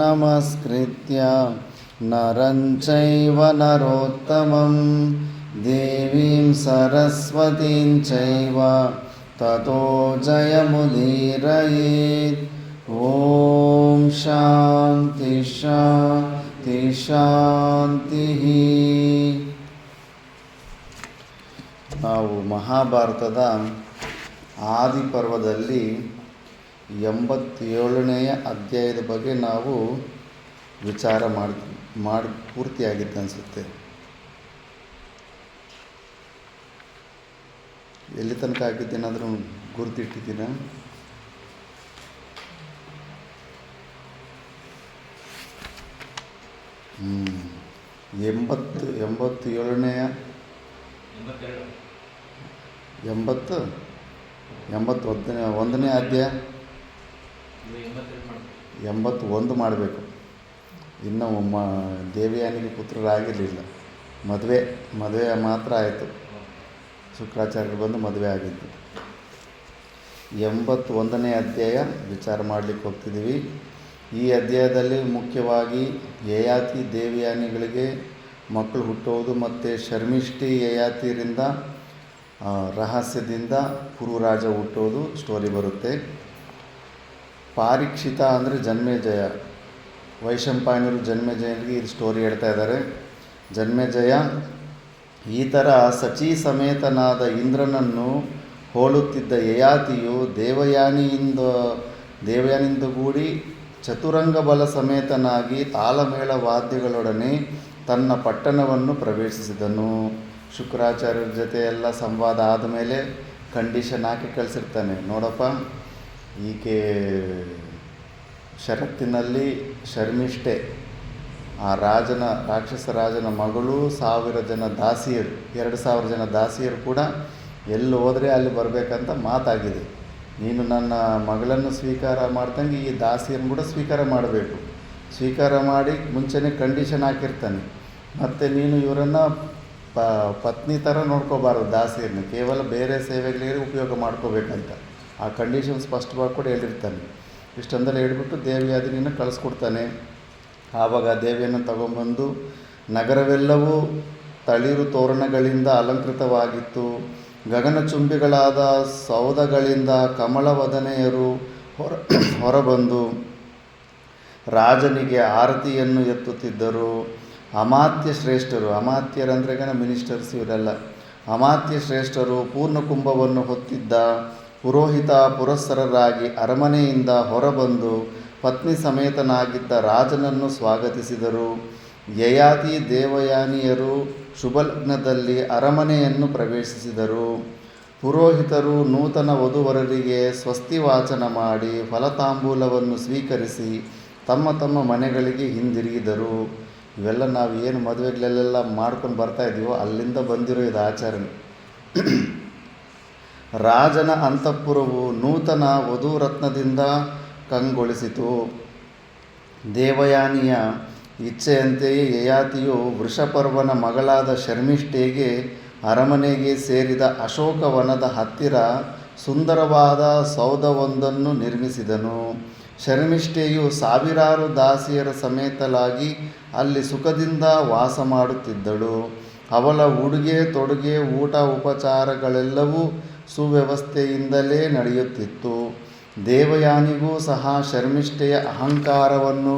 ನಮಸ್ಕೃತ್ಯ ನರಂ ಚೈವ ನರೋತ್ತಮಂ ದೇವೀಂ ಸರಸ್ವತೀಂ ಚೈವ ತತೋ ಜಯಮುದೀರಯೇತ್. ಓಂ ಶಾಂತಿ ಶಾಂತಿ ಶಾಂತಿ. ನಾವು ಮಹಾಭಾರತದ ಆದಿಪರ್ವದಲ್ಲಿ 87ನೇ ಅಧ್ಯಾಯದ ಬಗ್ಗೆ ನಾವು ವಿಚಾರ ಮಾಡಿ ಪೂರ್ತಿಯಾಗಿತ್ತು ಅನಿಸುತ್ತೆ. ಎಲ್ಲಿ ತನಕ ಆಗಿದ್ದೇನಾದರೂ ಗುರುತಿಟ್ಟಿದ್ದೀನ? 87ನೇ 81ನೇ ಅಧ್ಯಾಯ 81 ಮಾಡಬೇಕು. ಇನ್ನು ದೇವಯಾನಿಗೆ ಪುತ್ರರಾಗಿರಲಿಲ್ಲ. ಮದುವೆ ಮಾತ್ರ ಆಯಿತು. ಶುಕ್ರಾಚಾರ್ಯರು ಬಂದು ಮದುವೆ ಆಗಿದ್ದು. 81ನೇ ಅಧ್ಯಾಯ ವಿಚಾರ ಮಾಡಲಿಕ್ಕೆ ಹೋಗ್ತಿದ್ದೀವಿ. ಈ ಅಧ್ಯಾಯದಲ್ಲಿ ಮುಖ್ಯವಾಗಿ ಯಯಾತಿ ದೇವಯಾನಿಗಳಿಗೆ ಮಕ್ಕಳು ಹುಟ್ಟುವುದು ಮತ್ತು ಶರ್ಮಿಷ್ಠಿ ಯಯಾತಿಯರಿಂದ ರಹಸ್ಯದಿಂದ ಕುರುರಾಜ ಹುಟ್ಟೋದು ಸ್ಟೋರಿ ಬರುತ್ತೆ. ಪಾರೀಕ್ಷಿತ ಅಂದರೆ ಜನ್ಮೇಜಯ, ವೈಶಂಪಾಯನರು ಜನ್ಮೇಜಯನಿಗೆ ಇದು ಸ್ಟೋರಿ ಹೇಳ್ತಾ ಇದ್ದಾರೆ. ಜನ್ಮೇಜಯ ಈ ಥರ ಸಚಿ ಸಮೇತನಾದ ಇಂದ್ರನನ್ನು ಹೋಲುತ್ತಿದ್ದ ಯಯಾತಿಯು ದೇವಯಾನಿಯಿಂದ ಕೂಡಿ ಚತುರಂಗ ಬಲ ಸಮೇತನಾಗಿ ತಾಳಮೇಳ ವಾದ್ಯಗಳೊಡನೆ ತನ್ನ ಪಟ್ಟಣವನ್ನು ಪ್ರವೇಶಿಸಿದನು. ಶುಕ್ರಾಚಾರ್ಯರ ಜೊತೆ ಎಲ್ಲ ಸಂವಾದ ಆದಮೇಲೆ ಕಂಡೀಷನ್ ಹಾಕಿ ಕಳಿಸಿರ್ತಾನೆ, ನೋಡಪ್ಪ ಈಕೆ ಷರತ್ತಿನಲ್ಲಿ ಶರ್ಮಿಷ್ಠೆ, ಆ ರಾಕ್ಷಸ ರಾಜನ ಮಗಳು, 1000 ಜನ ದಾಸಿಯರು, 2000 ಜನ ದಾಸಿಯರು ಕೂಡ ಎಲ್ಲಿ ಹೋದರೆ ಅಲ್ಲಿ ಬರಬೇಕಂತ ಮಾತಾಗಿದೆ. ನೀನು ನನ್ನ ಮಗಳನ್ನು ಸ್ವೀಕಾರ ಮಾಡ್ದಂಗೆ ಈ ದಾಸಿಯನ್ನು ಕೂಡ ಸ್ವೀಕಾರ ಮಾಡಬೇಕು. ಸ್ವೀಕಾರ ಮಾಡಿ ಮುಂಚೆನೇ ಕಂಡೀಷನ್ ಹಾಕಿರ್ತಾನೆ. ಮತ್ತು ನೀನು ಇವರನ್ನು ಪತ್ನಿ ಥರ ನೋಡ್ಕೋಬಾರ್ದು, ದಾಸಿಯರನ್ನು ಕೇವಲ ಬೇರೆ ಸೇವೆಗಳಿಗೆ ಉಪಯೋಗ ಮಾಡ್ಕೋಬೇಕಂತ ಆ ಕಂಡೀಷನ್ ಸ್ಪಷ್ಟವಾಗಿ ಕೂಡ ಹೇಳಿರ್ತಾನೆ. ಇಷ್ಟೊಂದೆಲ್ಲ ಹೇಳ್ಬಿಟ್ಟು ದೇವಯಾನಿಯನ್ನು ಕಳಿಸ್ಕೊಡ್ತಾನೆ. ಆವಾಗ ದೇವಿಯನ್ನು ತಗೊಂಬಂದು ನಗರವೆಲ್ಲವೂ ತಳಿರು ತೋರಣಗಳಿಂದ ಅಲಂಕೃತವಾಗಿತ್ತು. ಗಗನಚುಂಬಿಗಳಾದ ಸೌಧಗಳಿಂದ ಕಮಲವದನೆಯರು ಹೊರಬಂದು ರಾಜನಿಗೆ ಆರತಿಯನ್ನು ಎತ್ತುತ್ತಿದ್ದರು. ಅಮಾತ್ಯ ಶ್ರೇಷ್ಠರು, ಅಮಾತ್ಯರಂದ್ರೆ ಮಿನಿಸ್ಟರ್ಸ್ ಇವರೆಲ್ಲ, ಅಮಾತ್ಯ ಶ್ರೇಷ್ಠರು ಪೂರ್ಣಕುಂಭವನ್ನು ಹೊತ್ತಿದ್ದ ಪುರೋಹಿತ ಪುರಸ್ಸರರಾಗಿ ಅರಮನೆಯಿಂದ ಹೊರಬಂದು ಪತ್ನಿ ಸಮೇತನಾಗಿದ್ದ ರಾಜನನ್ನು ಸ್ವಾಗತಿಸಿದರು. ಯಯಾತಿ ದೇವಯಾನಿಯರು ಶುಭಲಗ್ನದಲ್ಲಿ ಅರಮನೆಯನ್ನು ಪ್ರವೇಶಿಸಿದರು. ಪುರೋಹಿತರು ನೂತನ ವಧುವರರಿಗೆ ಸ್ವಸ್ತಿ ವಾಚನ ಮಾಡಿ ಫಲತಾಂಬೂಲವನ್ನು ಸ್ವೀಕರಿಸಿ ತಮ್ಮ ತಮ್ಮ ಮನೆಗಳಿಗೆ ಹಿಂದಿರುಗಿದರು. ಇವೆಲ್ಲ ನಾವು ಏನು ಮದುವೆಗಳೆಲ್ಲ ಮಾಡ್ಕೊಂಡು ಬರ್ತಾಯಿದ್ದೀವೋ ಅಲ್ಲಿಂದ ಬಂದಿರೋ ಇದು ಆಚರಣೆ. ರಾಜನ ಅಂತಃಪುರವು ನೂತನ ವಧುರತ್ನದಿಂದ ಕಂಗೊಳಿಸಿತು. ದೇವಯಾನಿಯ ಇಚ್ಛೆಯಂತೆಯೇ ಯಯಾತಿಯು ವೃಷಪರ್ವನ ಮಗಳಾದ ಶರ್ಮಿಷ್ಠೆಗೆ ಅರಮನೆಗೆ ಸೇರಿದ ಅಶೋಕವನದ ಹತ್ತಿರ ಸುಂದರವಾದ ಸೌಧವೊಂದನ್ನು ನಿರ್ಮಿಸಿದನು. ಶರ್ಮಿಷ್ಠೆಯು 1000 ದಾಸಿಯರ ಸಮೇತಲಾಗಿ ಅಲ್ಲಿ ಸುಖದಿಂದ ವಾಸ ಮಾಡುತ್ತಿದ್ದಳು. ಅವಳ ಉಡುಗೆ ತೊಡುಗೆ ಊಟ ಉಪಚಾರಗಳೆಲ್ಲವೂ ಸುವ್ಯವಸ್ಥೆಯಿಂದಲೇ ನಡೆಯುತ್ತಿತ್ತು. ದೇವಯಾನಿಗೂ ಸಹ ಶರ್ಮಿಷ್ಠೆಯ ಅಹಂಕಾರವನ್ನು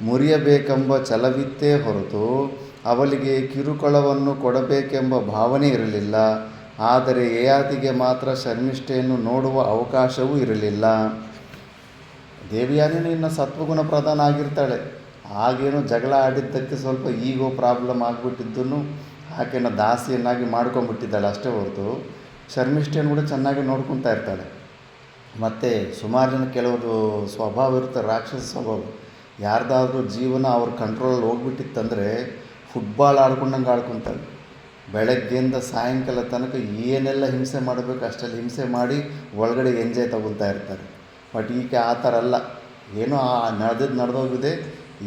ಮುರಿಯಬೇಕೆಂಬ ಛಲವಿತ್ತೇ ಹೊರತು ಅವಳಿಗೆ ಕಿರುಕುಳವನ್ನು ಕೊಡಬೇಕೆಂಬ ಭಾವನೆ ಇರಲಿಲ್ಲ. ಆದರೆ ಯಯಾತಿಗೆ ಮಾತ್ರ ಶರ್ಮಿಷ್ಠೆಯನ್ನು ನೋಡುವ ಅವಕಾಶವೂ ಇರಲಿಲ್ಲ. ದೇವಯಾನಿನೂ ಇನ್ನು ಸತ್ವಗುಣ ಪ್ರಧಾನ ಆಗಿರ್ತಾಳೆ. ಆಗೇನು ಜಗಳ ಆಡಿದ್ದಕ್ಕೆ ಸ್ವಲ್ಪ ಈಗೋ ಪ್ರಾಬ್ಲಮ್ ಆಗಿಬಿಟ್ಟಿದ್ದನ್ನು ಆಕೆನ ದಾಸಿಯನ್ನಾಗಿ ಮಾಡ್ಕೊಂಡ್ಬಿಟ್ಟಿದ್ದಾಳೆ ಅಷ್ಟೇ ಹೊರತು ಶರ್ಮಿಷ್ಠೆಯನ್ನು ಕೂಡ ಚೆನ್ನಾಗಿ ನೋಡ್ಕೊತಾ ಇರ್ತಾಳೆ. ಮತ್ತು ಸುಮಾರು ಜನ ಕೆಲವರು ಸ್ವಭಾವ ಇರುತ್ತೆ, ರಾಕ್ಷಸ ಸ್ವಭಾವ. ಯಾರ್ದಾದ್ರೂ ಜೀವನ ಅವ್ರ ಕಂಟ್ರೋಲಲ್ಲಿ ಹೋಗ್ಬಿಟ್ಟಿತ್ತಂದರೆ ಫುಟ್ಬಾಲ್ ಆಡ್ಕೊಂಡಂಗೆ ಆಡ್ಕೊತಾರೆ. ಬೆಳಗ್ಗೆಯಿಂದ ಸಾಯಂಕಾಲ ತನಕ ಏನೆಲ್ಲ ಹಿಂಸೆ ಮಾಡಬೇಕು ಅಷ್ಟೆಲ್ಲ ಹಿಂಸೆ ಮಾಡಿ ಒಳಗಡೆ ಎಂಜಾಯ್ ತಗೊತಾ ಇರ್ತಾರೆ. ಬಟ್ ಈಕೆ ಆ ಥರ ಅಲ್ಲ. ಏನೋ ನಡೆದೋಗಿದೆ,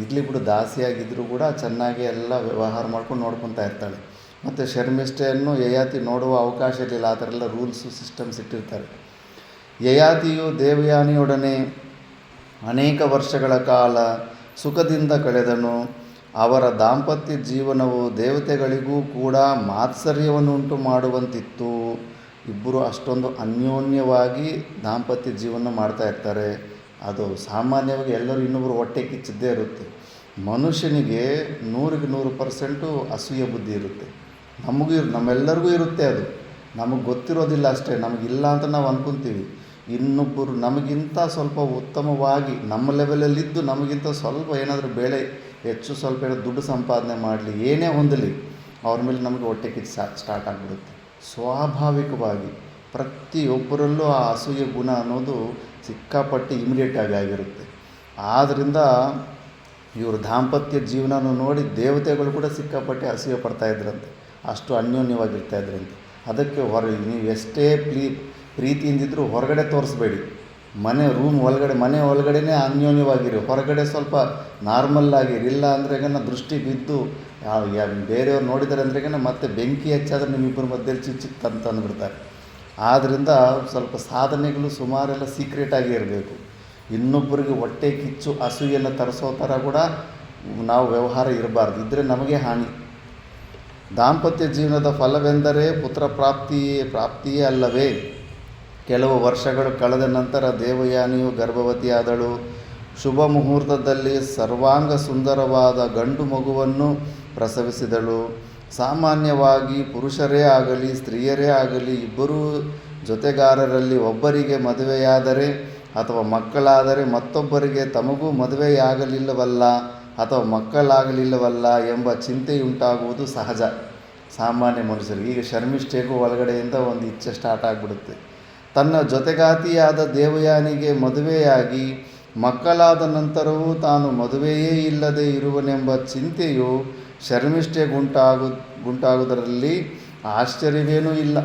ಇರಲಿ ಬಿಡು, ದಾಸಿಯಾಗಿದ್ದರೂ ಕೂಡ ಚೆನ್ನಾಗಿ ಎಲ್ಲ ವ್ಯವಹಾರ ಮಾಡ್ಕೊಂಡು ನೋಡ್ಕೊತಾ ಇರ್ತಾಳೆ. ಮತ್ತು ಶರ್ಮಿಷ್ಠೆಯನ್ನು ಯಯಾತಿ ನೋಡುವ ಅವಕಾಶ ಇರಲಿಲ್ಲ. ಆ ಥರ ಎಲ್ಲ ರೂಲ್ಸು ಸಿಸ್ಟಮ್ಸ್ ಇಟ್ಟಿರ್ತಾರೆ. ಯಯಾತಿಯು ದೇವಯಾನಿಯೊಡನೆ ಅನೇಕ ವರ್ಷಗಳ ಕಾಲ ಸುಖದಿಂದ ಕಳೆದನು. ಅವರ ದಾಂಪತ್ಯ ಜೀವನವು ದೇವತೆಗಳಿಗೂ ಕೂಡ ಮಾತ್ಸರ್ಯವನ್ನುಂಟು ಮಾಡುವಂತಿತ್ತು. ಇಬ್ಬರು ಅಷ್ಟೊಂದು ಅನ್ಯೋನ್ಯವಾಗಿ ದಾಂಪತ್ಯ ಜೀವನ ಮಾಡ್ತಾ ಇರ್ತಾರೆ. ಅದು ಸಾಮಾನ್ಯವಾಗಿ ಎಲ್ಲರೂ ಇನ್ನೊಬ್ಬರು ಹೊಟ್ಟೆ ಕಿಚ್ಚಿದ್ದೇ ಇರುತ್ತೆ. ಮನುಷ್ಯನಿಗೆ 100% ಅಸೂಯೆ ಬುದ್ಧಿ ಇರುತ್ತೆ. ನಮ್ಮೆಲ್ಲರಿಗೂ ಇರುತ್ತೆ. ಅದು ನಮಗೆ ಗೊತ್ತಿರೋದಿಲ್ಲ ಅಷ್ಟೇ, ನಮಗಿಲ್ಲ ಅಂತ ನಾವು ಅಂದ್ಕೊತೀವಿ. ಇನ್ನೊಬ್ಬರು ನಮಗಿಂತ ಸ್ವಲ್ಪ ಉತ್ತಮವಾಗಿ ನಮ್ಮ ಲೆವೆಲಲ್ಲಿದ್ದು ನಮಗಿಂತ ಸ್ವಲ್ಪ ಏನಾದರೂ ಬೆಳೆ ಹೆಚ್ಚು ಸ್ವಲ್ಪ ಏನಾದರೂ ದುಡ್ಡು ಸಂಪಾದನೆ ಮಾಡಲಿ, ಏನೇ ಹೊಂದಲಿ, ಅವ್ರ ಮೇಲೆ ನಮಗೆ ಹೊಟ್ಟೆ ಕಿಚ್ಚು ಸ್ಟಾರ್ಟ್ ಆಗಿಬಿಡುತ್ತೆ. ಸ್ವಾಭಾವಿಕವಾಗಿ ಪ್ರತಿಯೊಬ್ಬರಲ್ಲೂ ಆ ಅಸೂಯೆ ಗುಣ ಅನ್ನೋದು ಸಿಕ್ಕಾಪಟ್ಟೆ ಇಮಿಡಿಯೇಟಾಗಿ ಆಗಿರುತ್ತೆ. ಆದ್ದರಿಂದ ಇವರು ದಾಂಪತ್ಯ ಜೀವನನೂ ನೋಡಿ ದೇವತೆಗಳು ಕೂಡ ಸಿಕ್ಕಾಪಟ್ಟೆ ಅಸೂಯೆ ಪಡ್ತಾಯಿದ್ರಂತೆ. ಅಷ್ಟು ಅನ್ಯೋನ್ಯವಾಗಿರ್ತಾಯಿದ್ರಂತೆ. ಅದಕ್ಕೆ ನೀವು ಎಷ್ಟೇ ಪ್ರೀತಿಯಿಂದಿದ್ದರೂ ಹೊರಗಡೆ ತೋರಿಸ್ಬೇಡಿ. ಮನೆ ಒಳಗಡೆನೇ ಅನ್ಯೋನ್ಯವಾಗಿರಿ. ಹೊರಗಡೆ ಸ್ವಲ್ಪ ನಾರ್ಮಲ್ಲಾಗಿರಿ. ಇಲ್ಲ ಅಂದರೆ ದೃಷ್ಟಿ ಬಿದ್ದು ಬೇರೆಯವ್ರು ನೋಡಿದ್ದಾರೆ ಅಂದ್ರೆ ಮತ್ತೆ ಬೆಂಕಿ ಹಚ್ಚಾದ್ರೆ ನಿಮ್ಮಿಬ್ಬರ ಮಧ್ಯದಲ್ಲಿ ಚಿಕ್ಕ ಅಂತಂದುಬಿಡ್ತಾರೆ. ಆದ್ದರಿಂದ ಸ್ವಲ್ಪ ಸಾಧನೆಗಳು ಸುಮಾರೆಲ್ಲ ಸೀಕ್ರೆಟಾಗಿ ಇರಬೇಕು. ಇನ್ನೊಬ್ಬರಿಗೆ ಹೊಟ್ಟೆ ಕಿಚ್ಚು ಅಸೂಯೆಯನ್ನು ತರಿಸೋ ಥರ ಕೂಡ ನಾವು ವ್ಯವಹಾರ ಇರಬಾರ್ದು. ಇದ್ದರೆ ನಮಗೆ ಹಾನಿ. ದಾಂಪತ್ಯ ಜೀವನದ ಫಲವೆಂದರೆ ಪುತ್ರ ಪ್ರಾಪ್ತಿಯೇ ಅಲ್ಲವೇ? ಕೆಲವು ವರ್ಷಗಳು ಕಳೆದ ನಂತರ ದೇವಯಾನಿಯು ಗರ್ಭವತಿಯಾದಳು. ಶುಭ ಮುಹೂರ್ತದಲ್ಲಿ ಸರ್ವಾಂಗ ಸುಂದರವಾದ ಗಂಡು ಮಗುವನ್ನು ಪ್ರಸವಿಸಿದಳು. ಸಾಮಾನ್ಯವಾಗಿ ಪುರುಷರೇ ಆಗಲಿ ಸ್ತ್ರೀಯರೇ ಆಗಲಿ ಇಬ್ಬರೂ ಜೊತೆಗಾರರಲ್ಲಿ ಒಬ್ಬರಿಗೆ ಮದುವೆಯಾದರೆ ಅಥವಾ ಮಕ್ಕಳಾದರೆ ಮತ್ತೊಬ್ಬರಿಗೆ ತಮಗೂ ಮದುವೆಯಾಗಲಿಲ್ಲವಲ್ಲ ಅಥವಾ ಮಕ್ಕಳಾಗಲಿಲ್ಲವಲ್ಲ ಎಂಬ ಚಿಂತೆಯುಂಟಾಗುವುದು ಸಹಜ ಸಾಮಾನ್ಯ ಮನುಷ್ಯರಿಗೆ. ಈಗ ಶರ್ಮಿಷ್ಠೆಗೂ ಒಳಗಡೆಯಿಂದ ಒಂದು ಇಚ್ಛೆ ಸ್ಟಾರ್ಟ್ ಆಗಿಬಿಡುತ್ತೆ. ತನ್ನ ಜೊತೆಗಾತಿಯಾದ ದೇವಯಾನಿಗೆ ಮದುವೆಯಾಗಿ ಮಕ್ಕಳಾದ ನಂತರವೂ ತಾನು ಮದುವೆಯೇ ಇಲ್ಲದೆ ಇರುವನೆಂಬ ಚಿಂತೆಯು ಶರ್ಮಿಷ್ಠೆಗುಂಟಾಗುವುದರಲ್ಲಿ ಆಶ್ಚರ್ಯವೇನೂ ಇಲ್ಲ.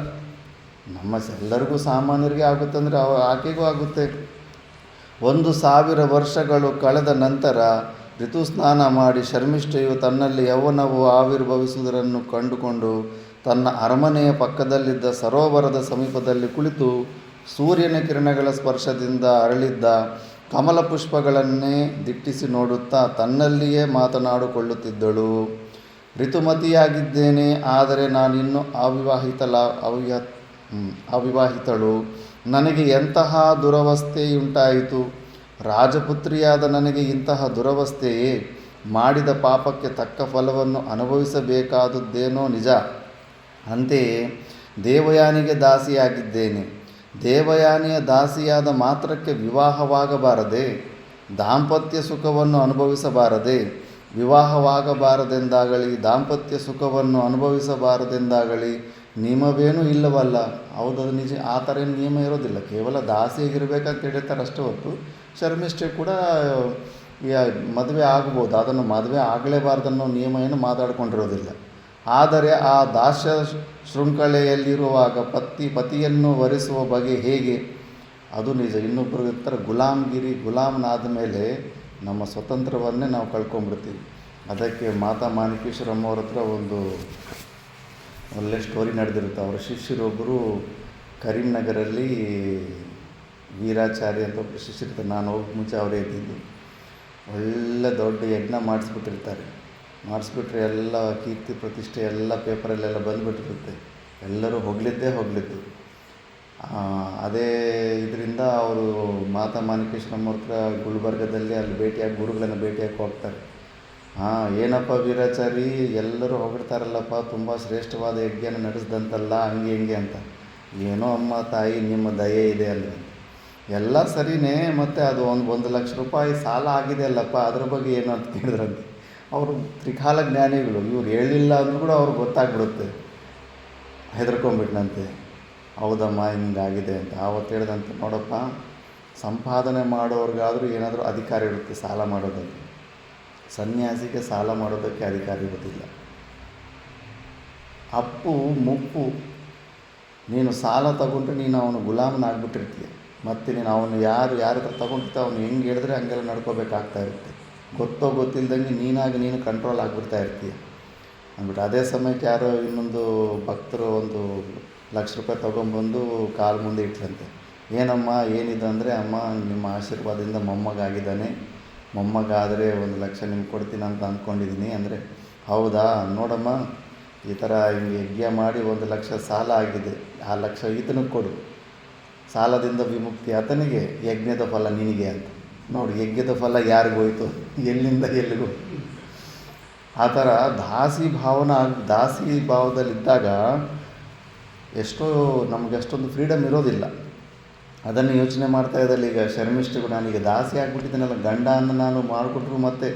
ಎಲ್ಲರಿಗೂ ಸಾಮಾನ್ಯರಿಗೆ ಆಗುತ್ತಂದರೆ ಆಕೆಗೂ ಆಗುತ್ತೆ. 1000 ವರ್ಷಗಳು ಕಳೆದ ನಂತರ ಋತುಸ್ನಾನ ಮಾಡಿ ಶರ್ಮಿಷ್ಠೆಯು ತನ್ನಲ್ಲಿ ಯೌವನವು ಆವಿರ್ಭವಿಸುವುದನ್ನು ಕಂಡುಕೊಂಡು ತನ್ನ ಅರಮನೆಯ ಪಕ್ಕದಲ್ಲಿದ್ದ ಸರೋವರದ ಸಮೀಪದಲ್ಲಿ ಕುಳಿತು ಸೂರ್ಯನ ಕಿರಣಗಳ ಸ್ಪರ್ಶದಿಂದ ಅರಳಿದ್ದ ಕಮಲ ಪುಷ್ಪಗಳನ್ನೇ ದಿಟ್ಟಿಸಿ ನೋಡುತ್ತಾ ತನ್ನಲ್ಲಿಯೇ ಮಾತನಾಡಿಕೊಳ್ಳುತ್ತಿದ್ದಳು. ಋತುಮತಿಯಾಗಿದ್ದೇನೆ, ಆದರೆ ನಾನಿನ್ನೂ ಅವಿವಾಹಿತಳು. ನನಗೆ ಎಂತಹ ದುರವಸ್ಥೆಯುಂಟಾಯಿತು? ರಾಜಪುತ್ರಿಯಾದ ನನಗೆ ಇಂತಹ ದುರವಸ್ಥೆಯೇ? ಮಾಡಿದ ಪಾಪಕ್ಕೆ ತಕ್ಕ ಫಲವನ್ನು ಅನುಭವಿಸಬೇಕಾದದ್ದೇನೋ ನಿಜ. ಅಂತೆಯೇ ದೇವಯಾನಿಗೆ ದಾಸಿಯಾಗಿದ್ದೇನೆ. ದೇವಯಾನಿಯ ದಾಸಿಯಾದ ಮಾತ್ರಕ್ಕೆ ವಿವಾಹವಾಗಬಾರದೆ? ದಾಂಪತ್ಯ ಸುಖವನ್ನು ಅನುಭವಿಸಬಾರದೆ? ವಿವಾಹವಾಗಬಾರದೆಂದಾಗಲಿ ದಾಂಪತ್ಯ ಸುಖವನ್ನು ಅನುಭವಿಸಬಾರದೆಂದಾಗಲಿ ನಿಯಮವೇನೂ ಇಲ್ಲವಲ್ಲ. ಹೌದು, ಅದು ನಿಜ. ಆ ಥರ ಏನು ನಿಯಮ ಇರೋದಿಲ್ಲ. ಕೇವಲ ದಾಸಿಯಾಗಿರ್ಬೇಕಂತ ಹೇಳಿರ್ತಾರೆ ಅಷ್ಟೇ ಹೊತ್ತು ಶರ್ಮಿಷ್ಠೆ ಕೂಡ ಮದುವೆ ಆಗ್ಬೋದು. ಅದನ್ನು ಮದುವೆ ಆಗಲೇಬಾರ್ದನ್ನೋ ನಿಯಮ ಏನು ಮಾತಾಡ್ಕೊಂಡಿರೋದಿಲ್ಲ. ಆದರೆ ಆ ದಾಸ್ಯ ಶೃಂಖಲೆಯಲ್ಲಿರುವಾಗ ಪತಿಯನ್ನು ವರಿಸುವ ಬಗೆ ಹೇಗೆ? ಅದು ನಿಜ. ಇನ್ನೊಬ್ಬರ ಗುಲಾಮನಾದ ಮೇಲೆ ನಮ್ಮ ಸ್ವತಂತ್ರವನ್ನೇ ನಾವು ಕಳ್ಕೊಂಡ್ಬಿಡ್ತೀವಿ. ಅದಕ್ಕೆ ಮಾತಾ ಮಾಣಿಕೇಶ್ವರಮ್ಮವ್ರ ಹತ್ರ ಒಂದು ಒಳ್ಳೆ ಸ್ಟೋರಿ ನಡೆದಿರುತ್ತೆ. ಅವರ ಶಿಷ್ಯರೊಬ್ಬರು ಕರೀಂನಗರಲ್ಲಿ ವೀರಾಚಾರ್ಯ ಅಂತ ಒಬ್ಬರು ಶಿಷ್ಯರಿರ್ತಾರೆ. ನಾನು ಹೋಗಿ ಮುಂಚೆ ಅವರೇ ಇದ್ದಿದ್ದು. ಒಳ್ಳೆ ದೊಡ್ಡ ಯಜ್ಞ ಮಾಡಿಸ್ಬಿಟ್ರೆ ಎಲ್ಲ ಕೀರ್ತಿ ಪ್ರತಿಷ್ಠೆ ಎಲ್ಲ ಪೇಪರಲ್ಲೆಲ್ಲ ಬಂದುಬಿಟ್ಟಿರುತ್ತೆ. ಎಲ್ಲರೂ ಹೊಗಳಿದ್ದು. ಅದೇ ಇದರಿಂದ ಅವರು ಮಾತಾ ಮಾಣಿಕೇಶ್ವರಮ್ಮವ್ರ ಹತ್ರ ಗುಲ್ಬರ್ಗದಲ್ಲಿ ಅಲ್ಲಿ ಗುರುಗಳನ್ನು ಭೇಟಿಯಾಗಿ ಹೋಗ್ತಾರೆ. ಏನಪ್ಪ ವೀರಾಚಾರಿ, ಎಲ್ಲರೂ ಹೊಗಳ್ತಾರಲ್ಲಪ್ಪ, ತುಂಬ ಶ್ರೇಷ್ಠವಾದ ಯಜ್ಞನ ನಡೆಸ್ದಂತಲ್ಲ, ಹಂಗೆ ಅಂತ. ಏನೋ ಅಮ್ಮ ತಾಯಿ ನಿಮ್ಮ ದಯೆ ಇದೆ ಅಲ್ಲ. ಎಲ್ಲ ಸರಿಯೇ, ಮತ್ತು ಅದು 1 ಲಕ್ಷ ರೂಪಾಯಿ ಸಾಲ ಆಗಿದೆ ಅಲ್ಲಪ್ಪ, ಅದ್ರ ಬಗ್ಗೆ ಏನು ಅಂತ ಕೇಳಿದ್ರಂತೆ. ಅವರು ತ್ರಿಕಾಲ ಜ್ಞಾನಿಗಳು. ಇವ್ರು ಹೇಳಿಲ್ಲ ಅಂದರೂ ಕೂಡ ಅವ್ರಿಗೆ ಗೊತ್ತಾಗ್ಬಿಡುತ್ತೆ. ಹೆದರ್ಕೊಂಡ್ಬಿಟ್ನಂತೆ. ಹೌದಮ್ಮ ಹಿಂಗಾಗಿದೆ ಅಂತ. ಆವತ್ತು ಹೇಳ್ದಂತೆ, ನೋಡಪ್ಪ, ಸಂಪಾದನೆ ಮಾಡೋರಿಗಾದರೂ ಏನಾದರೂ ಅಧಿಕಾರ ಇರುತ್ತೆ ಸಾಲ ಮಾಡೋದಕ್ಕೆ. ಸನ್ಯಾಸಿಗೆ ಸಾಲ ಮಾಡೋದಕ್ಕೆ ಅಧಿಕಾರ ಇರೋದಿಲ್ಲ. ಅಪ್ಪು ಮುಪ್ಪು, ನೀನು ಸಾಲ ತಗೊಂಡ್ರೆ ನೀನು ಅವನು ಗುಲಾಮನಾಗ್ಬಿಟ್ಟಿರ್ತೀಯ. ಮತ್ತು ನೀನು ಅವನು ಯಾರ ಹತ್ರ ತಗೊಂಡಿರ್ತ ಅವನು ಹೆಂಗೆ ಹೇಳಿದ್ರೆ ಹಂಗೆಲ್ಲ ನಡ್ಕೋಬೇಕಾಗ್ತಾ ಇರುತ್ತೆ. ಗೊತ್ತಿಲ್ದಂಗೆ ನೀನು ಕಂಟ್ರೋಲ್ ಆಗಿಬಿಡ್ತಾ ಇರ್ತೀಯ ಅಂದ್ಬಿಟ್ಟು. ಅದೇ ಸಮಯಕ್ಕೆ ಯಾರೋ ಇನ್ನೊಂದು ಭಕ್ತರು 1 ಲಕ್ಷ ರೂಪಾಯಿ ತೊಗೊಂಬಂದು ಕಾಲು ಮುಂದೆ ಇಟ್ರಂತೆ. ಏನಮ್ಮ ಏನಿದೆ ಅಂದರೆ, ಅಮ್ಮ ನಿಮ್ಮ ಆಶೀರ್ವಾದದಿಂದ ಮೊಮ್ಮಗ ಆಗಿದ್ದಾನೆ, ಮೊಮ್ಮಗ ಆದರೆ 1,00,000 ನಿಮ್ಗೆ ಕೊಡ್ತೀನಿ ಅಂತ ಅಂದ್ಕೊಂಡಿದ್ದೀನಿ ಅಂದರೆ, ಹೌದಾ ನೋಡಮ್ಮ ಈ ಥರ ಹಿಂಗೆ ಯಜ್ಞ ಮಾಡಿ 1,00,000 ಸಾಲ ಆಗಿದೆ, ಆ 1,00,000 ಈತನಿಗೆ ಕೊಡು, ಸಾಲದಿಂದ ವಿಮುಕ್ತಿ ಆತನಿಗೆ, ಯಜ್ಞದ ಫಲ ನಿನಗೆ ಅಂತ. ನೋಡಿ ಯಜ್ಞದ ಫಲ ಯಾರಿಗೋಯ್ತು, ಎಲ್ಲಿಂದ ಎಲ್ಲಿಗೂ. ಆ ಥರ ದಾಸಿ ಭಾವದಲ್ಲಿದ್ದಾಗ ಎಷ್ಟೋ ನಮಗೆ ಅಷ್ಟೊಂದು ಫ್ರೀಡಮ್ ಇರೋದಿಲ್ಲ. ಅದನ್ನು ಯೋಚನೆ ಮಾಡ್ತಾ ಇದ್ದಲ್ಲಿ ಈಗ ಶರ್ಮಿಷ್ಠೆಗೂ, ನಾನೀಗ ದಾಸಿ ಆಗಿಬಿಟ್ಟಿದ್ದೀನಲ್ಲ, ಗಂಡನ ನಾನು ಮಾಡಿಕೊಟ್ರು ಮತ್ತು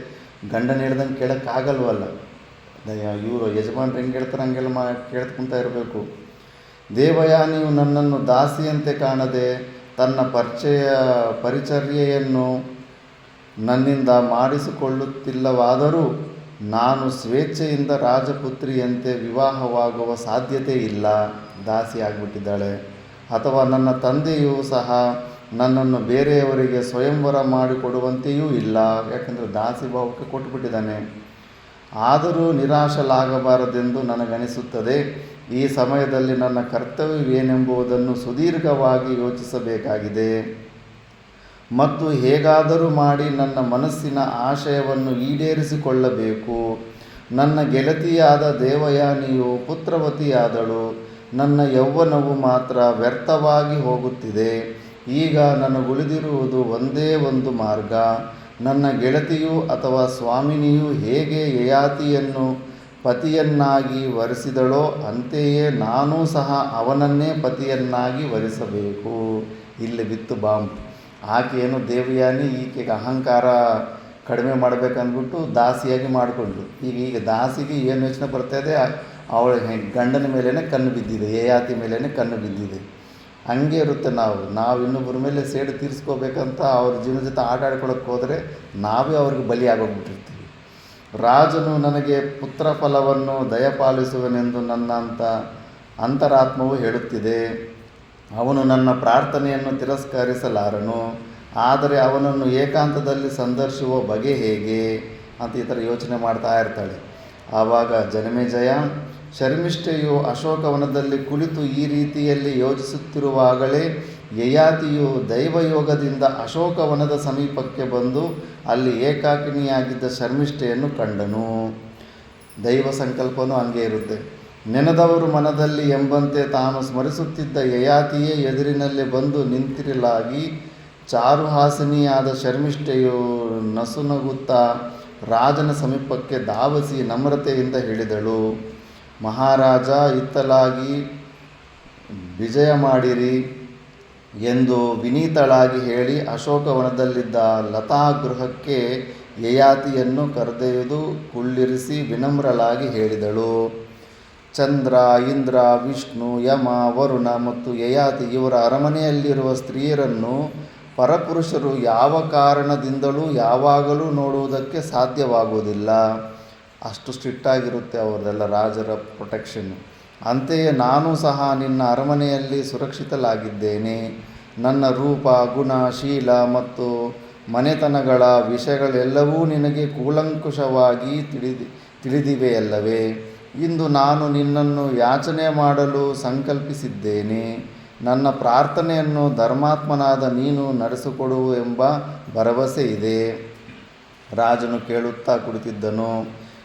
ಗಂಡನ ಹೇಳ್ದಂಗೆ ಕೇಳೋಕ್ಕಾಗಲ್ವಲ್ಲ. ಇವರು ಯಜಮಾನ್ರು ಹೆಂಗೆ ಹೇಳ್ತಾರೆ ಹಂಗೆಲ್ಲ ಕೇಳ್ಕೊತಾ ಇರಬೇಕು. ದೇವಯಾನಿಯು ನನ್ನನ್ನು ದಾಸಿಯಂತೆ ಕಾಣದೆ ತನ್ನ ಪರಿಚರ್ಯೆಯನ್ನು ನನ್ನಿಂದ ಮಾಡಿಸಿಕೊಳ್ಳುತ್ತಿಲ್ಲವಾದರೂ ನಾನು ಸ್ವೇಚ್ಛೆಯಿಂದ ರಾಜಪುತ್ರಿಯಂತೆ ವಿವಾಹವಾಗುವ ಸಾಧ್ಯತೆ ಇಲ್ಲ. ದಾಸಿ ಆಗಿಬಿಟ್ಟಿದ್ದಾಳೆ. ಅಥವಾ ನನ್ನ ತಂದೆಯೂ ಸಹ ನನ್ನನ್ನು ಬೇರೆಯವರಿಗೆ ಸ್ವಯಂವರ ಮಾಡಿಕೊಡುವಂತೆಯೂ ಇಲ್ಲ, ಯಾಕಂದರೆ ದಾಸಿ ಭಾವಕ್ಕೆ ಕೊಟ್ಟುಬಿಟ್ಟಿದ್ದಾನೆ. ಆದರೂ ನಿರಾಶಲಾಗಬಾರದೆಂದು ನನಗನಿಸುತ್ತದೆ. ಈ ಸಮಯದಲ್ಲಿ ನನ್ನ ಕರ್ತವ್ಯವೇನೆಂಬುದನ್ನು ಸುದೀರ್ಘವಾಗಿ ಯೋಚಿಸಬೇಕಾಗಿದೆ ಮತ್ತು ಹೇಗಾದರೂ ಮಾಡಿ ನನ್ನ ಮನಸ್ಸಿನ ಆಶಯವನ್ನು ಈಡೇರಿಸಿಕೊಳ್ಳಬೇಕು. ನನ್ನ ಗೆಳತಿಯಾದ ದೇವಯಾನಿಯು ಪುತ್ರವತಿಯಾದಳು, ನನ್ನ ಯೌವನವು ಮಾತ್ರ ವ್ಯರ್ಥವಾಗಿ ಹೋಗುತ್ತಿದೆ. ಈಗ ನನಗುಳಿದಿರುವುದು ಒಂದೇ ಒಂದು ಮಾರ್ಗ. ನನ್ನ ಗೆಳತಿಯು ಅಥವಾ ಸ್ವಾಮಿನಿಯು ಹೇಗೆ ಯಯಾತಿಯನ್ನು ಪತಿಯನ್ನಾಗಿ ವರಿಸಿದಳೋ ಅಂತೆಯೇ ನಾನೂ ಸಹ ಅವನನ್ನೇ ಪತಿಯನ್ನಾಗಿ ವರಿಸಬೇಕು. ಇಲ್ಲಿ ಬಿತ್ತು ಬಾಂಬ್. ಆಕೆಯನ್ನು ದೇವಯಾನಿ ಈಕೆಗೆ ಅಹಂಕಾರ ಕಡಿಮೆ ಮಾಡಬೇಕಂದ್ಬಿಟ್ಟು ದಾಸಿಯಾಗಿ ಮಾಡಿಕೊಂಡ್ಳು. ಈಗ ದಾಸಿಗೆ ಏನು ಯೋಚನೆ ಬರ್ತಾಯಿದೆ, ಅವಳ ಗಂಡನ ಮೇಲೇ ಕಣ್ಣು ಬಿದ್ದಿದೆ, ಯಯಾತಿ ಮೇಲೇ ಕಣ್ಣು ಬಿದ್ದಿದೆ. ಹಂಗೆ ಇರುತ್ತೆ. ನಾವು ಇನ್ನೊಬ್ಬರ ಮೇಲೆ ಸೇಡು ತೀರಿಸ್ಕೋಬೇಕಂತ ಅವ್ರ ಜೀವನ ಜೊತೆ ಆಟ ಆಡ್ಕೊಳಕ್ಕೆ ಹೋದರೆ ನಾವೇ ಅವ್ರಿಗೆ ಬಲಿಯಾಗೋಗ್ಬಿಟ್ಟಿರ್ತೀವಿ. ರಾಜನು ನನಗೆ ಪುತ್ರ ಫಲವನ್ನು ದಯಪಾಲಿಸುವನೆಂದು ನನ್ನ ಅಂತರಾತ್ಮವು ಹೇಳುತ್ತಿದೆ. ಅವನು ನನ್ನ ಪ್ರಾರ್ಥನೆಯನ್ನು ತಿರಸ್ಕರಿಸಲಾರನು, ಆದರೆ ಅವನನ್ನು ಏಕಾಂತದಲ್ಲಿ ಸಂದರ್ಶಿಸುವ ಬಗೆ ಹೇಗೆ ಅಂತ ಈ ಥರ ಯೋಚನೆ ಮಾಡ್ತಾ ಇರ್ತಾಳೆ. ಆವಾಗ ಜನಮೇಜಯ, ಶರ್ಮಿಷ್ಠೆಯು ಅಶೋಕವನದಲ್ಲಿ ಕುಳಿತು ಈ ರೀತಿಯಲ್ಲಿ ಯೋಚಿಸುತ್ತಿರುವಾಗಲೇ ಯಯಾತಿಯು ದೈವಯೋಗದಿಂದ ಅಶೋಕವನದ ಸಮೀಪಕ್ಕೆ ಬಂದು ಅಲ್ಲಿ ಏಕಾಕಿನಿಯಾಗಿದ್ದ ಶರ್ಮಿಷ್ಠೆಯನ್ನು ಕಂಡನು. ದೈವ ಸಂಕಲ್ಪನೂ ಹಂಗೆ ಇರುತ್ತೆ. ನೆನೆದವರು ಮನದಲ್ಲಿ ಎಂಬಂತೆ ತಾನು ಸ್ಮರಿಸುತ್ತಿದ್ದ ಯಯಾತಿಯೇ ಎದುರಿನಲ್ಲಿ ಬಂದು ನಿಂತಿರಲಾಗಿ ಚಾರುಹಾಸಿನಿಯಾದ ಶರ್ಮಿಷ್ಠೆಯು ನಸುನಗುತ್ತಾ ರಾಜನ ಸಮೀಪಕ್ಕೆ ಧಾವಿಸಿ ನಮ್ರತೆಯಿಂದ ಹೇಳಿದಳು, ಮಹಾರಾಜ, ಇತ್ತಲಾಗಿ ವಿಜಯ ಮಾಡಿರಿ ಎಂದು ವಿನೀತಳಾಗಿ ಹೇಳಿ ಅಶೋಕವನದಲ್ಲಿದ್ದ ಲತಾಗೃಹಕ್ಕೆ ಯಯಾತಿಯನ್ನು ಕರೆದೊಯ್ದು ಕುಳ್ಳಿರಿಸಿ ವಿನಮ್ರಳಾಗಿ ಹೇಳಿದಳು. ಚಂದ್ರ, ಇಂದ್ರ, ವಿಷ್ಣು, ಯಮ, ವರುಣ ಮತ್ತು ಯಯಾತಿ ಇವರ ಅರಮನೆಯಲ್ಲಿರುವ ಸ್ತ್ರೀಯರನ್ನು ಪರಪುರುಷರು ಯಾವ ಕಾರಣದಿಂದಲೂ ಯಾವಾಗಲೂ ನೋಡುವುದಕ್ಕೆ ಸಾಧ್ಯವಾಗುವುದಿಲ್ಲ. ಅಷ್ಟು ಸ್ಟ್ರಿಕ್ಟಾಗಿರುತ್ತೆ ಅವರದೆಲ್ಲ ರಾಜರ ಪ್ರೊಟೆಕ್ಷನ್ನು. ಅಂತೆಯೇ ನಾನು ಸಹ ನಿನ್ನ ಅರಮನೆಯಲ್ಲಿ ಸುರಕ್ಷಿತಲಾಗಿದ್ದೇನೆ. ನನ್ನ ರೂಪ, ಗುಣ, ಶೀಲ ಮತ್ತು ಮನೆತನಗಳ ವಿಷಯಗಳೆಲ್ಲವೂ ನಿನಗೆ ಕೂಲಂಕುಷವಾಗಿ ತಿಳಿದಿವೆಯಲ್ಲವೇ? ಇಂದು ನಾನು ನಿನ್ನನ್ನು ಯಾಚನೆ ಮಾಡಲು ಸಂಕಲ್ಪಿಸಿದ್ದೇನೆ. ನನ್ನ ಪ್ರಾರ್ಥನೆಯನ್ನು ಧರ್ಮಾತ್ಮನಾದ ನೀನು ನಡೆಸಿಕೊಡು ಎಂಬ ಭರವಸೆ ಇದೆ. ರಾಜನು ಕೇಳುತ್ತಾ ಕುಳಿತಿದ್ದನು.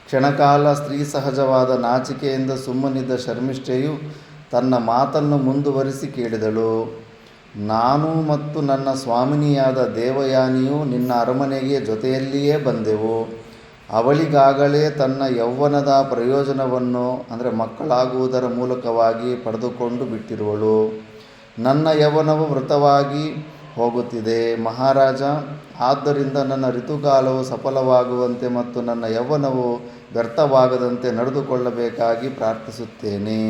ಕ್ಷಣಕಾಲ ಸ್ತ್ರೀ ಸಹಜವಾದ ನಾಚಿಕೆಯಿಂದ ಸುಮ್ಮನಿದ್ದ ಶರ್ಮಿಷ್ಠೆಯು ತನ್ನ ಮಾತನ್ನು ಮುಂದುವರಿಸಿ ಕೇಳಿದಳು. ನಾನು ಮತ್ತು ನನ್ನ ಸ್ವಾಮಿನಿಯಾದ ದೇವಯಾನಿಯು ನಿನ್ನ ಅರಮನೆಗೆ ಜೊತೆಯಲ್ಲಿಯೇ ಬಂದೆವು. ಅವಳಿಗಾಗಲೇ ತನ್ನ ಯೌವನದ ಪ್ರಯೋಜನವನ್ನು ಅಂದರೆ ಮಕ್ಕಳಾಗುವುದರ ಮೂಲಕವಾಗಿ ಪಡೆದುಕೊಂಡು ಬಿಟ್ಟಿರುವಳು. ನನ್ನ ಯೌವನವು ವೃಥವಾಗಿ ಹೋಗುತ್ತಿದೆ ಮಹಾರಾಜ. ಆದ್ದರಿಂದ ನನ್ನ ಋತುಕಾಲವು ಸಫಲವಾಗುವಂತೆ ಮತ್ತು ನನ್ನ ಯೌವನವು ವ್ಯರ್ಥವಾಗದಂತೆ ನಡೆದುಕೊಳ್ಳಬೇಕಾಗಿ ಪ್ರಾರ್ಥಿಸುತ್ತೇನೆ.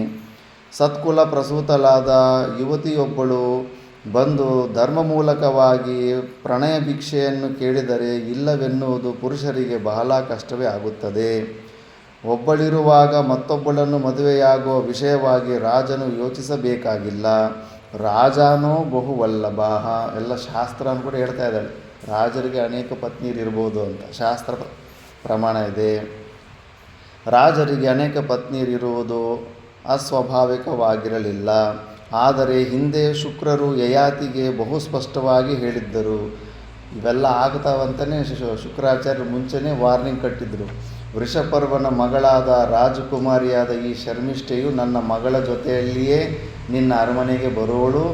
ಸತ್ಕುಲ ಪ್ರಸೂತಲಾದ ಯುವತಿಯೊಬ್ಬಳು ಬಂದು ಧರ್ಮ ಮೂಲಕವಾಗಿ ಪ್ರಣಯ ಭಿಕ್ಷೆಯನ್ನು ಕೇಳಿದರೆ ಇಲ್ಲವೆನ್ನುವುದು ಪುರುಷರಿಗೆ ಬಹಳ ಕಷ್ಟವೇ ಆಗುತ್ತದೆ. ಒಬ್ಬಳಿರುವಾಗ ಮತ್ತೊಬ್ಬಳನ್ನು ಮದುವೆಯಾಗುವ ವಿಷಯವಾಗಿ ರಾಜನು ಯೋಚಿಸಬೇಕಾಗಿಲ್ಲ. ರಾಜನೋ ಬಹುವಲ್ಲಭಃ, ಎಲ್ಲ ಶಾಸ್ತ್ರ ಕೂಡ ಹೇಳ್ತಾ ಇದ್ದಾಳೆ. ರಾಜರಿಗೆ ಅನೇಕ ಪತ್ನಿಯರಿರ್ಬೋದು ಅಂತ ಶಾಸ್ತ್ರ ಪ್ರಮಾಣ ಇದೆ. ರಾಜರಿಗೆ ಅನೇಕ ಪತ್ನಿಯರಿರುವುದು ಅಸ್ವಾಭಾವಿಕವಾಗಿರಲಿಲ್ಲ. ಆದರೆ ಹಿಂದೆ ಶುಕ್ರರು ಯಯಾತಿಗೆ ಬಹು ಸ್ಪಷ್ಟವಾಗಿ ಹೇಳಿದ್ದರು, ಇವೆಲ್ಲ ಆಗ್ತಾವಂತಲೇ ಶುಕ್ರಾಚಾರ್ಯರು ಮುಂಚೆನೇ ವಾರ್ನಿಂಗ್ ಕಟ್ಟಿದ್ರು. ವೃಷಪರ್ವನ ಮಗಳಾದ ರಾಜಕುಮಾರಿಯಾದ ಈ ಶರ್ಮಿಷ್ಠೆಯು ನನ್ನ ಮಗಳ ಜೊತೆಯಲ್ಲಿಯೇ ನಿನ್ನ ಅರಮನೆಗೆ ಬರುವಳು.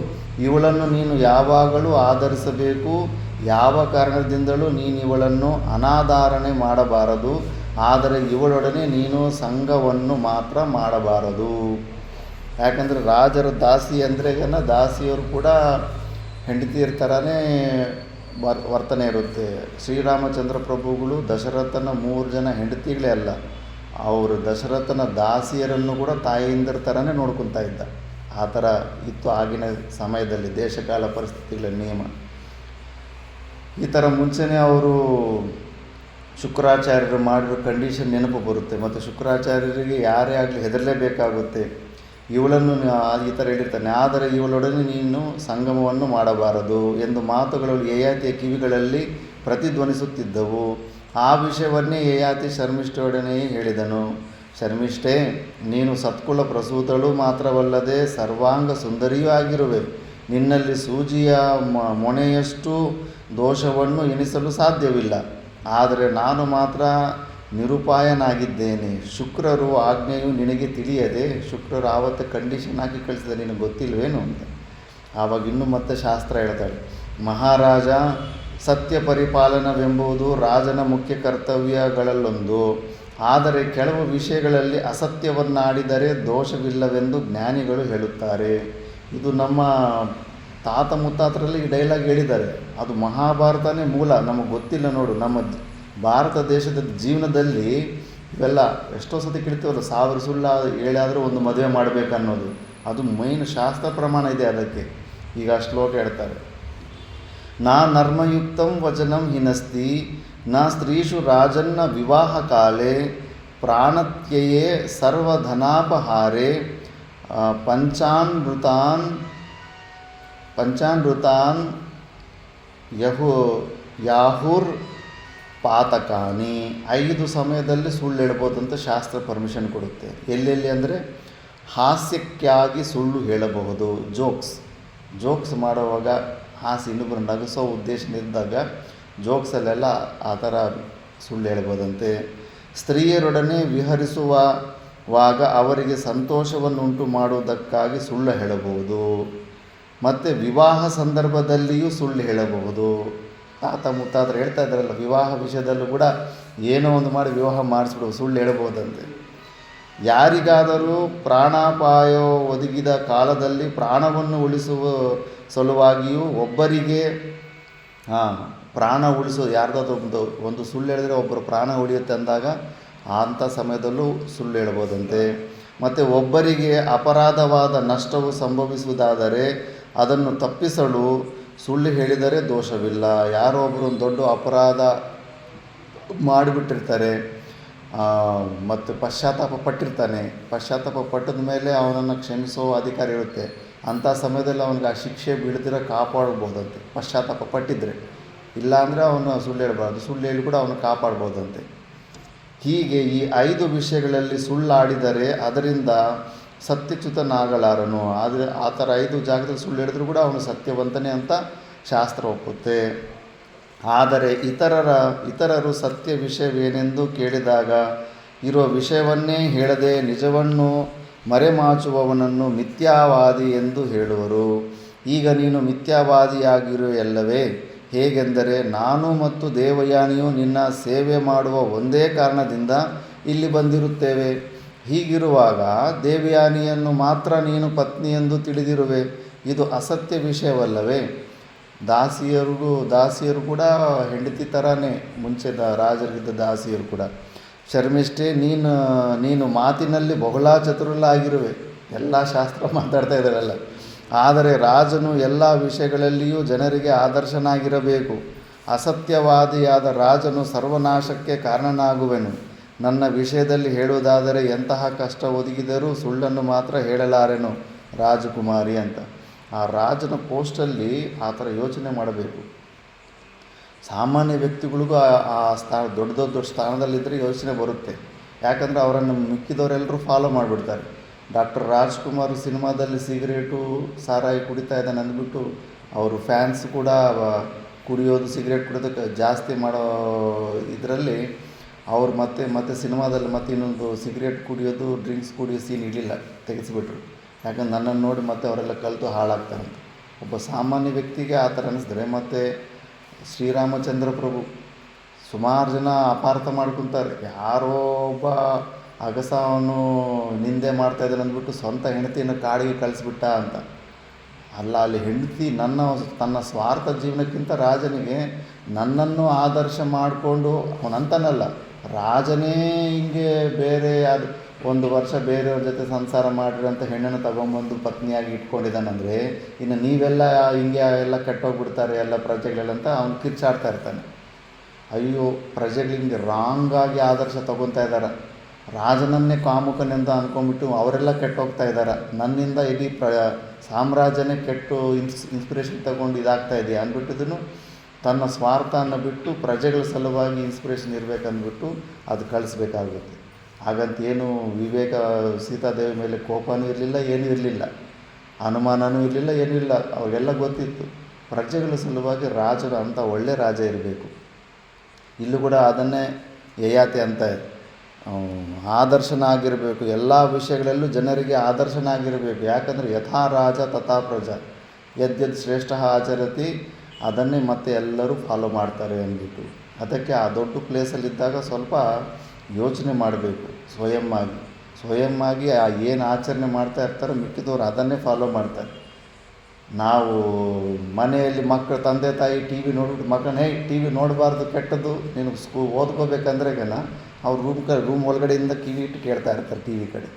ಇವಳನ್ನು ನೀನು ಯಾವಾಗಲೂ ಆಧರಿಸಬೇಕು. ಯಾವ ಕಾರಣದಿಂದಲೂ ನೀನು ಇವಳನ್ನು ಅನಾದರಣೆ ಮಾಡಬಾರದು. ಆದರೆ ಇವಳೊಡನೆ ನೀನು ಸಂಘವನ್ನು ಮಾತ್ರ ಮಾಡಬಾರದು. ಯಾಕಂದರೆ ರಾಜರ ದಾಸಿ ಅಂದರೆ ದಾಸಿಯವರು ಕೂಡ ಹೆಂಡತಿಯರ ಥರನೇ ವರ್ತನೆ ಇರುತ್ತೆ. ಶ್ರೀರಾಮಚಂದ್ರ ಪ್ರಭುಗಳು ದಶರಥನ 3 ಜನ ಹೆಂಡತಿಗಳೇ ಅಲ್ಲ, ಅವರು ದಶರಥನ ದಾಸಿಯರನ್ನು ಕೂಡ ತಾಯಿಯಿಂದರ ಥರನೇ ನೋಡ್ಕೊತಾ ಇದ್ದ. ಆ ಥರ ಇತ್ತು ಆಗಿನ ಸಮಯದಲ್ಲಿ ದೇಶಕಾಲ ಪರಿಸ್ಥಿತಿಗಳ ನಿಯಮ. ಈ ಥರ ಮುಂಚೆನೇ ಅವರು ಶುಕ್ರಾಚಾರ್ಯರು ಮಾಡಿರೋ ಕಂಡೀಷನ್ ನೆನಪು ಬರುತ್ತೆ. ಮತ್ತು ಶುಕ್ರಾಚಾರ್ಯರಿಗೆ ಯಾರೇ ಆಗಲಿ ಹೆದರಲೇಬೇಕಾಗುತ್ತೆ. ಇವಳನ್ನು ಈ ಥರ ಹೇಳಿರ್ತಾನೆ, ಆದರೆ ಇವಳೊಡನೆ ನೀನು ಸಂಗಮವನ್ನು ಮಾಡಬಾರದು ಎಂದು ಮಾತುಗಳು ಯಯಾತಿಯ ಕಿವಿಗಳಲ್ಲಿ ಪ್ರತಿಧ್ವನಿಸುತ್ತಿದ್ದವು. ಆ ವಿಷಯವನ್ನೇ ಯಯಾತಿ ಶರ್ಮಿಷ್ಠೆಯೊಡನೆಯೇ ಹೇಳಿದನು. ಶರ್ಮಿಷ್ಠೆ, ನೀನು ಸತ್ಕುಲ ಪ್ರಸೂತಳು ಮಾತ್ರವಲ್ಲದೆ ಸರ್ವಾಂಗ ಸುಂದರಿಯೂ ಆಗಿರುವೆ. ನಿನ್ನಲ್ಲಿ ಸೂಜಿಯ ಮೊನೆಯಷ್ಟು ದೋಷವನ್ನು ಎಣಿಸಲು ಸಾಧ್ಯವಿಲ್ಲ. ಆದರೆ ನಾನು ಮಾತ್ರ ನಿರುಪಾಯನಾಗಿದ್ದೇನೆ. ಶುಕ್ರರು ಆಜ್ಞೆಯು ನಿನಗೆ ತಿಳಿಯದೆ ಶುಕ್ರರು ಆವತ್ತು ಕಂಡೀಷನ್ ಹಾಕಿ ಕಳಿಸಿದ, ನಿನಗೆ ಗೊತ್ತಿಲ್ವೇನು ಅಂತ. ಆವಾಗ ಇನ್ನೂ ಮತ್ತೆ ಶಾಸ್ತ್ರ ಹೇಳ್ತಾಳೆ, ಮಹಾರಾಜ, ಸತ್ಯ ಪರಿಪಾಲನವೆಂಬುದು ರಾಜನ ಮುಖ್ಯ ಕರ್ತವ್ಯಗಳಲ್ಲೊಂದು. ಆದರೆ ಕೆಲವು ವಿಷಯಗಳಲ್ಲಿ ಅಸತ್ಯವನ್ನಾಡಿದರೆ ದೋಷವಿಲ್ಲವೆಂದು ಜ್ಞಾನಿಗಳು ಹೇಳುತ್ತಾರೆ. ಇದು ನಮ್ಮ ತಾತ ಮುತ್ತಾತರಲ್ಲಿ ಈ ಡೈಲಾಗ್ ಹೇಳಿದ್ದಾರೆ. ಅದು ಮಹಾಭಾರತನೇ ಮೂಲ. ನಮಗೆ ಗೊತ್ತಿಲ್ಲ ನೋಡು. ನಮ್ಮ ಭಾರತ ದೇಶದ ಜೀವನದಲ್ಲಿ ಇವೆಲ್ಲ ಎಷ್ಟೋ ಸತಿ ಕೇಳ್ತೀವಲ್ಲ, 1000 ಸುಳ್ಳು ಹೇಳಾದರೂ ಒಂದು ಮದುವೆ ಮಾಡಬೇಕನ್ನೋದು. ಅದು ಮೈನ್ ಶಾಸ್ತ್ರ ಪ್ರಮಾಣ ಇದೆ ಅದಕ್ಕೆ. ಈಗ ಆ ಶ್ಲೋಕ ಹೇಳ್ತಾರೆ, ನಾ ನರ್ಮಯುಕ್ತಂ ವಚನಂ ಹಿನಸ್ತಿ ನ ಸ್ತ್ರೀಷು ರಾಜನ್ನ ವಿವಾಹ ಕಾಲೇ ಪ್ರಾಣತ್ಯಯೇ ಸರ್ವಧನಾಪಹಾರೇ ಪಂಚಾನೃತಾನ್ ಯಾಹುರ್ ಪಾತಕಾನಿ. 5 ಸಮಯದಲ್ಲಿ ಸುಳ್ಳು ಹೇಳ್ಬೋದಂತ ಶಾಸ್ತ್ರ ಪರ್ಮಿಷನ್ ಕೊಡುತ್ತೆ. ಎಲ್ಲೆಲ್ಲಿ ಅಂದರೆ, ಹಾಸ್ಯಕ್ಕಾಗಿ ಸುಳ್ಳು ಹೇಳಬಹುದು. ಜೋಕ್ಸ್ ಮಾಡುವಾಗ ಹಾಸ್ಯ ಇನ್ನೊಬ್ಬರು ನಗಿಸೋ ಉದ್ದೇಶನಿದ್ದಾಗ ಜೋಕ್ಸಲ್ಲೆಲ್ಲ ಆ ಥರ ಸುಳ್ಳು ಹೇಳ್ಬೋದಂತೆ. ಸ್ತ್ರೀಯರೊಡನೆ ವಿಹರಿಸುವಾಗ ಅವರಿಗೆ ಸಂತೋಷವನ್ನುಂಟು ಮಾಡುವುದಕ್ಕಾಗಿ ಸುಳ್ಳು ಹೇಳಬಹುದು. ಮತ್ತು ವಿವಾಹ ಸಂದರ್ಭದಲ್ಲಿಯೂ ಸುಳ್ಳು ಹೇಳಬಹುದು. ತಾತ ಮುತ್ತಾತರು ಹೇಳ್ತಾ ಇದ್ದಾರಲ್ಲ, ವಿವಾಹ ವಿಷಯದಲ್ಲೂ ಕೂಡ ಏನೋ ಒಂದು ಮಾಡಿ ವಿವಾಹ ಮಾಡಿಸ್ಬಿಡುವ ಸುಳ್ಳು ಹೇಳ್ಬೋದಂತೆ. ಯಾರಿಗಾದರೂ ಪ್ರಾಣಾಪಾಯ ಒದಗಿದ ಕಾಲದಲ್ಲಿ ಪ್ರಾಣವನ್ನು ಉಳಿಸುವ ಸಲುವಾಗಿಯೂ ಒಬ್ಬರಿಗೆ ಪ್ರಾಣ ಉಳಿಸೋ ಯಾರ್ದಾದ್ರು ಒಂದು ಸುಳ್ಳು ಹೇಳಿದ್ರೆ ಒಬ್ಬರು ಪ್ರಾಣ ಉಳಿಯುತ್ತೆ ಅಂದಾಗ ಅಂಥ ಸಮಯದಲ್ಲೂ ಸುಳ್ಳು ಹೇಳ್ಬೋದಂತೆ. ಮತ್ತು ಒಬ್ಬರಿಗೆ ಅಪರಾಧವಾದ ನಷ್ಟವು ಸಂಭವಿಸುವುದಾದರೆ ಅದನ್ನು ತಪ್ಪಿಸಲು ಸುಳ್ಳು ಹೇಳಿದರೆ ದೋಷವಿಲ್ಲ. ಯಾರೋ ಒಬ್ಬರು ಒಂದು ದೊಡ್ಡ ಅಪರಾಧ ಮಾಡಿಬಿಟ್ಟಿರ್ತಾರೆ ಮತ್ತು ಪಶ್ಚಾತ್ತಾಪ ಪಟ್ಟಿದ ಮೇಲೆ ಅವನನ್ನು ಕ್ಷಮಿಸೋ ಅಧಿಕಾರ ಇರುತ್ತೆ. ಅಂಥ ಸಮಯದಲ್ಲಿ ಅವನಿಗೆ ಆ ಶಿಕ್ಷೆ ಬೀಳದಿರೋ ಕಾಪಾಡ್ಬೋದಂತೆ, ಪಶ್ಚಾತ್ತಾಪ ಪಟ್ಟಿದ್ರೆ. ಇಲ್ಲಾಂದರೆ ಅವನು ಸುಳ್ಳು ಹೇಳಬಾರ್ದು, ಸುಳ್ಳು ಹೇಳಿ ಕೂಡ ಅವನು ಕಾಪಾಡ್ಬೋದಂತೆ. ಹೀಗೆ ಈ 5 ವಿಷಯಗಳಲ್ಲಿ ಸುಳ್ಳಾಡಿದರೆ ಅದರಿಂದ ಸತ್ಯಚ್ಯುತನಾಗಲಾರನು. ಆದರೆ ಆ ಥರ 5 ಜಾಗದಲ್ಲಿ ಸುಳ್ಳು ಹೇಳಿದ್ರು ಕೂಡ ಅವನು ಸತ್ಯವಂತನೇ ಅಂತ ಶಾಸ್ತ್ರ ಒಪ್ಪುತ್ತೆ. ಆದರೆ ಇತರರು ಸತ್ಯ ವಿಷಯವೇನೆಂದು ಕೇಳಿದಾಗ ಇರೋ ವಿಷಯವನ್ನೇ ಹೇಳದೆ ನಿಜವನ್ನು ಮರೆಮಾಚುವವನನ್ನು ಮಿಥ್ಯಾವಾದಿ ಎಂದು ಹೇಳುವರು. ಈಗ ನೀನು ಮಿಥ್ಯಾವಾದಿಯಾಗಿರುವೆಯಲ್ಲವೇ? ಹೇಗೆಂದರೆ, ನಾನು ಮತ್ತು ದೇವಯಾನಿಯು ನಿನ್ನ ಸೇವೆ ಮಾಡುವ ಒಂದೇ ಕಾರಣದಿಂದ ಇಲ್ಲಿ ಬಂದಿರುತ್ತೇವೆ. ಹೀಗಿರುವಾಗ ದೇವಯಾನಿಯನ್ನು ಮಾತ್ರ ನೀನು ಪತ್ನಿಯೆಂದು ತಿಳಿದಿರುವೆ. ಇದು ಅಸತ್ಯ ವಿಷಯವಲ್ಲವೇ? ದಾಸಿಯರು ಕೂಡ ಹೆಂಡತಿ ಥರನೇ, ಮುಂಚೆ ರಾಜರಿಗಿದ್ದ ದಾಸಿಯರು ಕೂಡ. ಶರ್ಮಿಷ್ಠೆ, ನೀನು ಮಾತಿನಲ್ಲಿ ಬಹಳ ಚತುರಳಾಗಿರುವೆ. ಎಲ್ಲ ಶಾಸ್ತ್ರ ಮಾತಾಡ್ತಾ ಇದ್ದಾರಲ್ಲ. ಆದರೆ ರಾಜನು ಎಲ್ಲ ವಿಷಯಗಳಲ್ಲಿಯೂ ಜನರಿಗೆ ಆದರ್ಶನಾಗಿರಬೇಕು. ಅಸತ್ಯವಾದಿಯಾದ ರಾಜನು ಸರ್ವನಾಶಕ್ಕೆ ಕಾರಣನಾಗುವೆನು. ನನ್ನ ವಿಷಯದಲ್ಲಿ ಹೇಳುವುದಾದರೆ ಎಂತಹ ಕಷ್ಟ ಒದಗಿದರೂ ಸುಳ್ಳನ್ನು ಮಾತ್ರ ಹೇಳಲಾರೆನು ರಾಜಕುಮಾರಿ ಅಂತ. ಆ ರಾಜನ ಪೋಸ್ಟಲ್ಲಿ ಆ ಥರ ಯೋಚನೆ ಮಾಡಬೇಕು. ಸಾಮಾನ್ಯ ವ್ಯಕ್ತಿಗಳಿಗೂ ಆ ದೊಡ್ಡ ಸ್ಥಾನದಲ್ಲಿದ್ದರೆ ಯೋಚನೆ ಬರುತ್ತೆ. ಯಾಕಂದರೆ ಅವರನ್ನು ಮಿಕ್ಕಿದವರೆಲ್ಲರೂ ಫಾಲೋ ಮಾಡಿಬಿಡ್ತಾರೆ. ಡಾಕ್ಟರ್ ರಾಜ್ಕುಮಾರ್ ಸಿನಿಮಾದಲ್ಲಿ ಸಿಗರೇಟು ಸಾರಾಯಿ ಕುಡಿತಾ ಇದ್ದಾನೆ ಅಂದ್ಬಿಟ್ಟು ಅವರು ಫ್ಯಾನ್ಸ್ ಕೂಡ ಕುಡಿಯೋದು ಸಿಗರೇಟ್ ಕುಡಿಯೋದಕ್ಕೆ ಜಾಸ್ತಿ ಮಾಡೋ ಇದರಲ್ಲಿ ಅವ್ರು ಮತ್ತೆ ಸಿನಿಮಾದಲ್ಲಿ ಮತ್ತೆ ಇನ್ನೊಂದು ಸಿಗರೇಟ್ ಕುಡಿಯೋದು ಡ್ರಿಂಕ್ಸ್ ಕುಡಿಯೋ ಸೀನ್ ಇರಲಿಲ್ಲ, ತೆಗೆಸಿಬಿಟ್ರು. ಯಾಕಂದ್ರೆ ನನ್ನನ್ನು ನೋಡಿ ಮತ್ತೆ ಅವರೆಲ್ಲ ಕಲಿತು ಹಾಳಾಗ್ತಾರಂತ. ಒಬ್ಬ ಸಾಮಾನ್ಯ ವ್ಯಕ್ತಿಗೆ ಆ ಥರ ಅನ್ನಿಸಿದ್ರೆ ಮತ್ತು ಶ್ರೀರಾಮಚಂದ್ರ ಪ್ರಭು ಸುಮಾರು ಜನ ಅಪಾರ್ಥ ಮಾಡ್ಕೊತಾರೆ. ಯಾರೋ ಒಬ್ಬ ಅಗಸವನ್ನು ನಿಂದೆ ಮಾಡ್ತಾಯಿದ್ದಾನೆ ಅಂದ್ಬಿಟ್ಟು ಸ್ವಂತ ಹೆಂಡತಿಯನ್ನು ಕಾಡಿಗೆ ಕಳಿಸ್ಬಿಟ್ಟ ಅಂತ. ಅಲ್ಲ, ಅಲ್ಲಿ ಹೆಂಡತಿ ತನ್ನ ಸ್ವಾರ್ಥ ಜೀವನಕ್ಕಿಂತ ರಾಜನಿಗೆ ನನ್ನನ್ನು ಆದರ್ಶ ಮಾಡಿಕೊಂಡು ಅವನಂತನಲ್ಲ, ರಾಜನೇ ಹಿಂಗೆ ಬೇರೆ ಅದು 1 ವರ್ಷ ಬೇರೆಯವ್ರ ಜೊತೆ ಸಂಸಾರ ಮಾಡಿರೋಂಥ ಹೆಣ್ಣನ್ನು ತಗೊಂಬಂದು ಪತ್ನಿಯಾಗಿ ಇಟ್ಕೊಂಡಿದ್ದಾನಂದರೆ ಇನ್ನು ನೀವೆಲ್ಲ ಹಿಂಗೆ ಎಲ್ಲ ಕೆಟ್ಟೋಗ್ಬಿಡ್ತಾರೆ ಎಲ್ಲ ಪ್ರಜೆಗಳೆಲ್ಲ ಅಂತ ಅವ್ನು ಕಿರ್ಚಾಡ್ತಾ ಇರ್ತಾನೆ. ಅಯ್ಯೋ, ಪ್ರಜೆಗಳು ಹಿಂಗೆ ರಾಂಗಾಗಿ ಆದರ್ಶ ತೊಗೊತಾ ಇದ್ದಾರೆ, ರಾಜನನ್ನೇ ಕಾಮುಕನೆಂದು ಅಂದ್ಕೊಂಡ್ಬಿಟ್ಟು ಅವರೆಲ್ಲ ಕೆಟ್ಟೋಗ್ತಾ ಇದ್ದಾರೆ, ನನ್ನಿಂದ ಇಡೀ ಸಾಮ್ರಾಜ್ಯನೇ ಕೆಟ್ಟು ಇನ್ಸ್ಪಿರೇಷನ್ ತಗೊಂಡು ಇದಾಗ್ತಾ ಇದೆಯಾ ಅಂದ್ಬಿಟ್ಟಿದ್ದನು ತನ್ನ ಸ್ವಾರ್ಥನ ಬಿಟ್ಟು ಪ್ರಜೆಗಳ ಸಲುವಾಗಿ ಇನ್ಸ್ಪಿರೇಷನ್ ಇರಬೇಕಂದ್ಬಿಟ್ಟು ಅದು ಕಳಿಸ್ಬೇಕಾಗುತ್ತೆ. ಹಾಗಂತೇನು ವಿವೇಕ ಸೀತಾದೇವಿ ಮೇಲೆ ಕೋಪನೂ ಇರಲಿಲ್ಲ, ಏನೂ ಇರಲಿಲ್ಲ, ಅನುಮಾನವೂ ಇರಲಿಲ್ಲ, ಏನೂ ಇಲ್ಲ. ಅವ್ರಿಗೆಲ್ಲ ಗೊತ್ತಿತ್ತು ಪ್ರಜೆಗಳ ಸಲುವಾಗಿ ರಾಜರು ಅಂಥ ಒಳ್ಳೆ ರಾಜ ಇರಬೇಕು. ಇಲ್ಲೂ ಕೂಡ ಅದನ್ನೇ ಯಯಾತಿ ಅಂತ ಆದರ್ಶನ ಆಗಿರಬೇಕು, ಎಲ್ಲ ವಿಷಯಗಳಲ್ಲೂ ಜನರಿಗೆ ಆದರ್ಶನ ಆಗಿರಬೇಕು. ಯಾಕಂದರೆ ಯಥಾ ರಾಜ ತಥಾ ಪ್ರಜಾ ಯದ್ಯದ್ ಶ್ರೇಷ್ಠ ಆಚರತಿ, ಅದನ್ನೇ ಮತ್ತೆ ಎಲ್ಲರೂ ಫಾಲೋ ಮಾಡ್ತಾರೆ ಅಂದ್ಬಿಟ್ಟು. ಅದಕ್ಕೆ ಆ ದೊಡ್ಡ ಪ್ಲೇಸಲ್ಲಿದ್ದಾಗ ಸ್ವಲ್ಪ ಯೋಚನೆ ಮಾಡಬೇಕು, ಸ್ವಯಂ ಆಗಿ ಏನು ಆಚರಣೆ ಮಾಡ್ತಾ ಇರ್ತಾರೋ ಮಿಕ್ಕಿದವರು ಅದನ್ನೇ ಫಾಲೋ ಮಾಡ್ತಾರೆ. ನಾವು ಮನೆಯಲ್ಲಿ ಮಕ್ಕಳು ತಂದೆ ತಾಯಿ ಟಿ ವಿ ನೋಡ್ಬಿಟ್ಟು ಮಕ್ಕಳನ್ನ ಟಿ ವಿ ನೋಡಬಾರ್ದು, ಕೆಟ್ಟದ್ದು, ನೀನು ಓದ್ಕೋಬೇಕಂದ್ರೆ ಅವ್ರು ರೂಮ್ ಒಳಗಡೆಯಿಂದ ಕಿವಿ ಇಟ್ಟು ಕೇಳ್ತಾ ಇರ್ತಾರೆ ಟಿ ವಿ ಕಡೆ.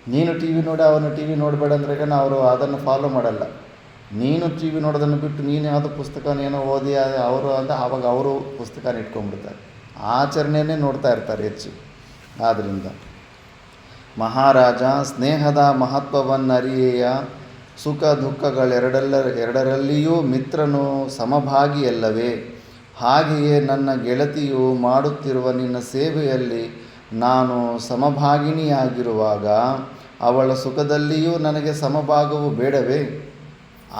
ನೀನು ಟಿ ವಿ ನೋಡಿ ಅವನು ಟಿ ವಿ ನೋಡಬೇಡ ಅಂದ್ರೆ ಅವರು ಅದನ್ನು ಫಾಲೋ ಮಾಡಲ್ಲ. ನೀನು ಟಿ ವಿ ನೋಡೋದನ್ನು ಬಿಟ್ಟು ನೀನು ಯಾವುದೋ ಪುಸ್ತಕನೇನೋ ಓದಿ ಅವರು ಅಂತ ಆವಾಗ ಅವರು ಪುಸ್ತಕನ ಇಟ್ಕೊಂಡ್ಬಿಡ್ತಾರೆ, ಆಚರಣೆಯೇ ನೋಡ್ತಾ ಇರ್ತಾರೆ ಹೆಚ್ಚು. ಆದ್ದರಿಂದ ಮಹಾರಾಜ ಸ್ನೇಹದ ಮಹತ್ವವನ್ನರಿಯೆಯ, ಸುಖ ದುಃಖಗಳೆರಡರಲ್ಲಿಯೂ ಮಿತ್ರನು ಸಮಭಾಗಿಯಲ್ಲವೇ? ಹಾಗೆಯೇ ನನ್ನ ಗೆಳತಿಯು ಮಾಡುತ್ತಿರುವ ನಿನ್ನ ಸೇವೆಯಲ್ಲಿ ನಾನು ಸಮಭಾಗಿನಿಯಾಗಿರುವಾಗ ಅವಳ ಸುಖದಲ್ಲಿಯೂ ನನಗೆ ಸಮಭಾಗವು ಬೇಡವೇ?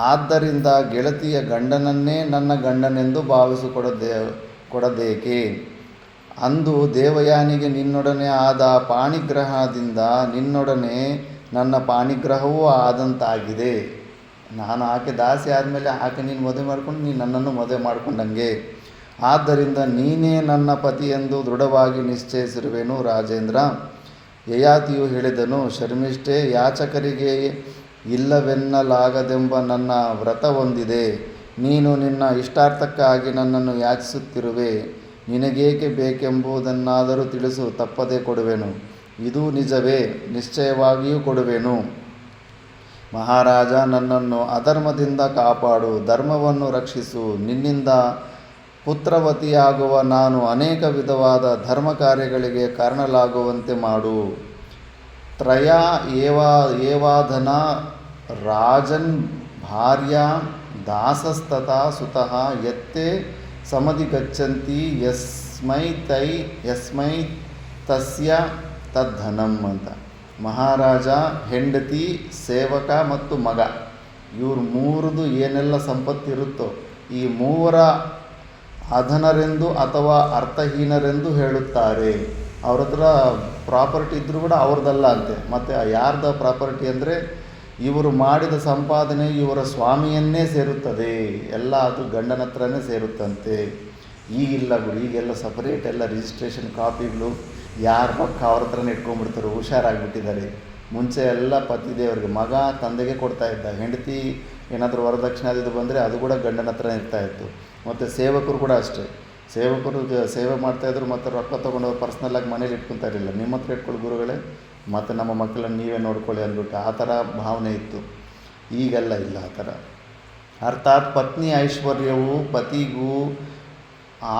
ಆದ್ದರಿಂದ ಗೆಳತಿಯ ಗಂಡನನ್ನೇ ನನ್ನ ಗಂಡನೆಂದು ಕೊಡದೇಕೆ? ಅಂದು ದೇವಯಾನಿಗೆ ನಿನ್ನೊಡನೆ ಆದ ಪಾಣಿಗ್ರಹದಿಂದ ನಿನ್ನೊಡನೆ ನನ್ನ ಪಾಣಿಗ್ರಹವೂ ಆದಂತಾಗಿದೆ. ನಾನು ಆಕೆ ದಾಸಿ ಆದಮೇಲೆ ಆಕೆ ನೀನು ಮದುವೆ ಮಾಡ್ಕೊಂಡು ನೀನು ನನ್ನನ್ನು ಮದುವೆ ಮಾಡಿಕೊಂಡಂಗೆ. ಆದ್ದರಿಂದ ನೀನೇ ನನ್ನ ಪತಿಯೆಂದು ದೃಢವಾಗಿ ನಿಶ್ಚಯಿಸಿರುವೆನು ರಾಜೇಂದ್ರ. ಯಯಾತಿಯು ಹೇಳಿದನು, ಶರ್ಮಿಷ್ಠೆ, ಯಾಚಕರಿಗೆ ಇಲ್ಲವೆನ್ನಲಾಗದೆಂಬ ನನ್ನ ವ್ರತ ಹೊಂದಿದೆ. ನೀನು ನಿನ್ನ ಇಷ್ಟಾರ್ಥಕ್ಕಾಗಿ ನನ್ನನ್ನು ಯಾಚಿಸುತ್ತಿರುವೆ. ನಿನಗೇಕೆ ಬೇಕೆಂಬುದನ್ನಾದರೂ ತಿಳಿಸು, ತಪ್ಪದೇ ಕೊಡುವೆನು. ಇದು ನಿಜವೇ, ನಿಶ್ಚಯವಾಗಿಯೂ ಕೊಡುವೆನು. ಮಹಾರಾಜ, ನನ್ನನ್ನು ಅಧರ್ಮದಿಂದ ಕಾಪಾಡು, ಧರ್ಮವನ್ನು ರಕ್ಷಿಸು. ನಿನ್ನಿಂದ ಪುತ್ರವತಿಯಾಗುವ ನಾನು ಅನೇಕ ವಿಧವಾದ ಧರ್ಮ ಕಾರ್ಯಗಳಿಗೆ ಕಾರಣಲಾಗುವಂತೆ ಮಾಡು. ತ್ರಯ ಏವಾಧನ ರಾಜನ್ ಭಾರ್ಯ ದಾಸಸ್ತಥಾ ಸುತಃ ಯತ್ತೇ ಸಮಧಿ ಗಚ್ಚಂತಿ ಯಸ್ಮೈ ತಸ್ಯ ತದ್ಧನಂ ಅಂತ. ಮಹಾರಾಜ, ಹೆಂಡತಿ, ಸೇವಕ ಮತ್ತು ಮಗ, ಇವ್ರು ಮೂರದು ಏನೆಲ್ಲ ಸಂಪತ್ತಿರುತ್ತೋ ಈ ಮೂವರ ಅಧನರೆಂದು ಅಥವಾ ಅರ್ಥಹೀನರೆಂದು ಹೇಳುತ್ತಾರೆ. ಅವ್ರ ಹತ್ರ ಪ್ರಾಪರ್ಟಿ ಇದ್ದರೂ ಕೂಡ ಅವ್ರದ್ದಲ್ಲ ಅಂತೆ. ಮತ್ತು ಯಾರ್ದ ಪ್ರಾಪರ್ಟಿ ಅಂದರೆ ಇವರು ಮಾಡಿದ ಸಂಪಾದನೆ ಇವರ ಸ್ವಾಮಿಯನ್ನೇ ಸೇರುತ್ತದೆ, ಎಲ್ಲ ಅದು ಗಂಡನ ಹತ್ರನೇ ಸೇರುತ್ತಂತೆ. ಈಗಿಲ್ಲ ಬಿಡಿ, ಈಗೆಲ್ಲ ಸಪರೇಟ್ ಎಲ್ಲ ರಿಜಿಸ್ಟ್ರೇಷನ್ ಕಾಪಿಗಳು ಯಾರ ಪಕ್ಕ ಅವ್ರ ಹತ್ರನೇ ಇಟ್ಕೊಂಡ್ಬಿಡ್ತಾರೆ, ಹುಷಾರಾಗಿಬಿಟ್ಟಿದ್ದಾರೆ. ಮುಂಚೆ ಎಲ್ಲ ಪತಿದೇವರಿಗೆ, ಮಗ ತಂದೆಗೆ ಕೊಡ್ತಾಯಿದ್ದ, ಹೆಂಡತಿ ಏನಾದರೂ ವರದಕ್ಷಿಣೆ ಬಂದರೆ ಅದು ಕೂಡ ಗಂಡನ ಹತ್ರನೇ ಇರ್ತಾಯಿತ್ತು. ಮತ್ತು ಸೇವಕರು ಕೂಡ ಅಷ್ಟೇ, ಸೇವಕರು ಸೇವೆ ಮಾಡ್ತಾಯಿದ್ರು ಮತ್ತು ರೊಕ್ಕ ತೊಗೊಂಡವ್ರು ಪರ್ಸ್ನಲ್ಲಾಗಿ ಮನೇಲಿ ಇಟ್ಕೊತಾ ಇರಲಿಲ್ಲ. ನಿಮ್ಮ ಹತ್ರ ಇಟ್ಕೊಳ್ಳಿ ಗುರುಗಳೇ, ಮತ್ತು ನಮ್ಮ ಮಕ್ಕಳನ್ನು ನೀವೇ ನೋಡ್ಕೊಳ್ಳಿ ಅಂದ್ಬಿಟ್ಟು ಆ ಥರ ಭಾವನೆ ಇತ್ತು. ಈಗೆಲ್ಲ ಇಲ್ಲ ಆ ಥರ. ಅರ್ಥಾತ್ ಪತ್ನಿ ಐಶ್ವರ್ಯವು ಪತಿಗೂ,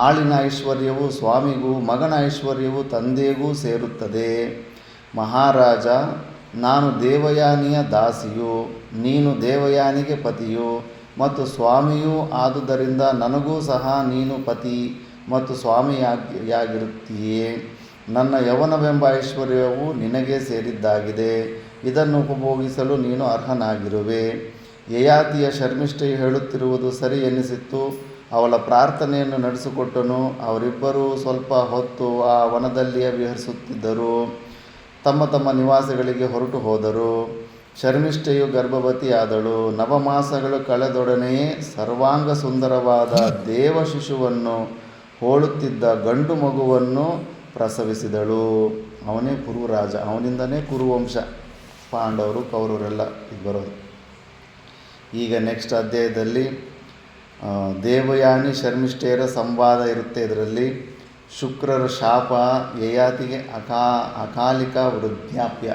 ಆಳಿನ ಐಶ್ವರ್ಯವು ಸ್ವಾಮಿಗೂ, ಮಗನ ಐಶ್ವರ್ಯವು ತಂದೆಗೂ ಸೇರುತ್ತದೆ. ಮಹಾರಾಜ, ನಾನು ದೇವಯಾನಿಯ ದಾಸಿಯು, ನೀನು ದೇವಯಾನಿಗೆ ಪತಿಯು ಮತ್ತು ಸ್ವಾಮಿಯೂ ಆದುದರಿಂದ ನನಗೂ ಸಹ ನೀನು ಪತಿ ಮತ್ತು ಸ್ವಾಮಿಯಾಗಿರುತ್ತೀಯೇ. ನನ್ನ ಯೌವನವೆಂಬ ಐಶ್ವರ್ಯವು ನಿನಗೆ ಸೇರಿದ್ದಾಗಿದೆ, ಇದನ್ನು ಉಪಭೋಗಿಸಲು ನೀನು ಅರ್ಹನಾಗಿರುವೆ. ಯಯಾತಿಯ ಶರ್ಮಿಷ್ಠೆಯು ಹೇಳುತ್ತಿರುವುದು ಸರಿ ಎನ್ನಿಸಿತ್ತು. ಅವಳ ಪ್ರಾರ್ಥನೆಯನ್ನು ನಡೆಸಿಕೊಟ್ಟನು. ಅವರಿಬ್ಬರೂ ಸ್ವಲ್ಪ ಹೊತ್ತು ಆ ವನದಲ್ಲಿಯೇ ವಿಹರಿಸುತ್ತಿದ್ದರು. ತಮ್ಮ ತಮ್ಮ ನಿವಾಸಗಳಿಗೆ ಹೊರಟು ಹೋದರು. ಶರ್ಮಿಷ್ಠೆಯು ಗರ್ಭವತಿಯಾದಳು. ನವಮಾಸಗಳು ಕಳೆದೊಡನೆಯೇ ಸರ್ವಾಂಗ ಸುಂದರವಾದ ದೇವ ಶಿಶುವನ್ನು ಹೋಲುತ್ತಿದ್ದ ಗಂಡು ಮಗುವನ್ನು ಪ್ರಸವಿಸಿದಳು. ಅವನೇ ಕುರುರಾಜ. ಅವನಿಂದನೇ ಕುರುವಂಶ, ಪಾಂಡವರು ಕೌರವರೆಲ್ಲ ಇದು ಬರೋದು. ಈಗ ನೆಕ್ಸ್ಟ್ ಅಧ್ಯಾಯದಲ್ಲಿ ದೇವಯಾನಿ ಶರ್ಮಿಷ್ಠೆಯರ ಸಂವಾದ ಇರುತ್ತೆ. ಇದರಲ್ಲಿ ಶುಕ್ರರ ಶಾಪ, ಯಯಾತಿಗೆ ಅಕಾಲಿಕ ವೃದ್ಧಾಪ್ಯ,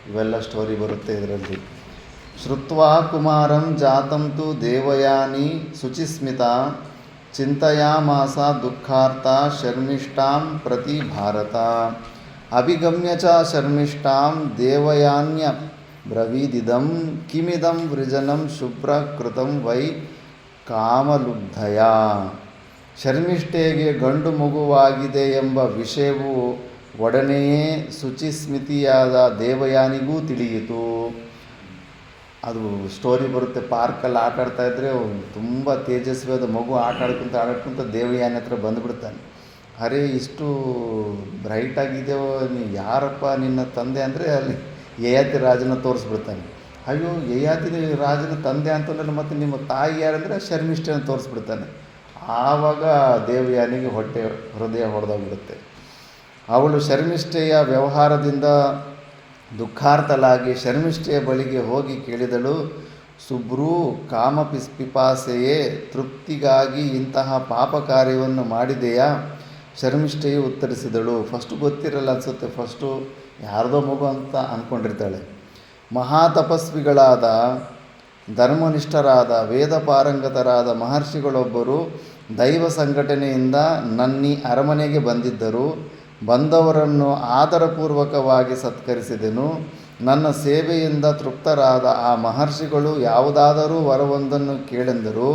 ಇವೆಲ್ಲ ಸ್ಟೋರಿ ಬರುತ್ತೆ ಇದರಲ್ಲಿ. ಶ್ರುತ್ವಾ ಕುಮಾರಂ ಜಾತಂತು ದೇವಯಾನಿ ಶುಚಿಸ್ಮಿತಾ ಚಿಂತಯಾಮಾಸ ದುಃಖಾರ್ಥ ಶರ್ಮಿಷ್ಠಾಂ ಪ್ರತಿ ಭಾರತ. ಅಭಿಗಮ್ಯ ಚ ಶರ್ಮಿಷ್ಠಾಂ ದೇವಯಾನ್ಯ ಬ್ರವೀದಿದಂ ಕಿಮಿದಂ ವೃಜನಂ ಶುಭ್ರ ಕೃತಂ ವೈ ಕಾಮಲುಬ್ಧಯ. ಶರ್ಮಿಷ್ಠೆಗೆ ಗಂಡು ಮಗುವಾಗಿದೆ ಎಂಬ ವಿಷಯವು ಒಡನೆಯೇ ಶುಚಿಸ್ಮಿತಿಯಾದ ದೇವಯಾನಿಗೂ ತಿಳಿಯಿತು. ಅದು ಸ್ಟೋರಿ ಬರುತ್ತೆ. ಪಾರ್ಕಲ್ಲಿ ಆಟಾಡ್ತಾ ಇದ್ದರೆ ತುಂಬ ತೇಜಸ್ವಿಯಾದ ಮಗು ಆಟಾಡ್ಕೊಂತ ದೇವಯಾನಿ ಹತ್ರ ಬಂದುಬಿಡ್ತಾನೆ. ಅರೆ, ಇಷ್ಟು ಬ್ರೈಟಾಗಿದೆಯೋ, ನೀ ಯಾರಪ್ಪ ನಿನ್ನ ತಂದೆ ಅಂದರೆ ಅಲ್ಲಿ ಯಯಾತಿ ರಾಜನ ತೋರಿಸ್ಬಿಡ್ತಾನೆ. ಅಯ್ಯೋ, ಯಯಾತಿ ರಾಜನ ತಂದೆ ಅಂತಂದ್ರೆ ಮತ್ತು ನಿಮ್ಮ ತಾಯಿ ಯಾರಂದರೆ ಶರ್ಮಿಷ್ಠೆಯನ್ನು ತೋರಿಸ್ಬಿಡ್ತಾನೆ. ಆವಾಗ ದೇವಯಾನಿಗೆ ಹೃದಯ ಹೊಡೆದೋಗ್ಬಿಡುತ್ತೆ. ಅವಳು ಶರ್ಮಿಷ್ಠೆಯ ವ್ಯವಹಾರದಿಂದ ದುಃಖಾರ್ಥಲಾಗಿ ಶರ್ಮಿಷ್ಠೆಯ ಬಳಿಗೆ ಹೋಗಿ ಕೇಳಿದಳು, ಶುಭ್ರೂ ಕಾಮಪಿಪಾಸೆಯೇ, ತೃಪ್ತಿಗಾಗಿ ಇಂತಹ ಪಾಪ ಕಾರ್ಯವನ್ನು ಮಾಡಿದೆಯಾ? ಶರ್ಮಿಷ್ಠೆಯು ಉತ್ತರಿಸಿದಳು. ಫಸ್ಟು ಗೊತ್ತಿರಲ್ಲ ಅನಿಸುತ್ತೆ, ಫಸ್ಟು ಯಾರ್ದೋ ಮಗು ಅಂತ ಅಂದ್ಕೊಂಡಿರ್ತಾಳೆ. ಮಹಾತಪಸ್ವಿಗಳಾದ ಧರ್ಮನಿಷ್ಠರಾದ ವೇದ ಪಾರಂಗತರಾದ ಮಹರ್ಷಿಗಳೊಬ್ಬರು ದೈವ ಸಂಘಟನೆಯಿಂದ ನನ್ನೀ ಅರಮನೆಗೆ ಬಂದಿದ್ದರು. ಬಂದವರನ್ನು ಆದರಪೂರ್ವಕವಾಗಿ ಸತ್ಕರಿಸಿದೆನು. ನನ್ನ ಸೇವೆಯಿಂದ ತೃಪ್ತರಾದ ಆ ಮಹರ್ಷಿಗಳು ಯಾವುದಾದರೂ ವರವೊಂದನ್ನು ಕೇಳೆಂದರು.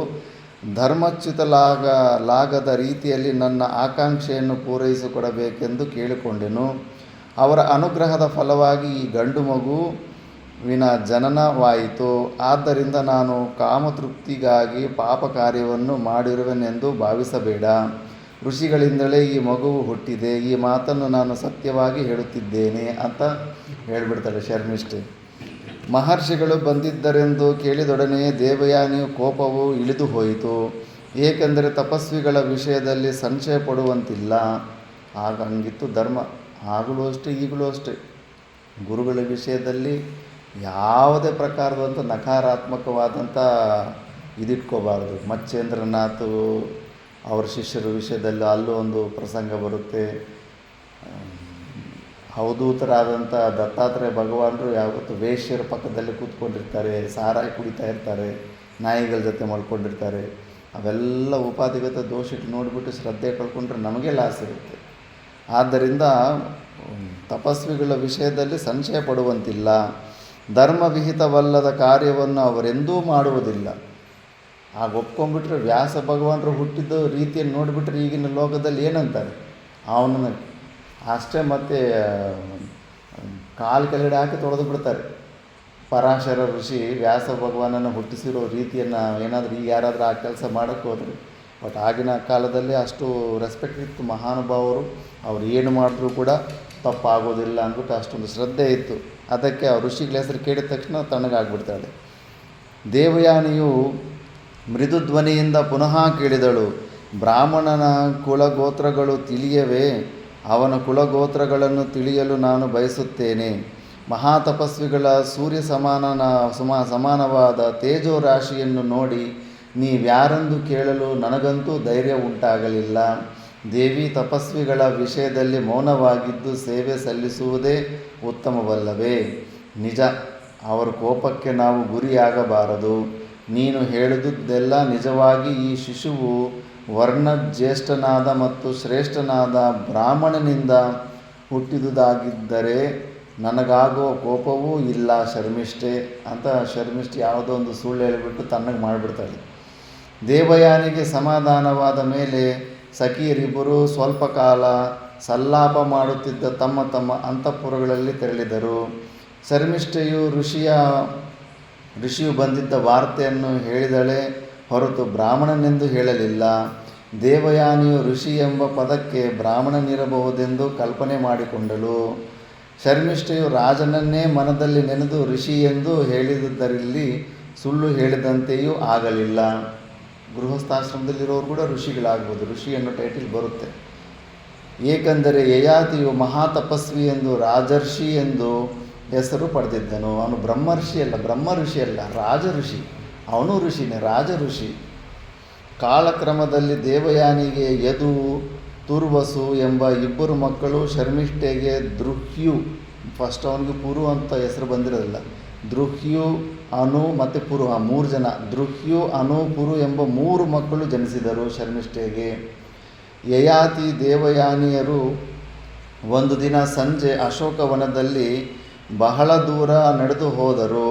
ಧರ್ಮಚ್ಯುತಲಾಗದ ರೀತಿಯಲ್ಲಿ ನನ್ನ ಆಕಾಂಕ್ಷೆಯನ್ನು ಪೂರೈಸಿಕೊಡಬೇಕೆಂದು ಕೇಳಿಕೊಂಡೆನು. ಅವರ ಅನುಗ್ರಹದ ಫಲವಾಗಿ ಈ ಗಂಡು ಮಗುವಿನ ಜನನವಾಯಿತು. ಆದ್ದರಿಂದ ನಾನು ಕಾಮತೃಪ್ತಿಗಾಗಿ ಪಾಪ ಕಾರ್ಯವನ್ನು ಮಾಡಿರುವೆನೆಂದು ಭಾವಿಸಬೇಡ. ಋಷಿಗಳಿಂದಲೇ ಈ ಮಗುವು ಹುಟ್ಟಿದೆ. ಈ ಮಾತನ್ನು ನಾನು ಸತ್ಯವಾಗಿ ಹೇಳುತ್ತಿದ್ದೇನೆ ಅಂತ ಹೇಳಿಬಿಡ್ತಾಳೆ ಶರ್ಮಿಷ್ಠೆ. ಮಹರ್ಷಿಗಳು ಬಂದಿದ್ದರೆಂದು ಕೇಳಿದೊಡನೆ ದೇವಯಾನಿಯ ಕೋಪವು ಇಳಿದು ಹೋಯಿತು. ಏಕೆಂದರೆ ತಪಸ್ವಿಗಳ ವಿಷಯದಲ್ಲಿ ಸಂಶಯ ಪಡುವಂತಿಲ್ಲ. ಆಗ ಹಂಗಿತ್ತು ಧರ್ಮ. ಆಗಲೂ ಅಷ್ಟೇ, ಈಗಲೂ ಅಷ್ಟೇ. ಗುರುಗಳ ವಿಷಯದಲ್ಲಿ ಯಾವುದೇ ಪ್ರಕಾರದಂಥ ನಕಾರಾತ್ಮಕವಾದಂಥ ಇದಿಟ್ಕೋಬಾರ್ದು. ಮಚ್ಚೇಂದ್ರನಾಥ್ ಅವರ ಶಿಷ್ಯರ ವಿಷಯದಲ್ಲಿ ಅಲ್ಲೂ ಒಂದು ಪ್ರಸಂಗ ಬರುತ್ತೆ. ಅವಧೂತರಾದಂಥ ದತ್ತಾತ್ರೇಯ ಭಗವಾನರು ಯಾವತ್ತು ವೇಶ್ಯರ ಪಕ್ಕದಲ್ಲಿ ಕೂತ್ಕೊಂಡಿರ್ತಾರೆ, ಸಾರಾಯಿ ಕುಡಿತಾ ಇರ್ತಾರೆ, ನಾಯಿಗಳ ಜೊತೆ ಮಲ್ಕೊಂಡಿರ್ತಾರೆ. ಅವೆಲ್ಲ ಉಪಾಧಿಗತ ದೋಷ ಇಟ್ಟು ನೋಡಿಬಿಟ್ಟು ಶ್ರದ್ಧೆ ಕಳ್ಕೊಂಡ್ರೆ ನಮಗೆ ಲಾಸ್ ಇರುತ್ತೆ. ಆದ್ದರಿಂದ ತಪಸ್ವಿಗಳ ವಿಷಯದಲ್ಲಿ ಸಂಶಯ ಪಡುವಂತಿಲ್ಲ. ಧರ್ಮವಿಹಿತವಲ್ಲದ ಕಾರ್ಯವನ್ನು ಅವರೆಂದೂ ಮಾಡುವುದಿಲ್ಲ. ಆಗ ಒಪ್ಕೊಂಡ್ಬಿಟ್ರೆ ವ್ಯಾಸ ಭಗವಾನರು ಹುಟ್ಟಿದ ರೀತಿಯನ್ನು ನೋಡಿಬಿಟ್ರೆ ಈಗಿನ ಲೋಕದಲ್ಲಿ ಏನಂತಾರೆ ಅವನನ್ನು ಅಷ್ಟೇ. ಮತ್ತು ಕೆಳಗಡೆ ಹಾಕಿ ತೊಳೆದು ಬಿಡ್ತಾರೆ. ಪರಾಶರ ಋಷಿ ವ್ಯಾಸ ಭಗವಾನನ್ನು ಹುಟ್ಟಿಸಿರೋ ರೀತಿಯನ್ನು ಏನಾದರೂ ಈಗ ಯಾರಾದರೂ ಆ ಕೆಲಸ ಮಾಡೋಕ್ಕೆ ಹೋದರೆ, ಬಟ್ ಆಗಿನ ಕಾಲದಲ್ಲಿ ಅಷ್ಟು ರೆಸ್ಪೆಕ್ಟ್ ಇತ್ತು. ಮಹಾನುಭಾವರು ಅವ್ರು ಏನು ಮಾಡಿದ್ರೂ ಕೂಡ ತಪ್ಪಾಗೋದಿಲ್ಲ ಅಂದ್ಬಿಟ್ಟು ಅಷ್ಟೊಂದು ಶ್ರದ್ಧೆ ಇತ್ತು. ಅದಕ್ಕೆ ಆ ಋಷಿಗಳ ಹೆಸರು ಕೇಳಿದ ತಕ್ಷಣ ತಣ್ಣಗಾಗ್ಬಿಡ್ತಾಳೆ. ದೇವಯಾನಿಯು ಮೃದು ಧ್ವನಿಯಿಂದ ಪುನಃ ಕೇಳಿದಳು, ಬ್ರಾಹ್ಮಣನ ಕುಲಗೋತ್ರಗಳು ತಿಳಿಯವೇ? ಅವನ ಕುಲಗೋತ್ರಗಳನ್ನು ತಿಳಿಯಲು ನಾನು ಬಯಸುತ್ತೇನೆ. ಮಹಾತಪಸ್ವಿಗಳ ಸೂರ್ಯ ಸಮಾನವಾದ ತೇಜೋ ರಾಶಿಯನ್ನು ನೋಡಿ ನೀವ್ಯಾರೆಂದು ಕೇಳಲು ನನಗಂತೂ ಧೈರ್ಯ ಉಂಟಾಗಲಿಲ್ಲ. ದೇವಿ, ತಪಸ್ವಿಗಳ ವಿಷಯದಲ್ಲಿ ಮೌನವಾಗಿದ್ದು ಸೇವೆ ಸಲ್ಲಿಸುವುದೇ ಉತ್ತಮವಲ್ಲವೇ? ನಿಜ, ಅವರ ಕೋಪಕ್ಕೆ ನಾವು ಗುರಿಯಾಗಬಾರದು. ನೀನು ಹೇಳಿದುದೆಲ್ಲ ನಿಜವಾಗಿ ಈ ಶಿಶುವು ವರ್ಣಜ್ಯೇಷ್ಠನಾದ ಮತ್ತು ಶ್ರೇಷ್ಠನಾದ ಬ್ರಾಹ್ಮಣನಿಂದ ಹುಟ್ಟಿದುದಾಗಿದ್ದರೆ ನನಗಾಗೋ ಕೋಪವೂ ಇಲ್ಲ ಶರ್ಮಿಷ್ಠೆ ಅಂತ ಶರ್ಮಿಷ್ಠೆ ಯಾವುದೋ ಒಂದು ಸುಳ್ಳು ಹೇಳಿಬಿಟ್ಟು ತಣ್ಣಗೆ ಮಾಡಿಬಿಡ್ತಾಳೆ. ದೇವಯಾನಿಗೆ ಸಮಾಧಾನವಾದ ಮೇಲೆ ಸಖಿಯರಿಬ್ಬರು ಸ್ವಲ್ಪ ಕಾಲ ಸಲ್ಲಾಪ ಮಾಡುತ್ತಿದ್ದ ತಮ್ಮ ತಮ್ಮ ಅಂತಃಪುರಗಳಲ್ಲಿ ತೆರಳಿದರು. ಶರ್ಮಿಷ್ಠೆಯು ಋಷಿಯು ಬಂದಿದ್ದ ವಾರ್ತೆಯನ್ನು ಹೇಳಿದಳೆ. ಹೊರತು ಬ್ರಾಹ್ಮಣನೆಂದು ಹೇಳಲಿಲ್ಲ. ದೇವಯಾನಿಯು ಋಷಿ ಎಂಬ ಪದಕ್ಕೆ ಬ್ರಾಹ್ಮಣನಿರಬಹುದೆಂದು ಕಲ್ಪನೆ ಮಾಡಿಕೊಂಡಳು. ಶರ್ಮಿಷ್ಠೆಯು ರಾಜನನ್ನೇ ಮನದಲ್ಲಿ ನೆನೆದು ಋಷಿ ಎಂದು ಹೇಳಿದುದರಲ್ಲಿ ಸುಳ್ಳು ಹೇಳಿದಂತೆಯೂ ಆಗಲಿಲ್ಲ. ಗೃಹಸ್ಥಾಶ್ರಮದಲ್ಲಿರೋರು ಕೂಡ ಋಷಿಗಳಾಗ್ಬೋದು, ಋಷಿ ಅನ್ನೋ ಟೈಟಲ್ ಬರುತ್ತೆ. ಏಕೆಂದರೆ ಯಯಾತಿಯು ಮಹಾತಪಸ್ವಿ ಎಂದು ರಾಜರ್ಷಿ ಎಂದು ಹೆಸರು ಪಡೆದಿದ್ದನು. ಅವನು ಬ್ರಹ್ಮ ಋಷಿ ಅಲ್ಲ, ರಾಜ ಋಷಿ. ಅವನು ಋಷಿನೇ, ರಾಜ ಋಷಿ. ಕಾಲಕ್ರಮದಲ್ಲಿ ದೇವಯಾನಿಗೆ ಯದು, ತುರ್ವಸು ಎಂಬ ಇಬ್ಬರು ಮಕ್ಕಳು, ಶರ್ಮಿಷ್ಠೆಗೆ ದೃಹ್ಯು, ಫಸ್ಟ್ ಅವನಿಗೆ ಪುರು ಅಂತ ಹೆಸರು ಬಂದಿರೋದಿಲ್ಲ, ದೃಹ್ಯು, ಅನು ಮತ್ತು ಪುರು, 3 ಜನ, ದೃಹ್ಯು, ಅನು, ಪುರು ಎಂಬ 3 ಮಕ್ಕಳು ಜನಿಸಿದರು ಶರ್ಮಿಷ್ಠೆಗೆ. ಯಯಾತಿ ದೇವಯಾನಿಯರು ಒಂದು ದಿನ ಸಂಜೆ ಅಶೋಕವನದಲ್ಲಿ ಬಹಳ ದೂರ ನಡೆದು ಹೋದರು.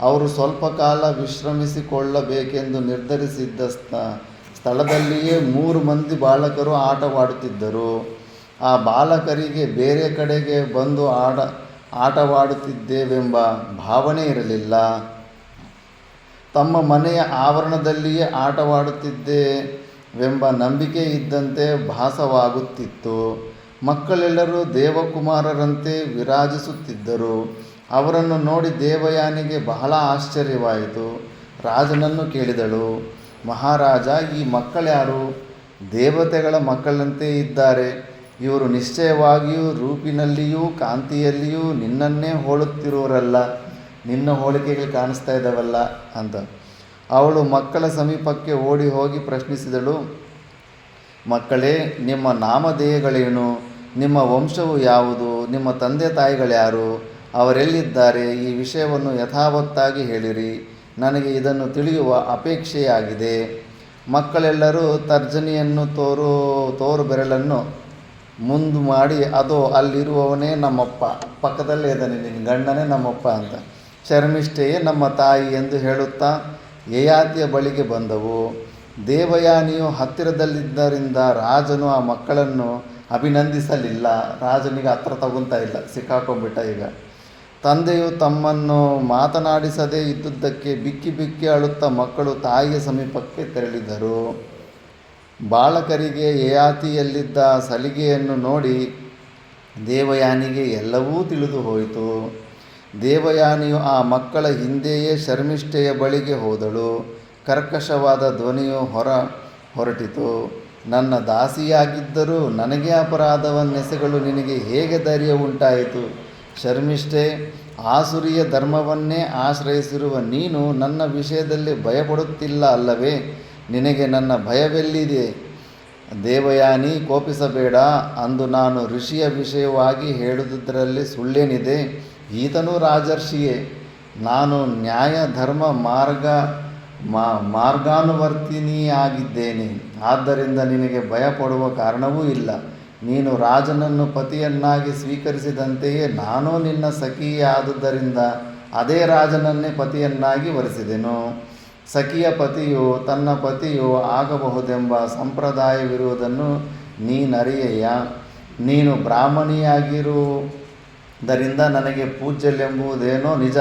ಅವರು ಸ್ವಲ್ಪ ಕಾಲ ವಿಶ್ರಮಿಸಿಕೊಳ್ಳಬೇಕೆಂದು ನಿರ್ಧರಿಸಿದ್ದ ಸ್ಥಳದಲ್ಲಿಯೇ 3 ಮಂದಿ ಬಾಲಕರು ಆಟವಾಡುತ್ತಿದ್ದರು. ಆ ಬಾಲಕರಿಗೆ ಬೇರೆ ಕಡೆಗೆ ಬಂದು ಆಟವಾಡುತ್ತಿದ್ದೇವೆಂಬ ಭಾವನೆ ಇರಲಿಲ್ಲ. ತಮ್ಮ ಮನೆಯ ಆವರಣದಲ್ಲಿಯೇ ಆಟವಾಡುತ್ತಿದ್ದೇವೆಂಬ ನಂಬಿಕೆ ಇದ್ದಂತೆ ಭಾಸವಾಗುತ್ತಿತ್ತು. ಮಕ್ಕಳೆಲ್ಲರೂ ದೇವಕುಮಾರರಂತೆ ವಿರಾಜಿಸುತ್ತಿದ್ದರು. ಅವರನ್ನು ನೋಡಿ ದೇವಯಾನಿಗೆ ಬಹಳ ಆಶ್ಚರ್ಯವಾಯಿತು. ರಾಜನನ್ನು ಕೇಳಿದಳು, ಮಹಾರಾಜ, ಈ ಮಕ್ಕಳ್ಯಾರು? ದೇವತೆಗಳ ಮಕ್ಕಳಂತೆ ಇದ್ದಾರೆ. ಇವರು ನಿಶ್ಚಯವಾಗಿಯೂ ರೂಪಿನಲ್ಲಿಯೂ ಕಾಂತಿಯಲ್ಲಿಯೂ ನಿನ್ನನ್ನೇ ಹೋಲುತ್ತಿರುವರಲ್ಲ. ನಿನ್ನ ಹೋಲಿಕೆಗಳು ಕಾಣಿಸ್ತಾ ಇದ್ದಾವಲ್ಲ ಅಂತ. ಅವಳು ಮಕ್ಕಳ ಸಮೀಪಕ್ಕೆ ಓಡಿ ಹೋಗಿ ಪ್ರಶ್ನಿಸಿದಳು, ಮಕ್ಕಳೇ, ನಿಮ್ಮ ನಾಮಧೇಯಗಳೇನು? ನಿಮ್ಮ ವಂಶವು ಯಾವುದು? ನಿಮ್ಮ ತಂದೆ ತಾಯಿಗಳ್ಯಾರು? ಅವರೆಲ್ಲಿದ್ದಾರೆ? ಈ ವಿಷಯವನ್ನು ಯಥಾವತ್ತಾಗಿ ಹೇಳಿರಿ. ನನಗೆ ಇದನ್ನು ತಿಳಿಯುವ ಅಪೇಕ್ಷೆಯಾಗಿದೆ. ಮಕ್ಕಳೆಲ್ಲರೂ ತರ್ಜನಿಯನ್ನು ತೋರು ಬೆರಳನ್ನು ಮುಂದು ಮಾಡಿ, ಅದೋ ಅಲ್ಲಿರುವವನೇ ನಮ್ಮಪ್ಪ, ಪಕ್ಕದಲ್ಲೇ ಇದ್ದಾನೆ ನಿನ್ನ ಗಂಡನೇ ನಮ್ಮಪ್ಪ ಅಂತ, ಶರ್ಮಿಷ್ಠೆಯೇ ನಮ್ಮ ತಾಯಿ ಎಂದು ಹೇಳುತ್ತಾ ಯಯಾತಿಯ ಬಳಿಗೆ ಬಂದವು. ದೇವಯಾನಿಯು ಹತ್ತಿರದಲ್ಲಿದ್ದರಿಂದ ರಾಜನು ಆ ಮಕ್ಕಳನ್ನು ಅಭಿನಂದಿಸಲಿಲ್ಲ. ರಾಜನಿಗೆ ಹತ್ರ ತಗೊಂತಾ ಇಲ್ಲ, ಸಿಕ್ಕಾಕೊಂಡ್ಬಿಟ್ಟ ಈಗ. ತಂದೆಯು ತಮ್ಮನ್ನು ಮಾತನಾಡಿಸದೇ ಇದ್ದುದಕ್ಕೆ ಬಿಕ್ಕಿ ಬಿಕ್ಕಿ ಅಳುತ್ತಾ ಮಕ್ಕಳು ತಾಯಿಯ ಸಮೀಪಕ್ಕೆ ತೆರಳಿದರು. ಬಾಲಕರಿಗೆ ಯಯಾತಿಯಲ್ಲಿದ್ದ ಸಲಿಗೆಯನ್ನು ನೋಡಿ ದೇವಯಾನಿಗೆ ಎಲ್ಲವೂ ತಿಳಿದು ಹೋಯಿತು. ದೇವಯಾನಿಯು ಆ ಮಕ್ಕಳ ಹಿಂದೆಯೇ ಶರ್ಮಿಷ್ಠೆಯ ಬಳಿಗೆ ಹೋದಳು. ಕರ್ಕಶವಾದ ಧ್ವನಿಯು ಹೊರಟಿತು. ನನ್ನ ದಾಸಿಯಾಗಿದ್ದರೂ ನನಗೆ ಅಪರಾಧವನ್ನೆಸಗಲು ನಿನಗೆ ಹೇಗೆ ಧೈರ್ಯ ಉಂಟಾಯಿತು? ಶರ್ಮಿಷ್ಠೆ, ಆಸುರಿಯ ಧರ್ಮವನ್ನೇ ಆಶ್ರಯಿಸಿರುವ ನೀನು ನನ್ನ ವಿಷಯದಲ್ಲಿ ಭಯಪಡುತ್ತಿಲ್ಲ ಅಲ್ಲವೇ? ನಿನಗೆ ನನ್ನ ಭಯವೆಲ್ಲಿದೆ? ದೇವಯಾನಿ, ಕೋಪಿಸಬೇಡ. ಅಂದು ನಾನು ಋಷಿಯ ವಿಷಯವಾಗಿ ಹೇಳುವುದರಲ್ಲಿ ಸುಳ್ಳೇನಿದೆ? ಈತನೂ ರಾಜರ್ಷಿಯೇ. ನಾನು ನ್ಯಾಯ ಧರ್ಮ ಮಾರ್ಗಾನುವರ್ತಿನಿಯಾಗಿದ್ದೇನೆ. ಆದ್ದರಿಂದ ನಿನಗೆ ಭಯಪಡುವ ಕಾರಣವೂ ಇಲ್ಲ. ನೀನು ರಾಜನನ್ನು ಪತಿಯನ್ನಾಗಿ ಸ್ವೀಕರಿಸಿದಂತೆಯೇ ನಾನು ನಿನ್ನ ಸಖಿಯಾದುದರಿಂದ ಅದೇ ರಾಜನನ್ನೇ ಪತಿಯನ್ನಾಗಿ ವರಿಸಿದೆನು. ಸಖಿಯ ಪತಿಯು ತನ್ನ ಪತಿಯು ಆಗಬಹುದೆಂಬ ಸಂಪ್ರದಾಯವಿರುವುದನ್ನು ನೀನರಿಯೆಯ. ನೀನು ಬ್ರಾಹ್ಮಣಿಯಾಗಿರುವುದರಿಂದ ನನಗೆ ಪೂಜ್ಯಲೆಂಬುದೇನೋ ನಿಜ.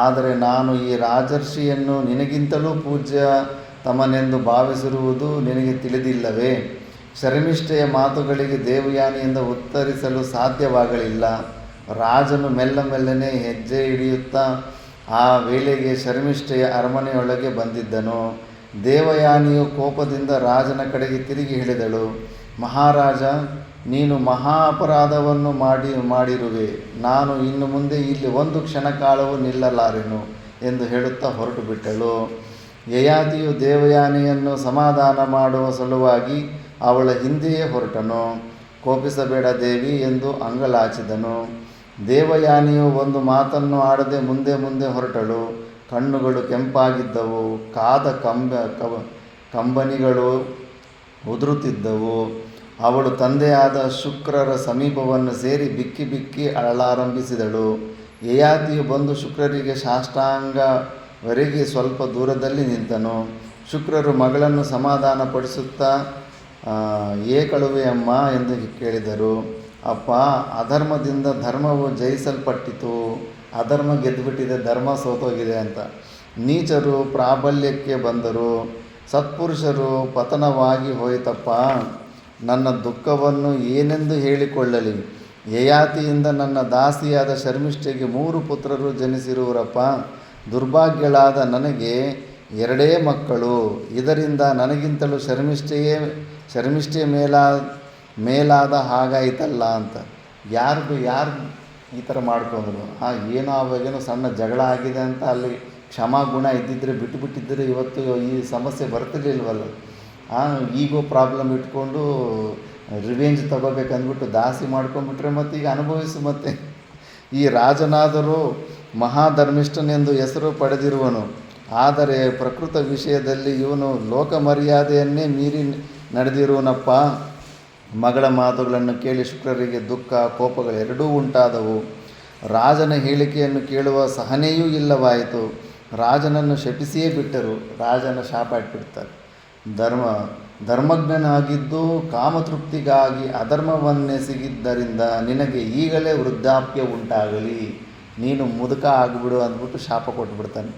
ಆದರೆ ನಾನು ಈ ರಾಜರ್ಷಿಯನ್ನು ನಿನಗಿಂತಲೂ ಪೂಜ್ಯತಮನೆಂದು ಭಾವಿಸಿರುವುದು ನಿನಗೆ ತಿಳಿದಿಲ್ಲವೇ? ಶರ್ಮಿಷ್ಠೆಯ ಮಾತುಗಳಿಗೆ ದೇವಯಾನಿಯಿಂದ ಉತ್ತರಿಸಲು ಸಾಧ್ಯವಾಗಲಿಲ್ಲ. ರಾಜನು ಮೆಲ್ಲನೆ ಹೆಜ್ಜೆ ಹಿಡಿಯುತ್ತಾ ಆ ವೇಳೆಗೆ ಶರ್ಮಿಷ್ಠೆಯ ಅರಮನೆಯೊಳಗೆ ಬಂದಿದ್ದನು. ದೇವಯಾನಿಯು ಕೋಪದಿಂದ ರಾಜನ ಕಡೆಗೆ ತಿರುಗಿ ಹೇಳಿದಳು, ಮಹಾರಾಜ, ನೀನು ಮಹಾ ಅಪರಾಧವನ್ನು ಮಾಡಿರುವೆ. ನಾನು ಇನ್ನು ಮುಂದೆ ಇಲ್ಲಿ ಒಂದು ಕ್ಷಣ ಕಾಲವೂ ನಿಲ್ಲಲಾರೆನು ಎಂದು ಹೇಳುತ್ತಾ ಹೊರಟು ಬಿಟ್ಟಳು. ಯಯಾತಿಯು ದೇವಯಾನಿಯನ್ನು ಸಮಾಧಾನ ಮಾಡುವ ಸಲುವಾಗಿ ಅವಳ ಹಿಂದೆಯೇ ಹೊರಟನು. ಕೋಪಿಸಬೇಡ ದೇವಿ ಎಂದು ಅಂಗಲಾಚಿದನು. ದೇವಯಾನಿಯು ಒಂದು ಮಾತನ್ನು ಆಡದೆ ಮುಂದೆ ಹೊರಟಳು. ಕಣ್ಣುಗಳು ಕೆಂಪಾಗಿದ್ದವು, ಕಾದ ಕಂಬನಿಗಳು ಉದುರುತ್ತಿದ್ದವು. ಅವಳು ತಂದೆಯಾದ ಶುಕ್ರರ ಸಮೀಪವನ್ನು ಸೇರಿ ಬಿಕ್ಕಿ ಬಿಕ್ಕಿ ಅಳಲಾರಂಭಿಸಿದಳು. ಯಯಾತಿಯು ಬಂದು ಶುಕ್ರರಿಗೆ ಸಾಷ್ಟಾಂಗವರೆಗೆ ಸ್ವಲ್ಪ ದೂರದಲ್ಲಿ ನಿಂತನು. ಶುಕ್ರರು ಮಗಳನ್ನು ಸಮಾಧಾನಪಡಿಸುತ್ತಾ, ಏಕಳುವೆ ಅಮ್ಮ ಎಂದು ಕೇಳಿದರು. ಅಪ್ಪ, ಅಧರ್ಮದಿಂದ ಧರ್ಮವು ಜಯಿಸಲ್ಪಟ್ಟಿತು. ಅಧರ್ಮ ಗೆದ್ದುಬಿಟ್ಟಿದೆ, ಧರ್ಮ ಸೋತೋಗಿದೆ ಅಂತ. ನೀಚರು ಪ್ರಾಬಲ್ಯಕ್ಕೆ ಬಂದರು. ಸತ್ಪುರುಷರು ಪತನವಾಗಿ ಹೋಯಿತಪ್ಪ. ನನ್ನ ದುಃಖವನ್ನು ಏನೆಂದು ಹೇಳಿಕೊಳ್ಳಲಿ. ಯಯಾತಿಯಿಂದ ನನ್ನ ದಾಸಿಯಾದ ಶರ್ಮಿಷ್ಠೆಗೆ 3 ಪುತ್ರರು ಜನಿಸಿರುವರಪ್ಪ. ದುರ್ಭಾಗ್ಯಳಾದ ನನಗೆ 2 ಮಕ್ಕಳು. ಇದರಿಂದ ನನಗಿಂತಲೂ ಶರ್ಮಿಷ್ಠೆ ಮೇಲಾದ ಹಾಗಾಯಿತಲ್ಲ ಅಂತ. ಯಾರು ಈ ಥರ ಮಾಡ್ಕೊಂಡ್ರು. ಏನೋ ಅವಾಗೇನೋ ಸಣ್ಣ ಜಗಳ ಆಗಿದೆ ಅಂತ ಅಲ್ಲಿ ಕ್ಷಮಾಗುಣ ಇದ್ದಿದ್ದರೆ ಬಿಟ್ಟುಬಿಟ್ಟಿದ್ದರೆ ಇವತ್ತು ಈ ಸಮಸ್ಯೆ ಬರ್ತಿರ್ಲಿಲ್ವಲ್ಲ. ಈಗೋ ಪ್ರಾಬ್ಲಮ್ ಇಟ್ಕೊಂಡು ರಿವೆಂಜ್ ತಗೋಬೇಕಂದ್ಬಿಟ್ಟು ದಾಸಿ ಮಾಡ್ಕೊಂಡ್ಬಿಟ್ರೆ ಮತ್ತು ಈಗ ಅನುಭವಿಸು. ಮತ್ತು ಈ ರಾಜನಾದರೂ ಮಹಾಧರ್ಮಿಷ್ಠನೆಂದು ಹೆಸರು ಪಡೆದಿರುವನು. ಆದರೆ ಪ್ರಕೃತ ವಿಷಯದಲ್ಲಿ ಇವನು ಲೋಕ ಮರ್ಯಾದೆಯನ್ನೇ ಮೀರಿ ನಡೆದಿರುವನಪ್ಪ. ಮಗಳ ಮಾತುಗಳನ್ನು ಕೇಳಿ ಶುಕ್ರರಿಗೆ ದುಃಖ ಕೋಪಗಳೆರಡೂ ಉಂಟಾದವು. ರಾಜನ ಹೇಳಿಕೆಯನ್ನು ಕೇಳುವ ಸಹನೆಯೂ ಇಲ್ಲವಾಯಿತು. ರಾಜನನ್ನು ಶಪಿಸಿಯೇ ಬಿಟ್ಟರು. ರಾಜನ ಶಾಪ ಇಟ್ಬಿಡ್ತಾರೆ. ಧರ್ಮಜ್ಞನಾಗಿದ್ದು ಕಾಮತೃಪ್ತಿಗಾಗಿ ಅಧರ್ಮವನ್ನೆಸಗಿದ್ದರಿಂದ ನಿನಗೆ ಈಗಲೇ ವೃದ್ಧಾಪ್ಯ ಉಂಟಾಗಲಿ, ನೀನು ಮುದುಕ ಆಗಿಬಿಡು ಅಂದ್ಬಿಟ್ಟು ಶಾಪ ಕೊಟ್ಬಿಡ್ತಾನೆ.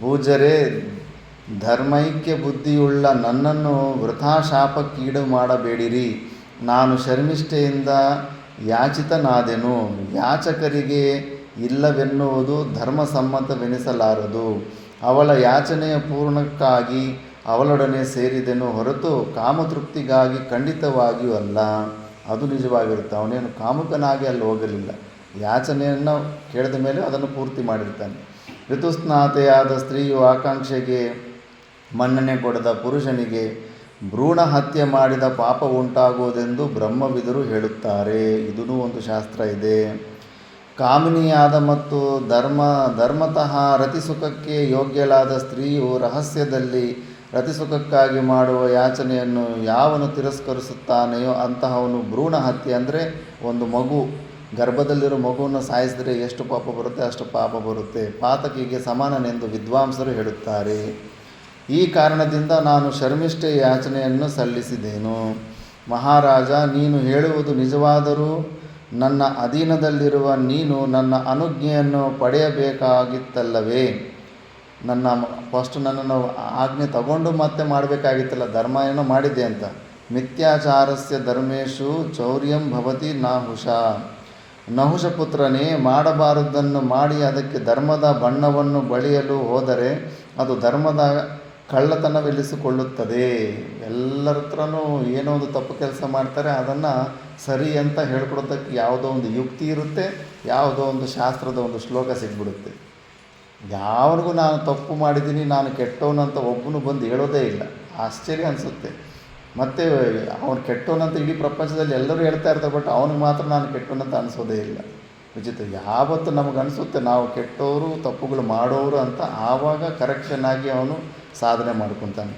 ಭೂಜರೇ, ಧರ್ಮೈಕ್ಯ ಬುದ್ಧಿಯುಳ್ಳ ನನ್ನನ್ನು ವೃಥಾ ಶಾಪಕ್ಕೀಡು ಮಾಡಬೇಡಿರಿ. ನಾನು ಶರ್ಮಿಷ್ಠೆಯಿಂದ ಯಾಚಿತನಾದೆನು. ಯಾಚಕರಿಗೆ ಇಲ್ಲವೆನ್ನುವುದು ಧರ್ಮಸಮ್ಮತವೆನಿಸಲಾರದು. ಅವಳ ಯಾಚನೆಯ ಪೂರ್ಣಕ್ಕಾಗಿ ಅವಳೊಡನೆ ಸೇರಿದೆನು ಹೊರತು ಕಾಮತೃಪ್ತಿಗಾಗಿ ಖಂಡಿತವಾಗಿಯೂ ಅಲ್ಲ. ಅದು ನಿಜವಾಗಿರುತ್ತೆ. ಅವನೇನು ಕಾಮುಕನಾಗಿ ಅಲ್ಲಿ ಹೋಗಲಿಲ್ಲ. ಯಾಚನೆಯನ್ನು ಕೇಳಿದ ಮೇಲೆ ಅದನ್ನು ಪೂರ್ತಿ ಮಾಡಿರ್ತಾನೆ. ಋತುಸ್ನಾತೆಯಾದ ಸ್ತ್ರೀಯು ಆಕಾಂಕ್ಷೆಗೆ ಮನ್ನಣೆ ಕೊಡದ ಪುರುಷನಿಗೆ ಭ್ರೂಣ ಹತ್ಯೆ ಮಾಡಿದ ಪಾಪ ಉಂಟಾಗುವುದೆಂದು ಬ್ರಹ್ಮವಿದರು ಹೇಳುತ್ತಾರೆ. ಇದೂ ಒಂದು ಶಾಸ್ತ್ರ ಇದೆ. ಕಾಮಿನಿಯಾದ ಮತ್ತು ಧರ್ಮತಃ ರತಿಸುಖಕ್ಕೆ ಯೋಗ್ಯಳಾದ ಸ್ತ್ರೀಯು ರಹಸ್ಯದಲ್ಲಿ ರತಿಸುಖಕ್ಕಾಗಿ ಮಾಡುವ ಯಾಚನೆಯನ್ನು ಯಾವನು ತಿರಸ್ಕರಿಸುತ್ತಾನೆಯೋ ಅಂತಹವನು ಭ್ರೂಣ ಹತ್ಯೆ ಅಂದರೆ ಒಂದು ಮಗು ಗರ್ಭದಲ್ಲಿರೋ ಮಗುವನ್ನು ಸಾಯಿಸಿದರೆ ಎಷ್ಟು ಪಾಪ ಬರುತ್ತೆ ಅಷ್ಟು ಪಾಪ ಬರುತ್ತೆ, ಪಾತಕಿಗೆ ಸಮಾನನೆಂದು ವಿದ್ವಾಂಸರು ಹೇಳುತ್ತಾರೆ. ಈ ಕಾರಣದಿಂದ ನಾನು ಶರ್ಮಿಷ್ಠೆ ಯಾಚನೆಯನ್ನು ಸಲ್ಲಿಸಿದೆನು. ಮಹಾರಾಜ, ನೀನು ಹೇಳುವುದು ನಿಜವಾದರೂ ನನ್ನ ಅಧೀನದಲ್ಲಿರುವ ನೀನು ನನ್ನ ಅನುಜ್ಞೆಯನ್ನು ಪಡೆಯಬೇಕಾಗಿತ್ತಲ್ಲವೇ? ಫಸ್ಟು ನನ್ನನ್ನು ಆಜ್ಞೆ ತಗೊಂಡು ಮತ್ತೆ ಮಾಡಬೇಕಾಗಿತ್ತಲ್ಲ. ಧರ್ಮ ಏನೋ ಮಾಡಿದ್ದೆ ಅಂತ. ಮಿಥ್ಯಾಚಾರಸ್ಯ ಧರ್ಮೇಶು ಚೌರ್ಯಂ ಭವತಿ ನಹುಷ ಪುತ್ರನೇ, ಮಾಡಬಾರದನ್ನು ಮಾಡಿ ಅದಕ್ಕೆ ಧರ್ಮದ ಬಣ್ಣವನ್ನು ಬಳಿಯಲು ಹೋದರೆ ಅದು ಧರ್ಮದ ಕಳ್ಳತನವೆನಿಸಿಕೊಳ್ಳುತ್ತದೆ. ಎಲ್ಲರ ಹತ್ರನೂ ಏನೋ ಒಂದು ತಪ್ಪು ಕೆಲಸ ಮಾಡ್ತಾರೆ. ಅದನ್ನು ಸರಿ ಅಂತ ಹೇಳ್ಕೊಡೋದಕ್ಕೆ ಯಾವುದೋ ಒಂದು ಯುಕ್ತಿ ಇರುತ್ತೆ, ಯಾವುದೋ ಒಂದು ಶಾಸ್ತ್ರದ ಒಂದು ಶ್ಲೋಕ ಸಿಗ್ಬಿಡುತ್ತೆ. ಯಾವನಿಗೂ ನಾನು ತಪ್ಪು ಮಾಡಿದ್ದೀನಿ, ನಾನು ಕೆಟ್ಟವನಂತ ಒಬ್ಬನು ಬಂದು ಹೇಳೋದೇ ಇಲ್ಲ. ಆಶ್ಚರ್ಯ ಅನಿಸುತ್ತೆ. ಮತ್ತು ಅವನು ಕೆಟ್ಟವನಂತ ಇಡೀ ಪ್ರಪಂಚದಲ್ಲಿ ಎಲ್ಲರೂ ಹೇಳ್ತಾ ಇರ್ತಾರೆ, ಬಟ್ ಅವನಿಗೆ ಮಾತ್ರ ನಾನು ಕೆಟ್ಟವನಂತ ಅನಿಸೋದೇ ಇಲ್ಲ. ವಿಚಿತ್ರ. ಯಾವತ್ತು ನಮಗೆ ಅನಿಸುತ್ತೆ ನಾವು ಕೆಟ್ಟವರು, ತಪ್ಪುಗಳು ಮಾಡೋರು ಅಂತ, ಆವಾಗ ಕರೆಕ್ಷನ್ ಆಗಿ ಅವನು ಸಾಧನೆ ಮಾಡ್ಕೊತಾನೆ.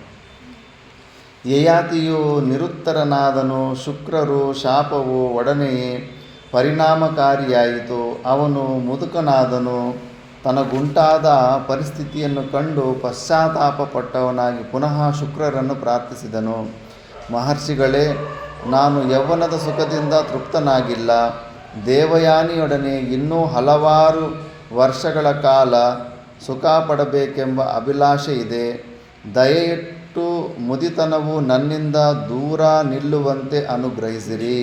ಯಯಾತಿಯು ನಿರುತ್ತರನಾದನು. ಶುಕ್ರರು ಶಾಪವು ಒಡನೆಯೇ ಪರಿಣಾಮಕಾರಿಯಾಯಿತು. ಅವನು ಮುದುಕನಾದನು. ತನಗುಂಟಾದ ಪರಿಸ್ಥಿತಿಯನ್ನು ಕಂಡು ಪಶ್ಚಾತ್ತಾಪ ಪಟ್ಟವನಾಗಿ ಪುನಃ ಶುಕ್ರರನ್ನು ಪ್ರಾರ್ಥಿಸಿದನು. ಮಹರ್ಷಿಗಳೇ, ನಾನು ಯೌವನದ ಸುಖದಿಂದ ತೃಪ್ತನಾಗಿಲ್ಲ. ದೇವಯಾನಿಯೊಡನೆ ಇನ್ನೂ ಹಲವಾರು ವರ್ಷಗಳ ಕಾಲ ಸುಖ ಪಡಬೇಕೆಂಬ ಅಭಿಲಾಷೆ ಇದೆ. ದಯೆಯಿಟ್ಟು ಮುದಿತನವು ನನ್ನಿಂದ ದೂರ ನಿಲ್ಲುವಂತೆ ಅನುಗ್ರಹಿಸಿರಿ.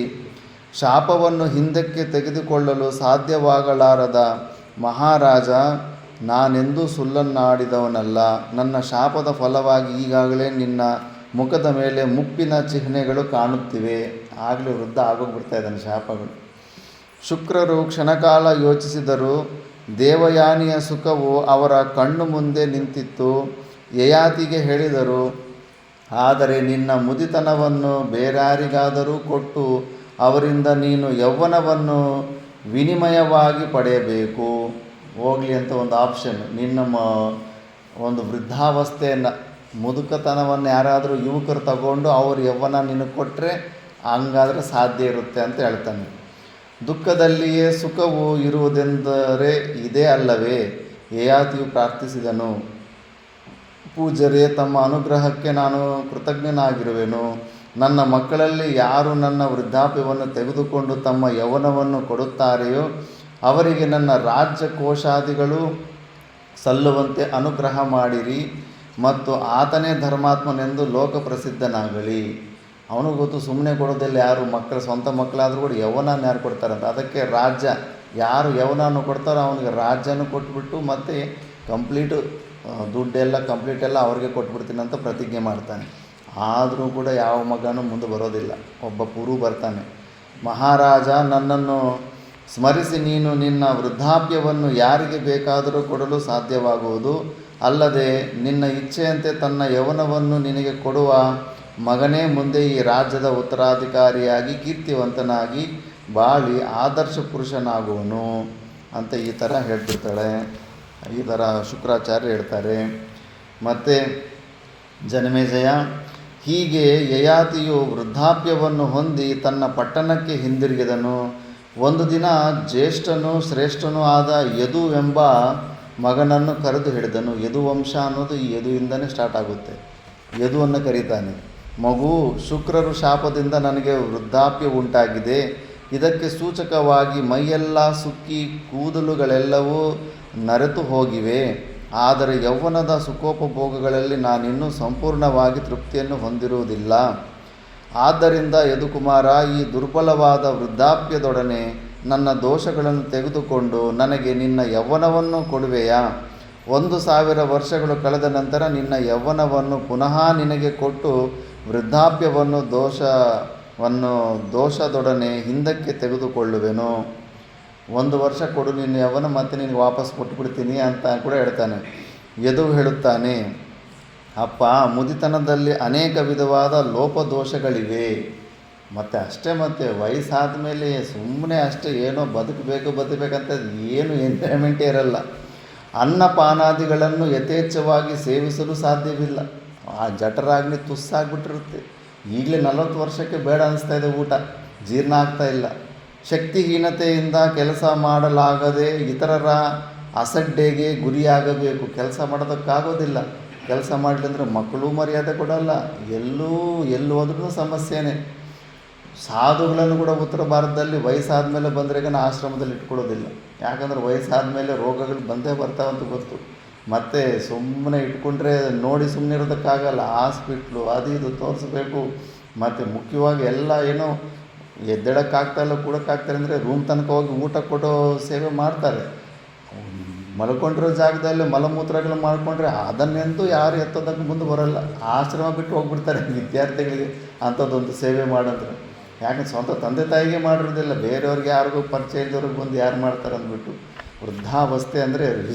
ಶಾಪವನ್ನು ಹಿಂದಕ್ಕೆ ತೆಗೆದುಕೊಳ್ಳಲು ಸಾಧ್ಯವಾಗಲಾರದ ಮಹಾರಾಜ, ನಾನೆಂದೂ ಸುಳ್ಳನ್ನಾಡಿದವನಲ್ಲ. ನನ್ನ ಶಾಪದ ಫಲವಾಗಿ ಈಗಾಗಲೇ ನಿನ್ನ ಮುಖದ ಮೇಲೆ ಮುಪ್ಪಿನ ಚಿಹ್ನೆಗಳು ಕಾಣುತ್ತಿವೆ. ಆಗಲೇ ವೃದ್ಧ ಆಗೋಗ್ಬಿಡ್ತಾ ಇದ್ದಾನೆ ಶಾಪಗಳು. ಶುಕ್ರರು ಕ್ಷಣಕಾಲ ಯೋಚಿಸಿದರು. ದೇವಯಾನಿಯ ಸುಖವು ಅವರ ಕಣ್ಣು ಮುಂದೆ ನಿಂತಿತ್ತು. ಯಯಾತಿಗೆ ಹೇಳಿದರು, ಆದರೆ ನಿನ್ನ ಮುದಿತನವನ್ನು ಬೇರ್ಯಾರಿಗಾದರೂ ಕೊಟ್ಟು ಅವರಿಂದ ನೀನು ಯೌವನವನ್ನು ವಿನಿಮಯವಾಗಿ ಪಡೆಯಬೇಕು. ಹೋಗಲಿ ಅಂತ ಒಂದು ಆಪ್ಷನ್. ನಿನ್ನ ಒಂದು ವೃದ್ಧಾವಸ್ಥೆಯನ್ನು, ಮುದುಕತನವನ್ನು ಯಾರಾದರೂ ಯುವಕರು ತಗೊಂಡು ಅವ್ರ ಯೌವನ ನಿನಗೆ ಕೊಟ್ಟರೆ ಹಂಗಾದರೆ ಸಾಧ್ಯ ಇರುತ್ತೆ ಅಂತ ಹೇಳ್ತಾನೆ. ದುಃಖದಲ್ಲಿಯೇ ಸುಖವು ಇರುವುದೆಂದರೆ ಇದೇ ಅಲ್ಲವೇ? ಯಯಾತಿಯು ಪ್ರಾರ್ಥಿಸಿದನು. ಪೂಜ್ಯರೇ, ತಮ್ಮ ಅನುಗ್ರಹಕ್ಕೆ ನಾನು ಕೃತಜ್ಞನಾಗಿರುವೆನು. ನನ್ನ ಮಕ್ಕಳಲ್ಲಿ ಯಾರು ನನ್ನ ವೃದ್ಧಾಪ್ಯವನ್ನು ತೆಗೆದುಕೊಂಡು ತಮ್ಮ ಯೌವನವನ್ನು ಕೊಡುತ್ತಾರೆಯೋ ಅವರಿಗೆ ನನ್ನ ರಾಜ್ಯ ಕೋಶಾದಿಗಳು ಸಲ್ಲುವಂತೆ ಅನುಗ್ರಹ ಮಾಡಿರಿ. ಮತ್ತು ಆತನೇ ಧರ್ಮಾತ್ಮನೆಂದು ಲೋಕ ಪ್ರಸಿದ್ಧನಾಗಲಿ. ಅವನಿಗೆ ಗೊತ್ತು, ಸುಮ್ಮನೆ ಕೊಡೋದಿಲ್ಲ ಯಾರು, ಮಕ್ಕಳು ಸ್ವಂತ ಮಕ್ಕಳಾದರೂ ಕೂಡ ಯೌವನನ ಯಾರು ಕೊಡ್ತಾರಂತ. ಅದಕ್ಕೆ ರಾಜ್ಯ, ಯಾರು ಯೌವನವನ್ನು ಕೊಡ್ತಾರೋ ಅವನಿಗೆ ರಾಜ್ಯನೂ ಕೊಟ್ಬಿಟ್ಟು ಮತ್ತು ಕಂಪ್ಲೀಟು ದುಡ್ಡೆಲ್ಲ ಕಂಪ್ಲೀಟೆಲ್ಲ ಅವ್ರಿಗೆ ಕೊಟ್ಬಿಡ್ತೀನಿ ಅಂತ ಪ್ರತಿಜ್ಞೆ ಮಾಡ್ತಾನೆ. ಆದರೂ ಕೂಡ ಯಾವ ಮಗನೂ ಮುಂದೆ ಬರೋದಿಲ್ಲ. ಒಬ್ಬ ಪುರು ಬರ್ತಾನೆ, ಮಹಾರಾಜ ನನ್ನನ್ನು ಸ್ಮರಿಸಿ ನೀನು ನಿನ್ನ ವೃದ್ಧಾಪ್ಯವನ್ನು ಯಾರಿಗೆ ಬೇಕಾದರೂ ಕೊಡಲು ಸಾಧ್ಯವಾಗುವುದು. ಅಲ್ಲದೆ ನಿನ್ನ ಇಚ್ಛೆಯಂತೆ ತನ್ನ ಯೌವನವನ್ನು ನಿನಗೆ ಕೊಡುವ ಮಗನೇ ಮುಂದೆ ಈ ರಾಜ್ಯದ ಉತ್ತರಾಧಿಕಾರಿಯಾಗಿ ಕೀರ್ತಿವಂತನಾಗಿ ಬಾಳಿ ಆದರ್ಶ ಪುರುಷನಾಗುವನು ಅಂತ ಈ ಥರ ಹೇಳ್ತಿರ್ತಾಳೆ. ಈ ಥರ ಶುಕ್ರಾಚಾರ್ಯ ಹೇಳ್ತಾರೆ. ಮತ್ತು ಜನಮೇಜಯ, ಹೀಗೆ ಯಯಾತಿಯು ವೃದ್ಧಾಪ್ಯವನ್ನು ಹೊಂದಿ ತನ್ನ ಪಟ್ಟಣಕ್ಕೆ ಹಿಂದಿರುಗಿದನು. ಒಂದು ದಿನ ಜ್ಯೇಷ್ಠನೂ ಶ್ರೇಷ್ಠನೂ ಆದ ಯದುವೆಂಬ ಮಗನನ್ನು ಕರೆದು ಹಿಡಿದನು. ಯದುವಂಶ ಅನ್ನೋದು ಈ ಯದುವಿಂದನೇ ಸ್ಟಾರ್ಟ್ ಆಗುತ್ತೆ. ಯದುವನ್ನು ಕರೀತಾನೆ. ಮಗು, ಶುಕ್ರರು ಶಾಪದಿಂದ ನನಗೆ ವೃದ್ಧಾಪ್ಯ ಉಂಟಾಗಿದೆ. ಇದಕ್ಕೆ ಸೂಚಕವಾಗಿ ಮೈಯೆಲ್ಲ ಸುಕ್ಕಿ ಕೂದಲುಗಳೆಲ್ಲವೂ ನರೆತು ಹೋಗಿವೆ. ಆದರೆ ಯೌವನದ ಸುಖೋಪಭೋಗಗಳಲ್ಲಿ ನಾನಿನ್ನೂ ಸಂಪೂರ್ಣವಾಗಿ ತೃಪ್ತಿಯನ್ನು ಹೊಂದಿರುವುದಿಲ್ಲ. ಆದ್ದರಿಂದ ಯದುಕುಮಾರ, ಈ ದುರ್ಬಲವಾದ ವೃದ್ಧಾಪ್ಯದೊಡನೆ ನನ್ನ ದೋಷಗಳನ್ನು ತೆಗೆದುಕೊಂಡು ನನಗೆ ನಿನ್ನ ಯೌವನವನ್ನು ಕೊಡುವೆಯಾ? 1,000 ವರ್ಷಗಳು ಕಳೆದ ನಂತರ ನಿನ್ನ ಯೌವನವನ್ನು ಪುನಃ ನಿನಗೆ ಕೊಟ್ಟು ವೃದ್ಧಾಪ್ಯವನ್ನು ದೋಷದೊಡನೆ ಹಿಂದಕ್ಕೆ ತೆಗೆದುಕೊಳ್ಳುವೆನು. 1 ವರ್ಷ ಕೊಡು ನಿನ್ನ ಯೌವನ, ಮತ್ತೆ ನಿನಗೆ ವಾಪಸ್ ಕೊಟ್ಟುಬಿಡ್ತೀನಿ ಅಂತ ಕೂಡ ಹೇಳ್ತಾನೆ. ಯದು ಹೇಳುತ್ತಾನೆ, ಅಪ್ಪ, ಮುದಿತನದಲ್ಲಿ ಅನೇಕ ವಿಧವಾದ ಲೋಪದೋಷಗಳಿವೆ. ಮತ್ತು ಅಷ್ಟೇ, ಮತ್ತು ವಯಸ್ಸಾದ ಮೇಲೆ ಸುಮ್ಮನೆ ಅಷ್ಟೇ ಏನೋ ಬದುಕಬೇಕಂತ ಏನು ಎಂಜಾಯ್ಮೆಂಟೇ ಇರಲ್ಲ. ಅನ್ನಪಾನಾದಿಗಳನ್ನು ಯಥೇಚ್ಛವಾಗಿ ಸೇವಿಸಲು ಸಾಧ್ಯವಿಲ್ಲ. ಆ ಜಠರಾಗ್ನಿ ತುಸ್ಸಾಗ್ಬಿಟ್ಟಿರುತ್ತೆ. ಈಗಲೇ 40 ವರ್ಷಕ್ಕೆ ಬೇಡ ಅನಿಸ್ತಾ ಇದೆ, ಊಟ ಜೀರ್ಣ ಆಗ್ತಾ ಇಲ್ಲ. ಶಕ್ತಿಹೀನತೆಯಿಂದ ಕೆಲಸ ಮಾಡಲಾಗದೆ ಇತರರ ಅಸಡ್ಡೆಗೆ ಗುರಿಯಾಗಬೇಕು. ಕೆಲಸ ಮಾಡೋದಕ್ಕಾಗೋದಿಲ್ಲ. ಕೆಲಸ ಮಾಡಲಿಂದ್ರೆ ಮಕ್ಕಳು ಮರ್ಯಾದೆ ಕೊಡಲ್ಲ. ಎಲ್ಲಿ ಹೋದ್ರೂ ಸಮಸ್ಯೆನೇ. ಸಾಧುಗಳನ್ನು ಕೂಡ ಉತ್ತರ ಭಾರತದಲ್ಲಿ ವಯಸ್ಸಾದ ಮೇಲೆ ಬಂದ್ರೆಗನ ಆಶ್ರಮದಲ್ಲಿ ಇಟ್ಕೊಳ್ಳೋದಿಲ್ಲ. ಯಾಕಂದರೆ ವಯಸ್ಸಾದ ಮೇಲೆ ರೋಗಗಳು ಬಂದೇ ಬರ್ತಾವಂತ ಗೊತ್ತು. ಮತ್ತು ಸುಮ್ಮನೆ ಇಟ್ಕೊಂಡ್ರೆ ನೋಡಿ ಸುಮ್ಮನೆ ಇರೋದಕ್ಕಾಗಲ್ಲ. ಹಾಸ್ಪಿಟ್ಲು ಅದು ಇದು ತೋರಿಸ್ಬೇಕು. ಮತ್ತು ಮುಖ್ಯವಾಗಿ ಎಲ್ಲ ಏನೋ ಎದ್ದೇಳೋಕ್ಕಾಗ್ತಾಯಿಲ್ಲ, ಕೂಡೋಕ್ಕಾಗ್ತಾರೆ ಅಂದರೆ ರೂಮ್ ತನಕ ಹೋಗಿ ಊಟ ಕೊಡೋ ಸೇವೆ ಮಾಡ್ತಾರೆ. ಮಲ್ಕೊಂಡಿರೋ ಜಾಗದಲ್ಲಿ ಮಲಮೂತ್ರಗಳು ಮಾಡಿಕೊಂಡ್ರೆ ಅದನ್ನೆಂತೂ ಯಾರು ಎತ್ತೋದಕ್ಕೆ ಮುಂದೆ ಬರೋಲ್ಲ. ಆಶ್ರಮ ಬಿಟ್ಟು ಹೋಗ್ಬಿಡ್ತಾರೆ ವಿದ್ಯಾರ್ಥಿಗಳಿಗೆ ಅಂಥದ್ದೊಂದು ಸೇವೆ ಮಾಡಂದ್ರೆ. ಯಾಕಂದ್ರೆ ಸ್ವಂತ ತಂದೆ ತಾಯಿಗೆ ಮಾಡಿರೋದಿಲ್ಲ, ಬೇರೆಯವ್ರಿಗೆ ಯಾರಿಗೂ ಪರಿಚಯ ಇದ್ದವ್ರಿಗೆ ಬಂದು ಯಾರು ಮಾಡ್ತಾರೆ ಅಂದ್ಬಿಟ್ಟು. ವೃದ್ಧಾವಸ್ಥೆ ಅಂದರೆ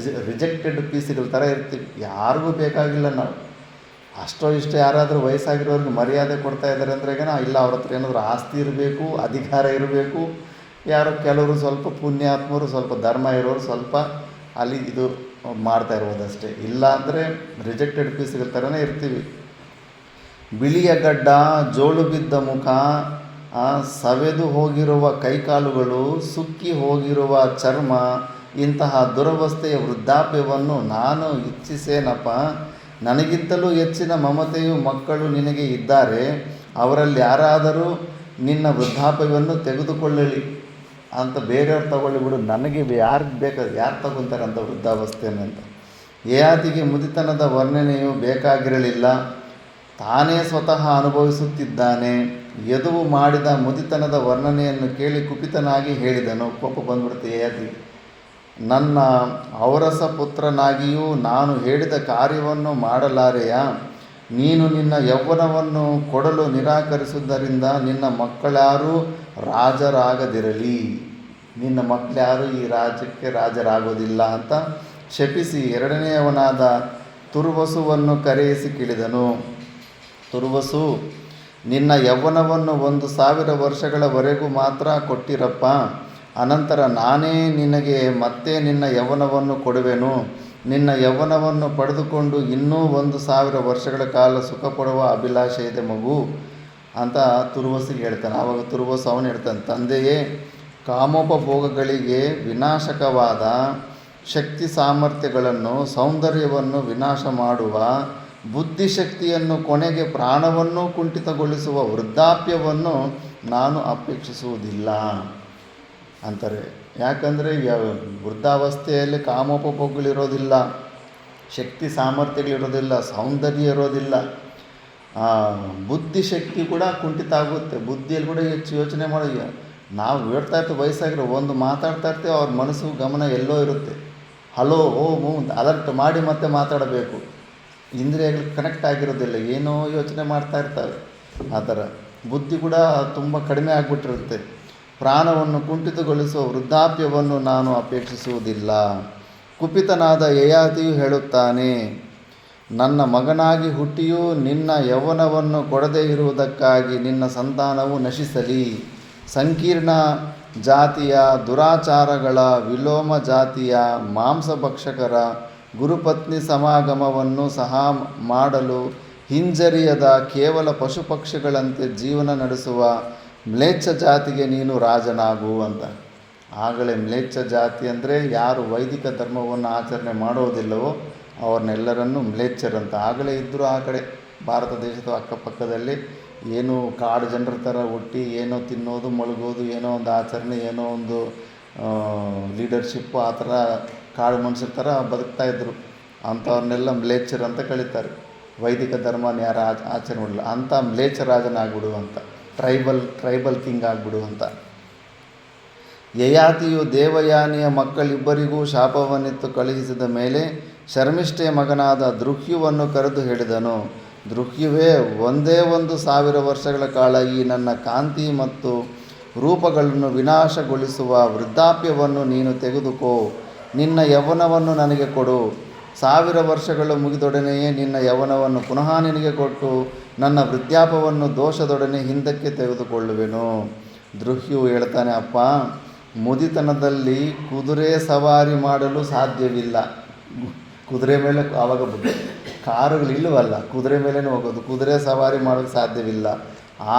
ರಿಜೆಕ್ಟೆಡ್ ಪೀಸ್ಗಳ ಥರ ಇರ್ತೀವಿ. ಯಾರಿಗೂ ಬೇಕಾಗಿಲ್ಲ ನಾವು. ಅಷ್ಟೋ ಇಷ್ಟೋ ಯಾರಾದರೂ ವಯಸ್ಸಾಗಿರೋರಿಗೆ ಮರ್ಯಾದೆ ಕೊಡ್ತಾ ಇದ್ದಾರೆ ಅಂದ್ರೆ ಇಲ್ಲ, ಅವ್ರ ಹತ್ರ ಏನಾದರೂ ಆಸ್ತಿ ಇರಬೇಕು, ಅಧಿಕಾರ ಇರಬೇಕು. ಯಾರೋ ಕೆಲವರು ಸ್ವಲ್ಪ ಪುಣ್ಯಾತ್ಮರು, ಸ್ವಲ್ಪ ಧರ್ಮ ಇರೋರು ಸ್ವಲ್ಪ ಅಲ್ಲಿ ಇದು ಮಾಡ್ತಾ ಇರ್ಬೋದಷ್ಟೇ. ಇಲ್ಲ ಅಂದರೆ ರಿಜೆಕ್ಟೆಡ್ ಪೀಸ್ಗಳ ಥರನೇ ಇರ್ತೀವಿ. ಬಿಳಿಯ ಗಡ್ಡ, ಜೋಳು ಬಿದ್ದ ಮುಖ, ಸವೆದು ಹೋಗಿರುವ ಕೈಕಾಲುಗಳು, ಸುಕ್ಕಿ ಹೋಗಿರುವ ಚರ್ಮ, ಇಂತಹ ದುರವಸ್ಥೆಯ ವೃದ್ಧಾಪ್ಯವನ್ನು ನಾನು ಇಚ್ಛಿಸೇನಪ್ಪ. ನನಗಿಂತಲೂ ಹೆಚ್ಚಿನ ಮಮತೆಯು ಮಕ್ಕಳು ನಿನಗೆ ಇದ್ದಾರೆ. ಅವರಲ್ಲಿ ಯಾರಾದರೂ ನಿನ್ನ ವೃದ್ಧಾಪ್ಯವನ್ನು ತೆಗೆದುಕೊಳ್ಳಲಿ ಅಂತ ಬೇರೆಯವ್ರು ತಗೊಳ್ಳಿ ಬಿಡು, ನನಗೆ ಯಾರಿಗೆ ಬೇಕಾದ್ರೆ ಯಾರು ತಗೊತಾರಂತ ವೃದ್ಧಾವಸ್ಥೆಯನ್ನು ಅಂತ. ಯಯಾತಿಗೆ ಮುದಿತನದ ವರ್ಣನೆಯು ಬೇಕಾಗಿರಲಿಲ್ಲ. ತಾನೇ ಸ್ವತಃ ಅನುಭವಿಸುತ್ತಿದ್ದಾನೆ. ಯದುವು ಮಾಡಿದ ಮುದಿತನದ ವರ್ಣನೆಯನ್ನು ಕೇಳಿ ಕುಪಿತನಾಗಿ ಹೇಳಿದನು. ಕೋಪ ಬಂದ್ಬಿಡುತ್ತೆ ಯಯಾತಿಗೆ. ನನ್ನ ಔರಸ ಪುತ್ರನಾಗಿಯೂ ನಾನು ಹೇಳಿದ ಕಾರ್ಯವನ್ನು ಮಾಡಲಾರೆಯಾ? ನೀನು ನಿನ್ನ ಯೌವನವನ್ನು ಕೊಡಲು ನಿರಾಕರಿಸುವುದರಿಂದ ನಿನ್ನ ಮಕ್ಕಳ್ಯಾರೂ ರಾಜರಾಗದಿರಲಿ. ನಿನ್ನ ಮಕ್ಕಳ್ಯಾರೂ ಈ ರಾಜ್ಯಕ್ಕೆ ರಾಜರಾಗೋದಿಲ್ಲ ಅಂತ ಶಪಿಸಿ ಎರಡನೆಯವನಾದ ತುರ್ವಸುವನ್ನು ಕರೆಯಿಸಿ ಕೇಳಿದನು. ತುರ್ವಸು, ನಿನ್ನ ಯೌವನವನ್ನು 1,000 ವರ್ಷಗಳವರೆಗೂ ಮಾತ್ರ ಕೊಟ್ಟಿರಪ್ಪ. ಅನಂತರ ನಾನೇ ನಿನಗೆ ಮತ್ತೆ ನಿನ್ನ ಯೌವನವನ್ನು ಕೊಡುವೆನು. ನಿನ್ನ ಯೌವನವನ್ನು ಪಡೆದುಕೊಂಡು ಇನ್ನೂ 1,000 ವರ್ಷಗಳ ಕಾಲ ಸುಖ ಪಡುವ ಅಭಿಲಾಷೆ ಇದೆ ಮಗು ಅಂತ ತುರ್ವಸಿಗೆ ಹೇಳ್ತಾನೆ. ಆವಾಗ ತುರ್ವಸು ಅವನು ಹೇಳ್ತಾನೆ, ತಂದೆಯೇ, ಕಾಮೋಪಭೋಗಗಳಿಗೆ ವಿನಾಶಕವಾದ ಶಕ್ತಿ ಸಾಮರ್ಥ್ಯಗಳನ್ನು, ಸೌಂದರ್ಯವನ್ನು ವಿನಾಶ ಮಾಡುವ ಬುದ್ಧಿಶಕ್ತಿಯನ್ನು, ಕೊನೆಗೆ ಪ್ರಾಣವನ್ನು ಕುಂಠಿತಗೊಳಿಸುವ ವೃದ್ಧಾಪ್ಯವನ್ನು ನಾನು ಅಪೇಕ್ಷಿಸುವುದಿಲ್ಲ ಅಂತಾರೆ. ಯಾಕಂದರೆ ವೃದ್ಧಾವಸ್ಥೆಯಲ್ಲಿ ಕಾಮೋಪಭೋಗಗಳಿರೋದಿಲ್ಲ. ಶಕ್ತಿ ಸಾಮರ್ಥ್ಯಗಳಿರೋದಿಲ್ಲ, ಸೌಂದರ್ಯ ಇರೋದಿಲ್ಲ, ಬುದ್ಧಿಶಕ್ತಿ ಕೂಡ ಕುಂಠಿತ ಆಗುತ್ತೆ. ಬುದ್ಧಿಯಲ್ಲಿ ಕೂಡ ಹೆಚ್ಚು ಯೋಚನೆ ಮಾಡಿ ನಾವು ಹೇಳ್ತಾ ಇರ್ತೀವಿ, ವಯಸ್ಸಾಗಿರೋ ಒಂದು ಮಾತಾಡ್ತಾ ಇರ್ತೀವಿ, ಅವ್ರ ಮನಸ್ಸು ಗಮನ ಎಲ್ಲೋ ಇರುತ್ತೆ. ಹಲೋ ಓ ಮೂ ಅಲರ್ಟ್ ಮಾಡಿ ಮತ್ತೆ ಮಾತಾಡಬೇಕು. ಇಂದ್ರಿಯಗಳು ಕನೆಕ್ಟ್ ಆಗಿರೋದಿಲ್ಲ, ಏನೋ ಯೋಚನೆ ಮಾಡ್ತಾ ಇರ್ತವೆ. ಆ ಥರ ಬುದ್ಧಿ ಕೂಡ ತುಂಬ ಕಡಿಮೆ ಆಗಿಬಿಟ್ಟಿರುತ್ತೆ. ಪ್ರಾಣವನ್ನು ಕುಂಠಿತಗೊಳಿಸುವ ವೃದ್ಧಾಪ್ಯವನ್ನು ನಾನು ಅಪೇಕ್ಷಿಸುವುದಿಲ್ಲ. ಕುಪಿತನಾದ ಯಯಾತಿಯು ಹೇಳುತ್ತಾನೆ, ನನ್ನ ಮಗನಾಗಿ ಹುಟ್ಟಿಯೂ ನಿನ್ನ ಯೌವನವನ್ನು ಕೊಡದೇ ಇರುವುದಕ್ಕಾಗಿ ನಿನ್ನ ಸಂತಾನವು ನಶಿಸಲಿ. ಸಂಕೀರ್ಣ ಜಾತಿಯ ದುರಾಚಾರಗಳ, ವಿಲೋಮ ಜಾತಿಯ ಮಾಂಸಭಕ್ಷಕರ ಗುರುಪತ್ನಿ ಸಮಾಗಮವನ್ನು ಸಹ ಮಾಡಲು ಹಿಂಜರಿಯದ ಕೇವಲ ಪಶುಪಕ್ಷಿಗಳಂತೆ ಜೀವನ ನಡೆಸುವ ಮ್ಲೇಚ್ಛ ಜಾತಿಗೆ ನೀನು ರಾಜನಾಗು ಅಂತ. ಆಗಲೇ ಮ್ಲೇಚ್ಛ ಜಾತಿ ಅಂದರೆ ಯಾರು ವೈದಿಕ ಧರ್ಮವನ್ನು ಆಚರಣೆ ಮಾಡೋದಿಲ್ಲವೋ ಅವ್ರನ್ನೆಲ್ಲರನ್ನೂ ಮ್ಲೇಚ್ಛರಂತ. ಆಗಲೇ ಇದ್ದರೂ ಆ ಕಡೆ ಭಾರತ ದೇಶದ ಅಕ್ಕಪಕ್ಕದಲ್ಲಿ ಏನು ಕಾಡು ಜನರ ಥರ ಹುಟ್ಟಿ ಏನೋ ತಿನ್ನೋದು ಮಲಗೋದು, ಏನೋ ಒಂದು ಆಚರಣೆ, ಏನೋ ಒಂದು ಲೀಡರ್ಶಿಪ್ಪು, ಆ ಥರ ಕಾಡು ಮನುಷ್ಯರ ಥರ ಬದುಕ್ತಾಯಿದ್ರು. ಅಂಥವ್ರನ್ನೆಲ್ಲ ಮ್ಲೇಚ್ಛರು ಅಂತ ಕಳೀತಾರೆ. ವೈದಿಕ ಧರ್ಮನ ಯಾರು ಆಚರಣೆ ಮಾಡಲ್ಲ ಅಂಥ ಮ್ಲೇಚ್ಛ ರಾಜನಾಗ್ಬಿಡು ಅಂತ, ಟ್ರೈಬಲ್ ಕಿಂಗ್ ಆಗಿಬಿಡು ಅಂತ. ಯಯಾತಿಯು ದೇವಯಾನಿಯ ಮಕ್ಕಳಿಬ್ಬರಿಗೂ ಶಾಪವನ್ನಿತ್ತು ಕಳುಹಿಸಿದ ಮೇಲೆ ಶರ್ಮಿಷ್ಠೆಯ ಮಗನಾದ ದೃಹ್ಯುವನ್ನು ಕರೆದು ಹೇಳಿದನು, ದೃಹ್ಯುವೇ, 1,000 ವರ್ಷಗಳ ಕಾಲ ಈ ನನ್ನ ಕಾಂತಿ ಮತ್ತು ರೂಪಗಳನ್ನು ವಿನಾಶಗೊಳಿಸುವ ವೃದ್ಧಾಪ್ಯವನ್ನು ನೀನು ತೆಗೆದುಕೋ. ನಿನ್ನ ಯೌವನವನ್ನು ನನಗೆ ಕೊಡು. 1000 ವರ್ಷಗಳು ಮುಗಿದೊಡನೆಯೇ ನಿನ್ನ ಯೌವನವನ್ನು ಪುನಃ ನಿನಗೆ ಕೊಟ್ಟು ನನ್ನ ವೃದ್ಧಾಪ್ಯವನ್ನು ದೋಷದೊಡನೆ ಹಿಂದಕ್ಕೆ ತೆಗೆದುಕೊಳ್ಳುವೆನು. ದೃಹ್ಯು ಹೇಳ್ತಾನೆ, ಅಪ್ಪ, ಮುದಿತನದಲ್ಲಿ ಕುದುರೆ ಸವಾರಿ ಮಾಡಲು ಸಾಧ್ಯವಿಲ್ಲ. ಕುದುರೆ ಮೇಲೆ ಆವಾಗ ಕಾರುಗಳಿಲ್ಲವಲ್ಲ, ಕುದುರೆ ಮೇಲೇ ಹೋಗೋದು. ಕುದುರೆ ಸವಾರಿ ಮಾಡೋಕ್ಕೆ ಸಾಧ್ಯವಿಲ್ಲ.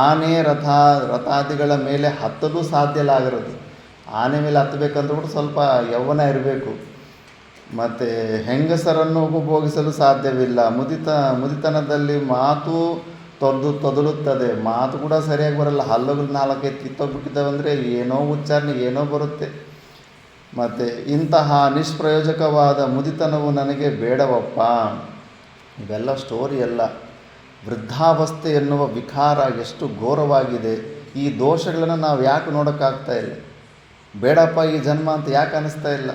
ಆನೆ ರಥಾದಿಗಳ ಮೇಲೆ ಹತ್ತಲು ಸಾಧ್ಯಲಾಗಿರೋದು. ಆನೆ ಮೇಲೆ ಹತ್ತಬೇಕಂದ್ರೂ ಕೂಡ ಸ್ವಲ್ಪ ಯೌವನ ಇರಬೇಕು. ಮತ್ತು ಹೆಂಗಸರನ್ನು ಉಪಭೋಗಿಸಲು ಸಾಧ್ಯವಿಲ್ಲ. ಮುದಿತನದಲ್ಲಿ ಮಾತು ತೊದಲುತ್ತದೆ. ಮಾತು ಕೂಡ ಸರಿಯಾಗಿ ಬರಲ್ಲ. ಹಲ್ಲುಗಳು 4-5 ಕಿತ್ತೋಗ್ಬಿಟ್ಟಿದ್ದಾವೆ ಅಂದರೆ ಏನೋ ಉಚ್ಚಾರಣೆ ಏನೋ ಬರುತ್ತೆ. ಮತ್ತು ಇಂತಹ ನಿಷ್ಪ್ರಯೋಜಕವಾದ ಮುದಿತನವು ನನಗೆ ಬೇಡವಪ್ಪ. ಇವೆಲ್ಲ ಸ್ಟೋರಿ ಅಲ್ಲ. ವೃದ್ಧಾವಸ್ಥೆ ಎನ್ನುವ ವಿಕಾರ ಎಷ್ಟು ಘೋರವಾಗಿದೆ. ಈ ದೋಷಗಳನ್ನು ನಾವು ಯಾಕೆ ನೋಡೋಕ್ಕಾಗ್ತಾ ಇಲ್ಲ? ಬೇಡಪ್ಪ ಈ ಜನ್ಮ ಅಂತ ಯಾಕೆ ಅನ್ನಿಸ್ತಾ ಇಲ್ಲ?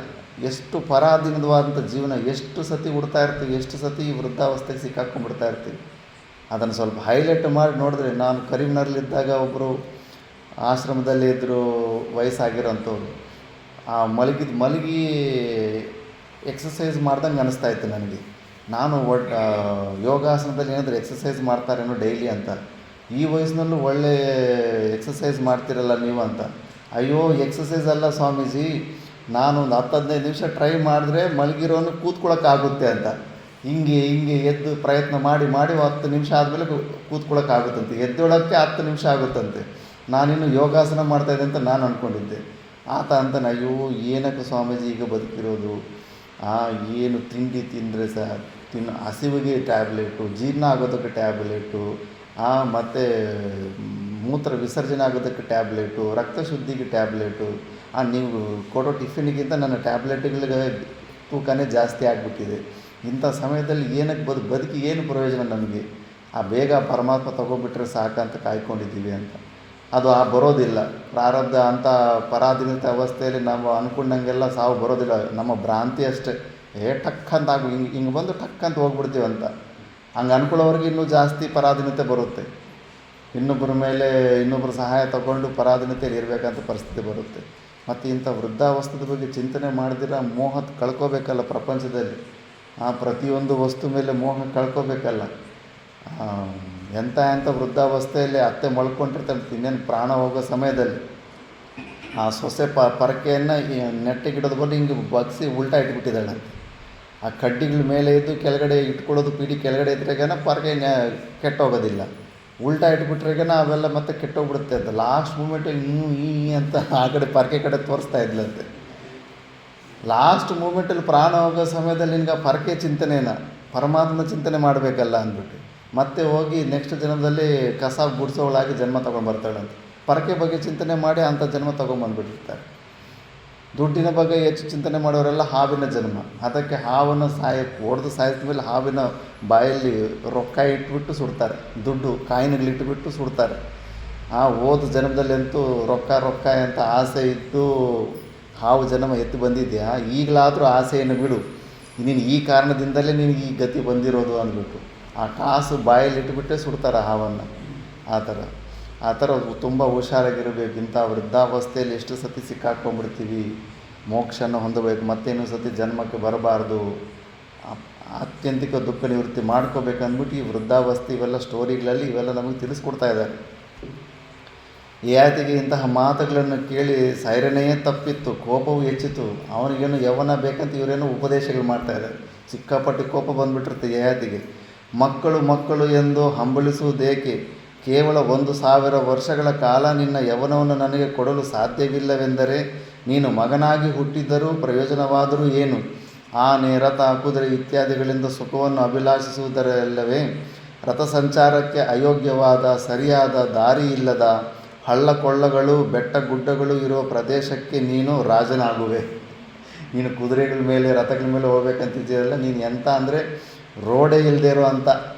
ಎಷ್ಟು ಪರಾಧೀನವಾದಂಥ ಜೀವನ, ಎಷ್ಟು ಸತಿ ಹುಡ್ತಾ ಇರ್ತೀವಿ, ಎಷ್ಟು ಸತಿ ಈ ವೃದ್ಧಾವಸ್ಥೆಗೆ ಸಿಕ್ಕಾಕೊಂಡ್ಬಿಡ್ತಾ ಇರ್ತೀವಿ. ಅದನ್ನು ಸ್ವಲ್ಪ ಹೈಲೈಟ್ ಮಾಡಿ ನೋಡಿದ್ರೆ, ನಾನು ಕರೀಂನಗರಲ್ಲಿದ್ದಾಗ ಒಬ್ಬರು ಆಶ್ರಮದಲ್ಲಿ ಇದ್ದರು, ವಯಸ್ಸಾಗಿರೋಂಥವ್ರು. ಮಲಗಿ ಎಕ್ಸಸೈಸ್ ಮಾಡ್ದಂಗೆ ಅನ್ನಿಸ್ತಾಯಿತ್ತು ನನಗೆ. ನಾನು ಯೋಗಾಸನದಲ್ಲಿ ಏನಾದರೂ ಎಕ್ಸಸೈಸ್ ಮಾಡ್ತಾರೇನೋ ಡೈಲಿ ಅಂತ. ಈ ವಯಸ್ಸಿನಲ್ಲೂ ಒಳ್ಳೆ ಎಕ್ಸಸೈಸ್ ಮಾಡ್ತಿರಲ್ಲ ನೀವು ಅಂತ. ಅಯ್ಯೋ, ಎಕ್ಸಸೈಸ್ ಅಲ್ಲ ಸ್ವಾಮೀಜಿ, ನಾನು ಒಂದು 10-15 ನಿಮಿಷ ಟ್ರೈ ಮಾಡಿದ್ರೆ ಮಲಗಿರೋನು ಕೂತ್ಕೊಳ್ಳೋಕ್ಕಾಗುತ್ತೆ ಅಂತ. ಹಿಂಗೆ ಎದ್ದು ಪ್ರಯತ್ನ ಮಾಡಿ 10 ನಿಮಿಷ ಆದಮೇಲೆ ಕೂತ್ಕೊಳ್ಳೋಕ್ಕಾಗುತ್ತಂತೆ. ಎದ್ದೊಳಕ್ಕೆ 10 ನಿಮಿಷ ಆಗುತ್ತಂತೆ. ನಾನಿನ್ನು ಯೋಗಾಸನ ಮಾಡ್ತಾಯಿದ್ದೆ ಅಂತ ನಾನು ಅಂದ್ಕೊಂಡಿದ್ದೆ. ಆತ ಅಂತಾನೆ, ಅಯ್ಯೋ ಏನಕ್ಕೆ ಸ್ವಾಮೀಜಿ ಈಗ ಬದುಕಿರೋದು, ಏನು ತಿಂಡಿ ತಿಂದರೆ ಹಸಿವಿಗೆ ಟ್ಯಾಬ್ಲೆಟು, ಜೀರ್ಣ ಆಗೋದಕ್ಕೆ ಟ್ಯಾಬ್ಲೆಟು, ಮತ್ತು ಮೂತ್ರ ವಿಸರ್ಜನೆ ಆಗೋದಕ್ಕೆ ಟ್ಯಾಬ್ಲೆಟು, ರಕ್ತ ಶುದ್ಧಿಗೆ ಟ್ಯಾಬ್ಲೆಟು. ನೀವು ಕೊಡೋ ಟಿಫಿನಿಗಿಂತ ನನ್ನ ಟ್ಯಾಬ್ಲೆಟ್ಗಳಿಗೆ ತೂಕನೇ ಜಾಸ್ತಿ ಆಗಿಬಿಟ್ಟಿದೆ. ಇಂಥ ಸಮಯದಲ್ಲಿ ಏನಕ್ಕೆ ಬದುಕಿ ಏನು ಪ್ರಯೋಜನ ನಮಗೆ? ಬೇಗ ಪರಮಾತ್ಮ ತಗೊಬಿಟ್ರೆ ಸಾಕಂತ ಕಾಯ್ಕೊಂಡಿದ್ದೀವಿ ಅಂತ. ಅದು ಬರೋದಿಲ್ಲ. ಪ್ರಾರಬ್ಧ ಅಂಥ ಪರಾಧೀನತೆ ಅವಸ್ಥೆಯಲ್ಲಿ ನಾವು ಅಂದ್ಕೊಂಡಂಗೆಲ್ಲ ಸಾವು ಬರೋದಿಲ್ಲ. ನಮ್ಮ ಭ್ರಾಂತಿ ಅಷ್ಟೇ. ಟಕ್ ಅಂತ ಹಿಂಗೆ ಬಂದು ಟಕ್ ಅಂತ ಹೋಗ್ಬಿಡ್ತೀವಿ ಅಂತ. ಹಂಗೆ ಅನ್ಕೊಳ್ಳೋವ್ರಿಗೆ ಇನ್ನೂ ಜಾಸ್ತಿ ಪರಾಧೀನತೆ ಬರುತ್ತೆ. ಇನ್ನೊಬ್ಬರ ಸಹಾಯ ತಗೊಂಡು ಪರಾಧೀನತೆಯಲ್ಲಿ ಇರಬೇಕಂತ ಪರಿಸ್ಥಿತಿ ಬರುತ್ತೆ. ಮತ್ತು ಇಂಥ ವೃದ್ಧಾವಸ್ಥೆದ ಬಗ್ಗೆ ಚಿಂತನೆ ಮಾಡಿದಿರ ಮೋಹ ಕಳ್ಕೋಬೇಕಲ್ಲ ಪ್ರಪಂಚದಲ್ಲಿ. ಪ್ರತಿಯೊಂದು ವಸ್ತು ಮೇಲೆ ಮೋಹ ಕಳ್ಕೋಬೇಕಲ್ಲ. ಎಂಥ ವೃದ್ಧಾವಸ್ಥೆಯಲ್ಲಿ ಅತ್ತೆ ಮಲ್ಕೊಂಡಿರ್ತಾಳೆ, ಇನ್ನೇನು ಪ್ರಾಣ ಹೋಗೋ ಸಮಯದಲ್ಲಿ ಸೊಸೆ ಪರಕೆಯನ್ನು ನೆಟ್ಟಿಗಿಡೋದು ಬಂದು ಹಿಂಗೆ ಬಗ್ಸಿ ಉಲ್ಟಾ ಇಟ್ಬಿಟ್ಟಿದ್ದಾಳಂತೆ. ಕಡ್ಡಿಗಳ ಮೇಲೆ ಇದ್ದು ಕೆಳಗಡೆ ಇಟ್ಕೊಳ್ಳೋದು, ಪೀಡಿ ಕೆಳಗಡೆ ಇದ್ರಾಗನ ಪರಕೆ ಕೆಟ್ಟೋಗೋದಿಲ್ಲ. ಉಲ್ಟಾ ಇಟ್ಬಿಟ್ರಾಗನ ಅವೆಲ್ಲ ಮತ್ತೆ ಕೆಟ್ಟೋಗ್ಬಿಡುತ್ತೆ ಅಂತ. ಲಾಸ್ಟ್ ಮೂಮೆಂಟ್ ಅಂತ ಆ ಕಡೆ ಪರಕೆ ಕಡೆ ತೋರಿಸ್ತಾ ಇದ್ಲಂತೆ. ಲಾಸ್ಟ್ ಮೂಮೆಂಟಲ್ಲಿ ಪ್ರಾಣ ಹೋಗೋ ಸಮಯದಲ್ಲಿ ನಿನಗೆ ಪರಕೆ ಚಿಂತನೆನ ಪರಮಾತ್ಮನ ಚಿಂತನೆ ಮಾಡಬೇಕಲ್ಲ ಅಂದ್ಬಿಟ್ಟು ಮತ್ತೆ ಹೋಗಿ ನೆಕ್ಸ್ಟ್ ಜನ್ಮದಲ್ಲಿ ಕಸ ಗುಡಿಸೋಳಾಗಿ ಜನ್ಮ ತೊಗೊಂಡು ಬರ್ತಾಳಂತೆ. ಪರಕೆ ಬಗ್ಗೆ ಚಿಂತನೆ ಮಾಡಿ ಅಂಥ ಜನ್ಮ ತೊಗೊಂಬಂದ್ಬಿಟ್ಟಿರ್ತಾರೆ. ದುಡ್ಡಿನ ಬಗ್ಗೆ ಹೆಚ್ಚು ಚಿಂತನೆ ಮಾಡೋರೆಲ್ಲ ಹಾವಿನ ಜನ್ಮ. ಅದಕ್ಕೆ ಹಾವನ್ನು ಹೊಡೆದು ಸಾಯಿಸಿದ ಮೇಲೆ ಹಾವಿನ ಬಾಯಲ್ಲಿ ರೊಕ್ಕ ಇಟ್ಬಿಟ್ಟು ಸುಡ್ತಾರೆ, ದುಡ್ಡು ಕಾಯಿನ್ಗಳಿಟ್ಬಿಟ್ಟು ಸುಡ್ತಾರೆ. ಹೋದ ಜನ್ಮದಲ್ಲಂತೂ ರೊಕ್ಕ ರೊಕ್ಕ ಅಂತ ಆಸೆ ಇದ್ದು ಹಾವು ಜನ್ಮ ಎತ್ತು ಬಂದಿದೆಯಾ, ಈಗಲಾದರೂ ಆಸೆಯನ್ನು ಬಿಡು, ನೀನು ಈ ಕಾರಣದಿಂದಲೇ ನಿನಗೆ ಈ ಗತಿ ಬಂದಿರೋದು ಅಂದ್ಬಿಟ್ಟು ಆ ಕಾಸು ಬಾಯಲ್ಲಿ ಇಟ್ಬಿಟ್ಟೇ ಸುಡ್ತಾರೆ ಹಾವನ್ನು. ಆ ಥರ ತುಂಬ ಹುಷಾರಾಗಿರಬೇಕು. ಇಂಥ ವೃದ್ಧಾವಸ್ಥೆಯಲ್ಲಿ ಎಷ್ಟು ಸತಿ ಸಿಕ್ಕಾಕ್ಕೊಂಡ್ಬಿಡ್ತೀವಿ. ಮೋಕ್ಷನ ಹೊಂದಬೇಕು, ಮತ್ತೇನು ಸತಿ ಜನ್ಮಕ್ಕೆ ಬರಬಾರ್ದು, ಆತ್ಯಂತಿಕ ದುಃಖ ನಿವೃತ್ತಿ ಮಾಡ್ಕೋಬೇಕಂದ್ಬಿಟ್ಟು ಈ ವೃದ್ಧಾವಸ್ಥೆ ಇವೆಲ್ಲ ಸ್ಟೋರಿಗಳಲ್ಲಿ ಇವೆಲ್ಲ ನಮಗೆ ತಿಳಿಸ್ಕೊಡ್ತಾ ಇದ್ದಾರೆ. ಯಯಾತಿಗೆ ಇಂತಹ ಮಾತುಗಳನ್ನು ಕೇಳಿ ಸೈರನೆಯೇ ತಪ್ಪಿತ್ತು, ಕೋಪವು ಹೆಚ್ಚಿತು. ಅವನಿಗೇನು ಯೌವನ ಬೇಕಂತ ಇವರೇನೋ ಉಪದೇಶಗಳು ಮಾಡ್ತಾಯಿದ್ದಾರೆ. ಸಿಕ್ಕಾಪಟ್ಟೆ ಕೋಪ ಬಂದುಬಿಟ್ಟಿರುತ್ತೆ ಯಯಾತಿಗೆ. ಮಕ್ಕಳು ಎಂದು ಹಂಬಲಿಸುವುದೇಕೆ? ಕೇವಲ 1,000 ವರ್ಷಗಳ ಕಾಲ ನಿನ್ನ ಯೌವನವನ್ನು ನನಗೆ ಕೊಡಲು ಸಾಧ್ಯವಿಲ್ಲವೆಂದರೆ ನೀನು ಮಗನಾಗಿ ಹುಟ್ಟಿದ್ದರೂ ಪ್ರಯೋಜನವಾದರೂ ಏನು? ಆನೆ, ರಥ, ಕುದುರೆ ಇತ್ಯಾದಿಗಳಿಂದ ಸುಖವನ್ನು ಅಭಿಲಾಷಿಸುವುದರಲ್ಲವೇ? ರಥಸಂಚಾರಕ್ಕೆ ಅಯೋಗ್ಯವಾದ, ಸರಿಯಾದ ದಾರಿ ಇಲ್ಲದ ಹಳ್ಳಕೊಳ್ಳಗಳು, ಬೆಟ್ಟ ಗುಡ್ಡಗಳು ಇರುವ ಪ್ರದೇಶಕ್ಕೆ ನೀನು ರಾಜನಾಗುವೆ. ನೀನು ಕುದುರೆಗಳ ಮೇಲೆ, ರಥಗಳ ಮೇಲೆ ಹೋಗ್ಬೇಕಂತಿದ್ದೀರಲ್ಲ, ನೀನು ಎಂತ ಅಂದರೆ ರೋಡೇ ಇಲ್ಲದೆ ಇರುವಂಥ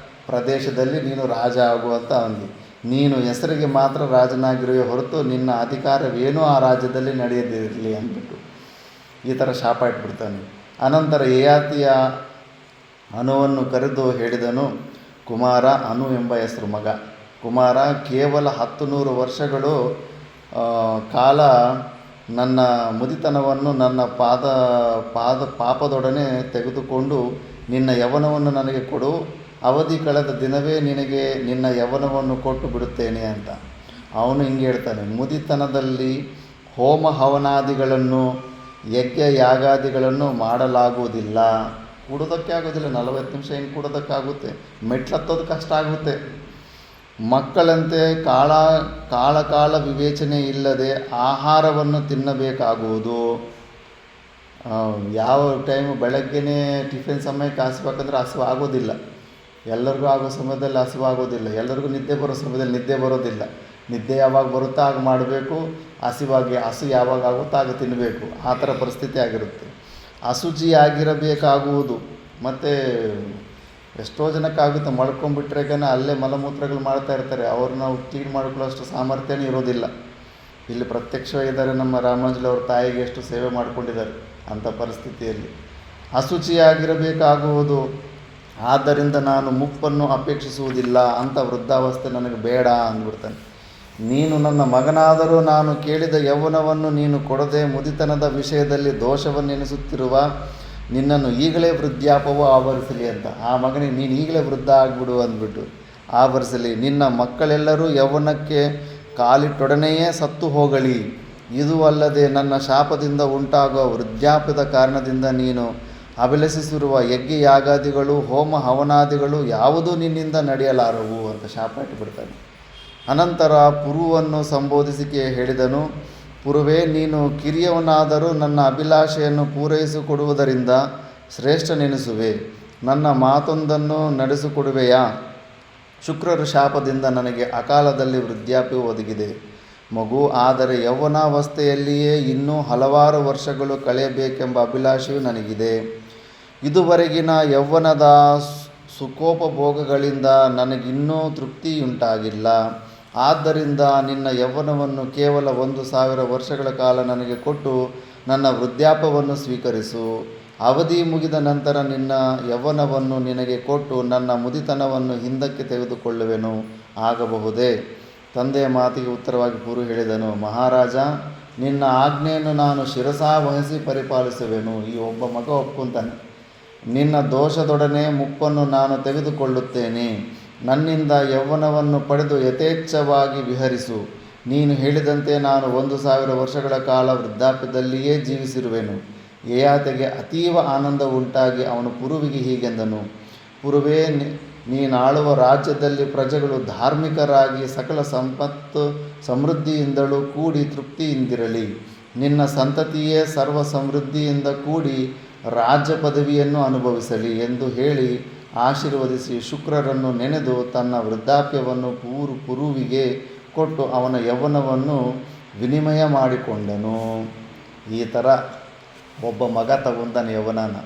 ಪ್ರದೇಶದಲ್ಲಿ ನೀನು ರಾಜ ಆಗುವಂಥ ಅಂದು. ನೀನು ಹೆಸರಿಗೆ ಮಾತ್ರ ರಾಜನಾಗಿರುವೆ ಹೊರತು ನಿನ್ನ ಅಧಿಕಾರವೇನೂ ಆ ರಾಜ್ಯದಲ್ಲಿ ನಡೆಯದಿರಲಿ ಅಂದ್ಬಿಟ್ಟು ಈ ಥರ ಶಾಪ ಇಟ್ಬಿಡ್ತಾನೆ. ಅನಂತರ ಯಯಾತಿಯ ಅನುವನ್ನು ಕರೆದು ಹೇಳಿದನು, ಕುಮಾರ, ಅನು ಎಂಬ ಹೆಸರು ಮಗ. ಕುಮಾರ, ಕೇವಲ 100 ವರ್ಷಗಳು ಕಾಲ ನನ್ನ ಮುದಿತನವನ್ನು ನನ್ನ ಪಾಪದೊಡನೆ ತೆಗೆದುಕೊಂಡು ನಿನ್ನ ಯೌವನವನ್ನು ನನಗೆ ಕೊಡು. ಅವಧಿ ಕಳೆದ ದಿನವೇ ನಿನಗೆ ನಿನ್ನ ಯೌವನವನ್ನು ಕೊಟ್ಟು ಬಿಡುತ್ತೇನೆ ಅಂತ. ಅವನು ಹಿಂಗೆ ಹೇಳ್ತಾನೆ, ಮುದಿತನದಲ್ಲಿ ಹೋಮ ಹವನಾದಿಗಳನ್ನು, ಯಜ್ಞ ಯಾಗಾದಿಗಳನ್ನು ಮಾಡಲಾಗುವುದಿಲ್ಲ. ಕೂಡೋದಕ್ಕೆ ಆಗೋದಿಲ್ಲ, 40 ನಿಮಿಷ ಹೆಂಗೆ ಕೂಡೋದಕ್ಕಾಗುತ್ತೆ? ಮೆಟ್ಲತ್ತೋದು ಕಷ್ಟ ಆಗುತ್ತೆ. ಮಕ್ಕಳಂತೆ ಕಾಲ ವಿವೇಚನೆ ಇಲ್ಲದೆ ಆಹಾರವನ್ನು ತಿನ್ನಬೇಕಾಗುವುದು. ಯಾವ ಟೈಮು ಬೆಳಗ್ಗೆನೇ ಟಿಫಿನ್ ಸಮಯಕ್ಕೆ ಹಸಿಬೇಕಂದ್ರೆ ಹಸಿವು ಆಗೋದಿಲ್ಲ. ಎಲ್ಲರಿಗೂ ಆಗೋ ಸಮಯದಲ್ಲಿ ಹಸಿವು ಆಗೋದಿಲ್ಲ. ಎಲ್ಲರಿಗೂ ನಿದ್ದೆ ಬರೋ ಸಮಯದಲ್ಲಿ ನಿದ್ದೆ ಬರೋದಿಲ್ಲ. ನಿದ್ದೆ ಯಾವಾಗ ಬರುತ್ತೋ ಆಗ ಮಾಡಬೇಕು, ಹಸು ಯಾವಾಗ ಆಗುತ್ತೋ ಆಗ ತಿನ್ನಬೇಕು. ಆ ಥರ ಪರಿಸ್ಥಿತಿ ಆಗಿರುತ್ತೆ. ಅಶುಚಿಯಾಗಿರಬೇಕಾಗುವುದು. ಮತ್ತು ಎಷ್ಟೋ ಜನಕ್ಕಾಗುತ್ತೆ, ಮಲ್ಕೊಂಡ್ಬಿಟ್ರೆಗನ ಅಲ್ಲೇ ಮಲಮೂತ್ರಗಳು ಮಾಡ್ತಾ ಇರ್ತಾರೆ. ಅವ್ರು ನಾವು ಕ್ಲೀನ್ ಮಾಡ್ಕೊಳ್ಳೋಷ್ಟು ಸಾಮರ್ಥ್ಯನೇ ಇರೋದಿಲ್ಲ. ಇಲ್ಲಿ ಪ್ರತ್ಯಕ್ಷವಾಗಿದ್ದಾರೆ ನಮ್ಮ ರಾಮಾಂಜಲಿ ಅವ್ರ ತಾಯಿಗೆ ಎಷ್ಟು ಸೇವೆ ಮಾಡ್ಕೊಂಡಿದ್ದಾರೆ ಅಂಥ ಪರಿಸ್ಥಿತಿಯಲ್ಲಿ. ಅಶುಚಿಯಾಗಿರಬೇಕಾಗುವುದು, ಆದ್ದರಿಂದ ನಾನು ಮುಪ್ಪನ್ನು ಅಪೇಕ್ಷಿಸುವುದಿಲ್ಲ, ಅಂಥ ವೃದ್ಧಾವಸ್ಥೆ ನನಗೆ ಬೇಡ ಅಂದ್ಬಿಡ್ತಾನೆ. ನೀನು ನನ್ನ ಮಗನಾದರೂ ನಾನು ಕೇಳಿದ ಯೌವನವನ್ನು ನೀನು ಕೊಡದೆ ಮುದಿತನದ ವಿಷಯದಲ್ಲಿ ದೋಷವನ್ನೆನಿಸುತ್ತಿರುವ ನಿನ್ನನ್ನು ಈಗಲೇ ವೃದ್ಧಾಪವು ಆವರಿಸಲಿ ಅಂತ. ಆ ಮಗನಿಗೆ ನೀನು ಈಗಲೇ ವೃದ್ಧ ಆಗಿಬಿಡು ಅಂದ್ಬಿಟ್ಟು ಆವರಿಸಲಿ. ನಿನ್ನ ಮಕ್ಕಳೆಲ್ಲರೂ ಯೌವನಕ್ಕೆ ಕಾಲಿಟ್ಟೊಡನೆಯೇ ಸತ್ತು ಹೋಗಲಿ. ಇದು ಅಲ್ಲದೆ ನನ್ನ ಶಾಪದಿಂದ ಉಂಟಾಗುವ ವೃದ್ಧಾಪ್ಯದ ಕಾರಣದಿಂದ ನೀನು ಅಭಿಲಷಿಸಿರುವ ಯಜ್ಞ ಯಾಗಾದಿಗಳು, ಹೋಮ ಹವನಾದಿಗಳು ಯಾವುದೂ ನಿನ್ನಿಂದ ನಡೆಯಲಾರವು ಅಂತ ಶಾಪ ಇಟ್ಟುಬಿಡ್ತಾನೆ. ಅನಂತರ ಪುರುವನ್ನು ಸಂಬೋಧಿಸಿಕೆ ಹೇಳಿದನು, ಪುರುವೇ, ನೀನು ಕಿರಿಯವನಾದರೂ ನನ್ನ ಅಭಿಲಾಷೆಯನ್ನು ಪೂರೈಸಿಕೊಡುವುದರಿಂದ ಶ್ರೇಷ್ಠನೆನಿಸುವೆ. ನನ್ನ ಮಾತೊಂದನ್ನು ನಡೆಸಿಕೊಡುವೆಯಾ? ಶುಕ್ರರ ಶಾಪದಿಂದ ನನಗೆ ಅಕಾಲದಲ್ಲಿ ವೃದ್ಧಾಪ್ಯವು ಒದಗಿದೆ. ಮಗು, ಆದರೆ ಯೌವನಾವಸ್ಥೆಯಲ್ಲಿಯೇ ಇನ್ನೂ ಹಲವಾರು ವರ್ಷಗಳು ಕಳೆಯಬೇಕೆಂಬ ಅಭಿಲಾಷೆಯು ನನಗಿದೆ. ಇದುವರೆಗಿನ ಯೌವನದ ಸುಖೋಪಭೋಗಗಳಿಂದ ನನಗಿನ್ನೂ ತೃಪ್ತಿಯುಂಟಾಗಿಲ್ಲ. ಆದ್ದರಿಂದ ನಿನ್ನ ಯೌವನವನ್ನು ಕೇವಲ 1,000 ವರ್ಷಗಳ ಕಾಲ ನನಗೆ ಕೊಟ್ಟು ನನ್ನ ವೃದ್ಧಾಪ್ಯವನ್ನು ಸ್ವೀಕರಿಸು. ಅವಧಿ ಮುಗಿದ ನಂತರ ನಿನ್ನ ಯೌವನವನ್ನು ನಿನಗೆ ಕೊಟ್ಟು ನನ್ನ ಮುದಿತನವನ್ನು ಹಿಂದಕ್ಕೆ ತೆಗೆದುಕೊಳ್ಳುವೆನು, ಆಗಬಹುದೇ? ತಂದೆಯ ಮಾತಿಗೆ ಉತ್ತರವಾಗಿ ಪುರು ಹೇಳಿದನು, ಮಹಾರಾಜ, ನಿನ್ನ ಆಜ್ಞೆಯನ್ನು ನಾನು ಶಿರಸಾವಹಿಸಿ ಪರಿಪಾಲಿಸುವೆನು. ಈ ಒಬ್ಬ ಮಗ ಒಪ್ಕೊಂತಾನೆ, ನಿನ್ನ ದೋಷದೊಡನೆ ಮುಪ್ಪನ್ನು ನಾನು ತೆಗೆದುಕೊಳ್ಳುತ್ತೇನೆ. ನನ್ನಿಂದ ಯೌವನವನ್ನು ಪಡೆದು ಯಥೇಚ್ಛವಾಗಿ ವಿಹರಿಸು. ನೀನು ಹೇಳಿದಂತೆ ನಾನು 1,000 ವರ್ಷಗಳ ಕಾಲ ವೃದ್ಧಾಪ್ಯದಲ್ಲಿಯೇ ಜೀವಿಸಿರುವೆನು. ಯಯಾತಿಗೆ ಅತೀವ ಆನಂದ ಉಂಟಾಗಿ ಅವನು ಪುರುವಿಗೆ ಹೀಗೆಂದನು, ಪುರುವೇ, ನೀನಾಳುವ ರಾಜ್ಯದಲ್ಲಿ ಪ್ರಜೆಗಳು ಧಾರ್ಮಿಕರಾಗಿ ಸಕಲ ಸಂಪತ್ತು ಸಮೃದ್ಧಿಯಿಂದಲೂ ಕೂಡಿ ತೃಪ್ತಿಯಿಂದಿರಲಿ. ನಿನ್ನ ಸಂತತಿಯೇ ಸರ್ವ ಸಮೃದ್ಧಿಯಿಂದ ಕೂಡಿ ರಾಜ್ಯ ಪದವಿಯನ್ನು ಅನುಭವಿಸಲಿ ಎಂದು ಹೇಳಿ ಆಶೀರ್ವದಿಸಿ ಶುಕ್ರರನ್ನು ನೆನೆದು ತನ್ನ ವೃದ್ಧಾಪ್ಯವನ್ನು ಪುರುವಿಗೆ ಕೊಟ್ಟು ಅವನ ಯೌವನವನ್ನು ವಿನಿಮಯ ಮಾಡಿಕೊಂಡನು. ಈ ಥರ ಒಬ್ಬ ಮಗ ತಗೊತಾನೆ ಯೌವನನ,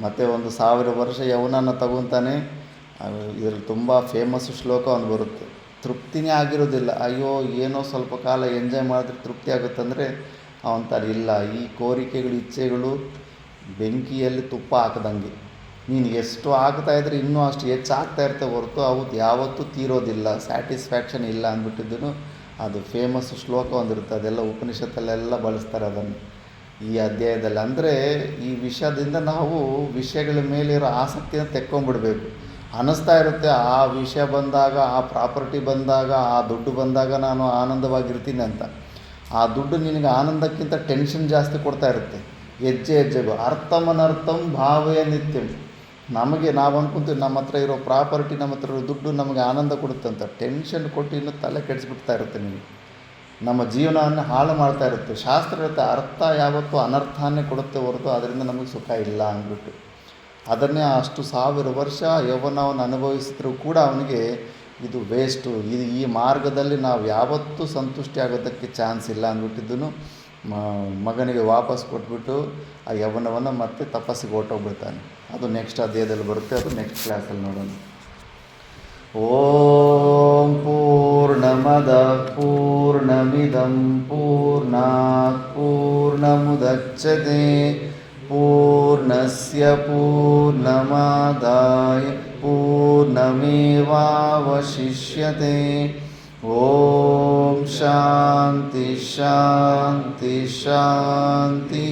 ಮತ್ತು ಒಂದು 1000 ವರ್ಷ ಯೌವನನ ತಗೊತಾನೆ. ಇದರಲ್ಲಿ ತುಂಬ ಫೇಮಸ್ ಶ್ಲೋಕ ಒಂದು ಬರುತ್ತೆ, ತೃಪ್ತಿನೇ ಆಗಿರೋದಿಲ್ಲ. ಅಯ್ಯೋ ಏನೋ ಸ್ವಲ್ಪ ಕಾಲ ಎಂಜಾಯ್ ಮಾಡಿದ್ರೆ ತೃಪ್ತಿ ಆಗುತ್ತಂದರೆ ಅವಂತಾರೆ ಇಲ್ಲ, ಈ ಕೋರಿಕೆಗಳು ಇಚ್ಛೆಗಳು ಬೆಂಕಿಯಲ್ಲಿ ತುಪ್ಪ ಹಾಕ್ದಂಗೆ, ನೀನು ಎಷ್ಟು ಹಾಕ್ತಾಯಿದ್ರೆ ಇನ್ನೂ ಅಷ್ಟು ಹೆಚ್ಚು ಆಗ್ತಾ ಇರ್ತವೆ ಹೊರತು ಅವು ಯಾವತ್ತೂ ತೀರೋದಿಲ್ಲ, ಸ್ಯಾಟಿಸ್ಫ್ಯಾಕ್ಷನ್ ಇಲ್ಲ ಅಂದ್ಬಿಟ್ಟಿದ್ದು ಅದು ಫೇಮಸ್ ಶ್ಲೋಕ ಒಂದಿರುತ್ತೆ. ಅದೆಲ್ಲ ಉಪನಿಷತ್ತಲ್ಲೆಲ್ಲ ಬಳಸ್ತಾರೆ ಅದನ್ನು ಈ ಅಧ್ಯಾಯದಲ್ಲಿ. ಅಂದರೆ ಈ ವಿಷಯದಿಂದ ನಾವು ವಿಷಯಗಳ ಮೇಲಿರೋ ಆಸಕ್ತಿನ ತೆಕ್ಕೊಂಬಿಡ್ಬೇಕು. ಅನ್ನಿಸ್ತಾ ಇರುತ್ತೆ ಆ ವಿಷಯ ಬಂದಾಗ, ಆ ಪ್ರಾಪರ್ಟಿ ಬಂದಾಗ, ಆ ದುಡ್ಡು ಬಂದಾಗ ನಾನು ಆನಂದವಾಗಿರ್ತೀನಿ ಅಂತ. ಆ ದುಡ್ಡು ನಿನಗೆ ಆನಂದಕ್ಕಿಂತ ಟೆನ್ಷನ್ ಜಾಸ್ತಿ ಕೊಡ್ತಾ ಇರುತ್ತೆ ಹೆಜ್ಜೆ ಹೆಜ್ಜೆಗೂ. ಅರ್ಥಮನರ್ಥಂ ಭಾವಯ ನಿತ್ಯಂ. ನಾವು ಅಂದ್ಕೊಂತೀವಿ ನಮ್ಮ ಹತ್ರ ಇರೋ ಪ್ರಾಪರ್ಟಿ, ನಮ್ಮ ಹತ್ರ ಇರೋ ದುಡ್ಡು ನಮಗೆ ಆನಂದ ಕೊಡುತ್ತೆ ಅಂತ. ಟೆನ್ಷನ್ ಕೊಟ್ಟು ಇನ್ನೂ ತಲೆ ಕೆಡಿಸ್ಬಿಡ್ತಾ ಇರುತ್ತೆ ನಿಮಗೆ, ನಮ್ಮ ಜೀವನವನ್ನು ಹಾಳು ಮಾಡ್ತಾ ಇರುತ್ತೆ. ಶಾಸ್ತ್ರ ಇರುತ್ತೆ ಅರ್ಥ ಯಾವತ್ತೂ ಅನರ್ಥನೇ ಕೊಡುತ್ತೆ ಹೊರತು ಅದರಿಂದ ನಮಗೆ ಸುಖ ಇಲ್ಲ ಅಂದ್ಬಿಟ್ಟು. ಅದನ್ನೇ ಅಷ್ಟು 1000 ವರ್ಷ ಯೌವನವನ್ನು ಅನುಭವಿಸಿದ್ರೂ ಕೂಡ ಅವನಿಗೆ ಇದು ವೇಸ್ಟು, ಈ ಮಾರ್ಗದಲ್ಲಿ ನಾವು ಯಾವತ್ತೂ ಸಂತುಷ್ಟಿ ಆಗೋದಕ್ಕೆ ಚಾನ್ಸ್ ಇಲ್ಲ ಅಂದ್ಬಿಟ್ಟಿದ್ದನು. ಮಗನಿಗೆ ವಾಪಸ್ ಕೊಟ್ಬಿಟ್ಟು ಆ ಯೌವನವನ್ನು ಮತ್ತೆ ತಪಸ್ಸಿಗೆ ಹೊರಟೋಗ್ಬಿಡ್ತಾನೆ. ಅದು ನೆಕ್ಸ್ಟ್ ಅಧ್ಯಾಯದಲ್ಲಿ ಬರುತ್ತೆ, ಅದು ನೆಕ್ಸ್ಟ್ ಕ್ಲಾಸಲ್ಲಿ ನೋಡೋಣ. ಓಂ ಪೂರ್ಣಮದ ಪೂರ್ಣಮಿದಂ ಪೂರ್ಣಾತ್ ಪೂರ್ಣಮುದಚ್ಯತೆ ಪೂರ್ಣಸ್ಯ ಪೂರ್ಣಮಾದಾಯ ಪೂರ್ಣಮೇವಾವಶಿಷ್ಯತೆ. ಓಂ ಶಾಂತಿ ಶಾಂತಿ ಶಾಂತಿ.